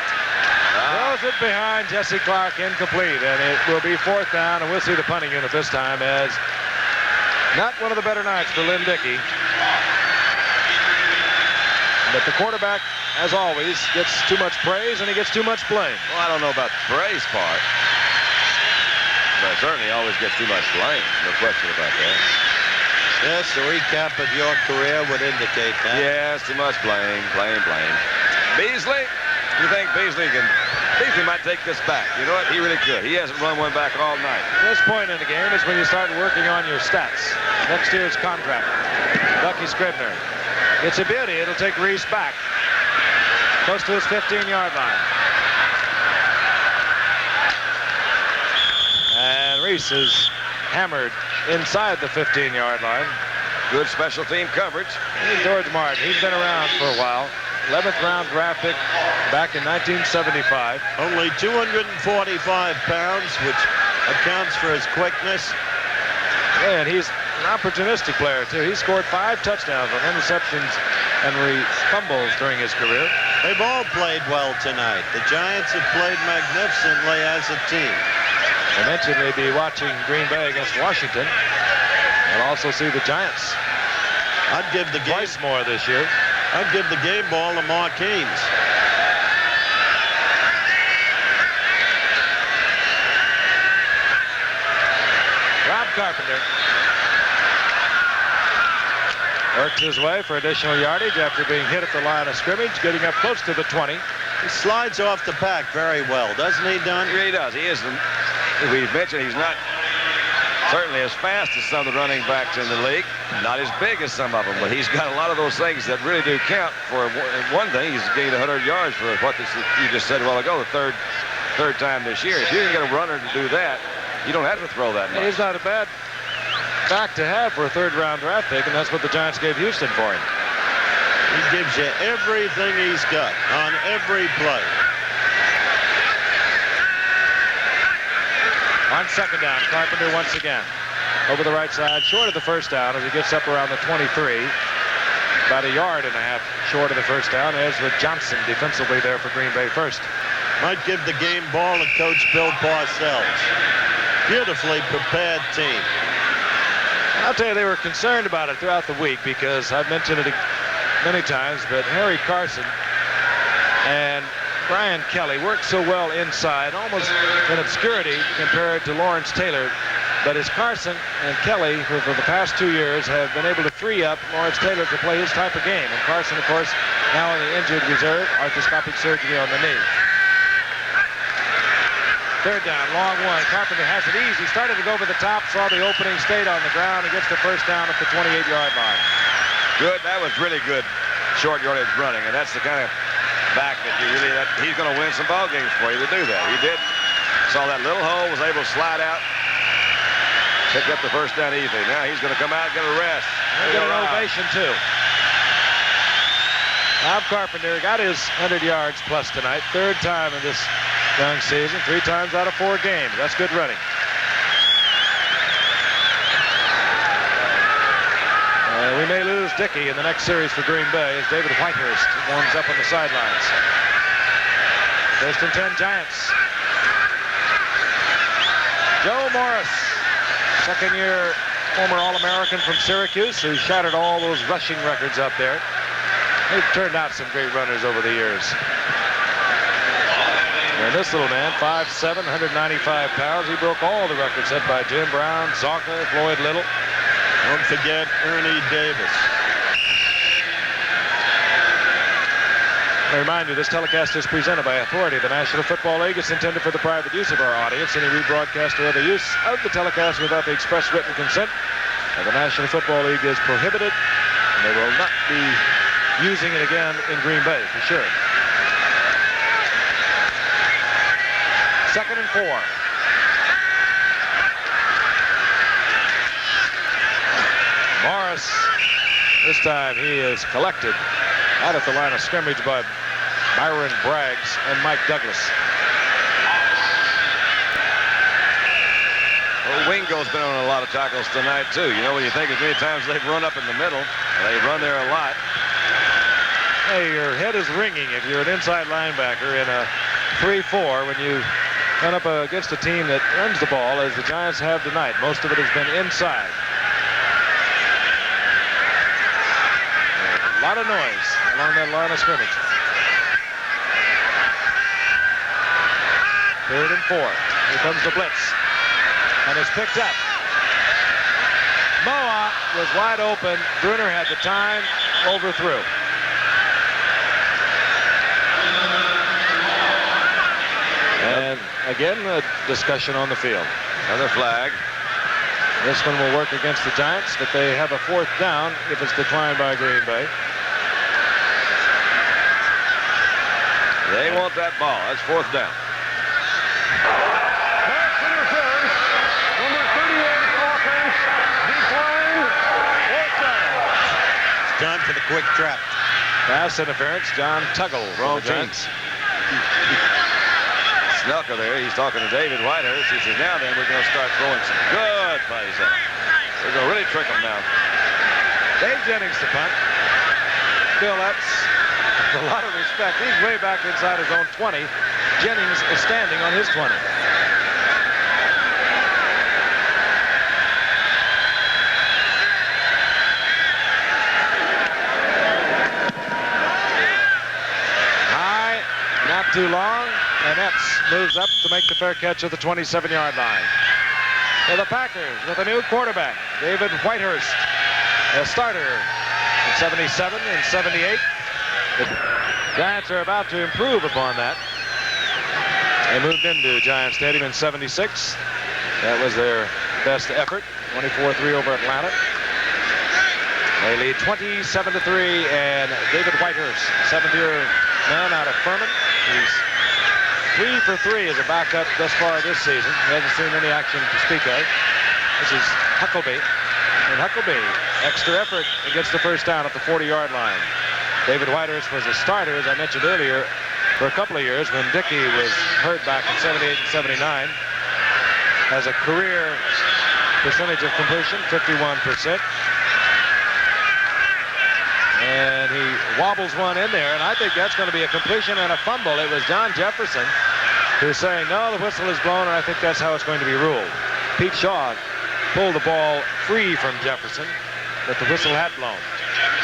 throws it behind Jesse Clark, incomplete, and it will be fourth down, and we'll see the punting unit this time as not one of the better nights for Lynn Dickey. But the quarterback, as always, gets too much praise and he gets too much blame. Well, I don't know about the praise part, but certainly always gets too much blame. No question about that. Yes, a recap of your career would indicate that. Yes, too much blame. Beasley? You think Beasley might take this back? You know what? He really could. He hasn't run one back all night. This point in the game is when you start working on your stats. Next year's contract. Bucky Scribner. It's a beauty. It'll take Reese back. Close to his 15-yard line. And Reese is hammered inside the 15-yard line. Good special team coverage. George Martin, he's been around for a while. 11th round draft pick back in 1975. Only 245 pounds, which accounts for his quickness. And he's an opportunistic player, too. He scored 5 touchdowns on interceptions and fumbles during his career. They've all played well tonight. The Giants have played magnificently as a team. I mentioned they'd be watching Green Bay against Washington. And also see the Giants. I'd give the game twice more this year. I'd give the game ball to Mark Haynes. Rob Carpenter works his way for additional yardage after being hit at the line of scrimmage, getting up close to the 20. He slides off the pack very well, doesn't he, Don? He really does. He isn't. We've mentioned he's not certainly as fast as some of the running backs in the league. Not as big as some of them, but he's got a lot of those things that really do count. For one thing, he's gained 100 yards for what you just said a while ago, the third time this year. If you can get a runner to do that, you don't have to throw that much. He's not a bad back to have for a third-round draft pick, and that's what the Giants gave Houston for him. He gives you everything he's got on every play. On second down, Carpenter once again. Over the right side, short of the first down as he gets up around the 23. About 1.5 yards short of the first down. Ezra Johnson defensively there for Green Bay first. Might give the game ball to Coach Bill Parcells. Beautifully prepared team. I'll tell you, they were concerned about it throughout the week because I've mentioned it many times, but Harry Carson and Brian Kelly worked so well inside, almost in obscurity compared to Lawrence Taylor. But as Carson and Kelly, for the past 2 years, have been able to free up Lawrence Taylor to play his type of game. And Carson, of course, now in the injured reserve, arthroscopic surgery on the knee. Third down, long one. Carpenter has it easy. Started to go over the top, saw the opening, stayed on the ground, and gets the first down at the 28-yard line. Good. That was really good short yardage running, and that's the kind of back that he's going to win some ball games for you to do that. He did. Saw that little hole, was able to slide out, picked up the first down easily. Now he's going to come out and get a rest. And get an ovation, too. Bob Carpenter got his 100 yards plus tonight. Third time in this young season. 3 times out of 4 games. That's good running. We may lose Dickey in the next series for Green Bay as David Whitehurst warms up on the sidelines. First and 10 Giants. Joe Morris, second-year former All-American from Syracuse, who shattered all those rushing records up there. They've turned out some great runners over the years. And this little man, 5'7", 195 pounds, he broke all the records set by Jim Brown, Zonka, Floyd Little. Don't forget Ernie Davis. I remind you, this telecast is presented by authority of the National Football League. It's intended for the private use of our audience. Any rebroadcast or other use of the telecast without the express written consent of the National Football League is prohibited, and they will not be using it again in Green Bay, for sure. Second and 4. Morris, this time he is collected out at the line of scrimmage by Byron Braggs and Mike Douglas. Well, Wingo's been on a lot of tackles tonight, too. You know, when you think as many times they've run up in the middle, they run there a lot. Hey, your head is ringing if you're an inside linebacker in a 3-4 when you run up against a team that runs the ball, as the Giants have tonight. Most of it has been inside. A lot of noise along that line of scrimmage. Third and 4. Here comes the blitz. And it's picked up. Moa was wide open. Bruner had the time. Overthrew. And again, a discussion on the field. Another flag. This one will work against the Giants, but they have a 4th down if it's declined by Green Bay. They want that ball. That's 4th down. Pass interference. Number 38 offense declined. 4th down. It's time for the quick trap. Pass interference. John Tuggle. Wrong Giants. Snelka there. He's talking to David Whitehurst. He says, now then, we're going to start throwing some good plays at him. We're going to really trick him now. Dave Jennings to punt. Still, that's a lot of respect. He's way back inside his own 20. Jennings is standing on his 20. High, not too long, and Epps moves up to make the fair catch at the 27-yard line. For the Packers with a new quarterback, David Whitehurst, a starter in 77 and 78. The Giants are about to improve upon that. They moved into Giant Stadium in 76. That was their best effort, 24-3 over Atlanta. They lead 27-3, and David Whitehurst, 7th-year man out of Furman. He's 3 for 3 as a backup thus far this season. He hasn't seen any action to speak of. This is Huckleby. And Huckleby, extra effort, and gets the first down at the 40-yard line. David Whitehurst was a starter, as I mentioned earlier, for a couple of years when Dickey was hurt back in 78 and 79. Has a career percentage of completion, 51%. And he wobbles one in there, and I think that's going to be a completion and a fumble. It was John Jefferson who's saying, no, the whistle is blown, and I think that's how it's going to be ruled. Pete Shaw pulled the ball free from Jefferson, but the whistle had blown.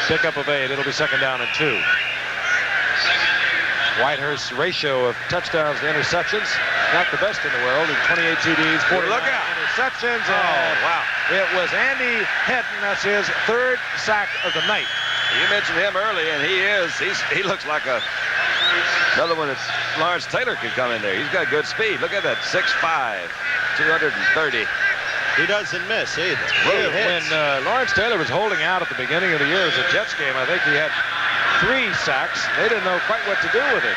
Pickup of 8. It'll be 2nd down and 2. Whitehurst's ratio of touchdowns to interceptions, not the best in the world. 28 TDs, 49 interceptions. Oh, wow. It was Andy Hedden. That's his 3rd sack of the night. You mentioned him early, and he looks like another one that Lawrence Taylor could come in there. He's got good speed. Look at that, 6'5", 230. He doesn't miss either. When Lawrence Taylor was holding out at the beginning of the year as a Jets game, I think he had 3 sacks. They didn't know quite what to do with it.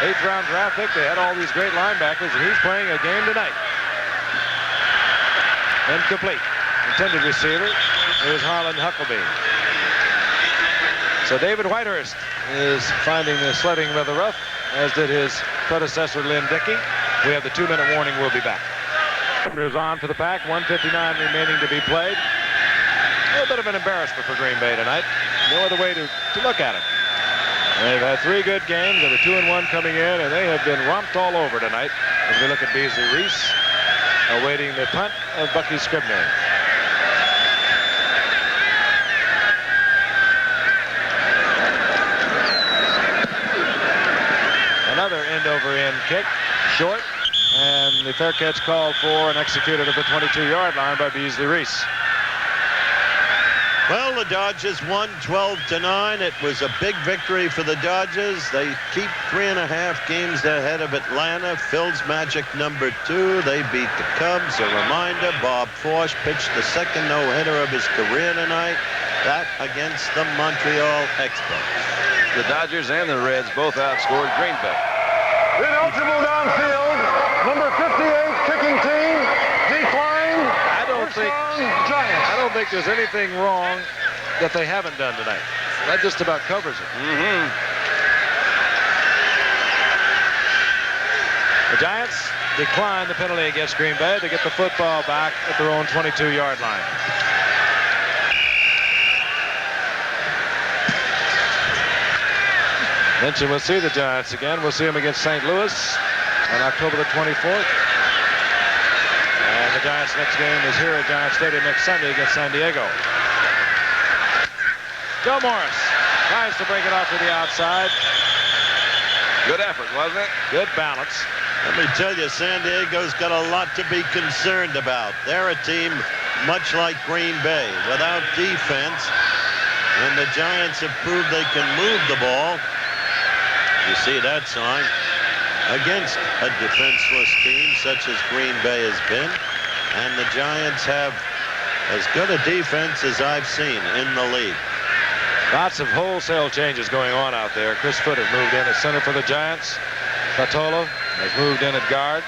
8th round draft pick. They had all these great linebackers, and he's playing a game tonight. Incomplete. Intended receiver is Harlan Huckabee. So David Whitehurst is finding the sledding rather rough, as did his predecessor Lynn Dickey. We have the 2-minute warning. We'll be back. Is on for the Pack. 1:59 remaining to be played. A little bit of an embarrassment for Green Bay tonight. No other way to look at it. They've had 3 good games. They were 2-1 coming in, and they have been romped all over tonight. As we look at Beasley Reese awaiting the punt of Bucky Scribner. Another end-over-end kick, short, and the fair catch called for and executed at the 22-yard line by Beasley Reese. Well, the Dodgers won 12-9. It was a big victory for the Dodgers. They keep 3.5 games ahead of Atlanta. Phil's magic number 2. They beat the Cubs. A reminder, Bob Forsch pitched the second no-hitter of his career tonight. That against the Montreal Expos. The Dodgers and the Reds both outscored Green Bay. Ineligible downfield, number 58 kicking team, decline. I don't think there's anything wrong that they haven't done tonight. That just about covers it. The Giants decline the penalty against Green Bay to get the football back at their own 22-yard line. Mention we'll see the Giants again. We'll see them against St. Louis on October the 24th. And the Giants' next game is here at Giant Stadium next Sunday against San Diego. Joe Morris tries to break it off to the outside. Good effort, wasn't it? Good balance. Let me tell you, San Diego's got a lot to be concerned about. They're a team much like Green Bay, without defense. And the Giants have proved they can move the ball. You see that sign against a defenseless team such as Green Bay has been. And the Giants have as good a defense as I've seen in the league. Lots of wholesale changes going on out there. Chris Foote has moved in at center for the Giants. Fatolo has moved in at guard.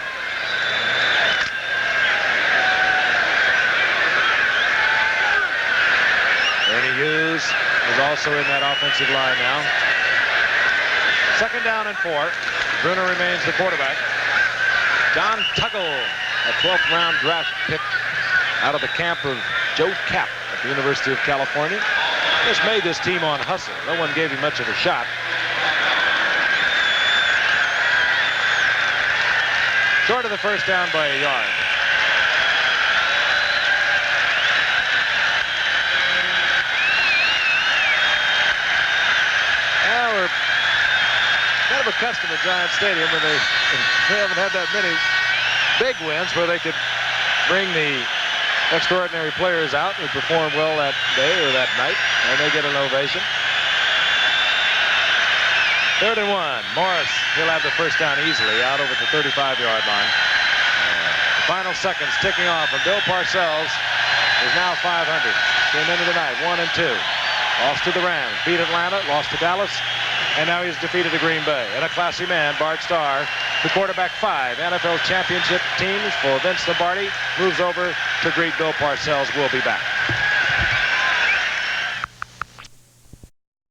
Ernie Hughes is also in that offensive line now. 2nd down and 4. Bruner remains the quarterback. Don Tuggle, a 12th round draft pick out of the camp of Joe Kapp at the University of California. Just made this team on hustle. No one gave him much of a shot. Short of the first down by a yard. Now we're kind of accustomed at Giant Stadium when they haven't had that many big wins where they could bring the extraordinary players out who performed well that day or that night, and they get an ovation. 3rd and 1. Morris, he'll have the first down easily out over the 35-yard line. The final seconds ticking off, and Bill Parcells is now 500. Came into the night 1 and 2. Lost to the Rams, beat Atlanta, lost to Dallas, and now he's defeated the Green Bay. And a classy man, Bart Starr, the quarterback 5 NFL championship teams for Vince Lombardi, moves over to greet Bill Parcells. We'll be back.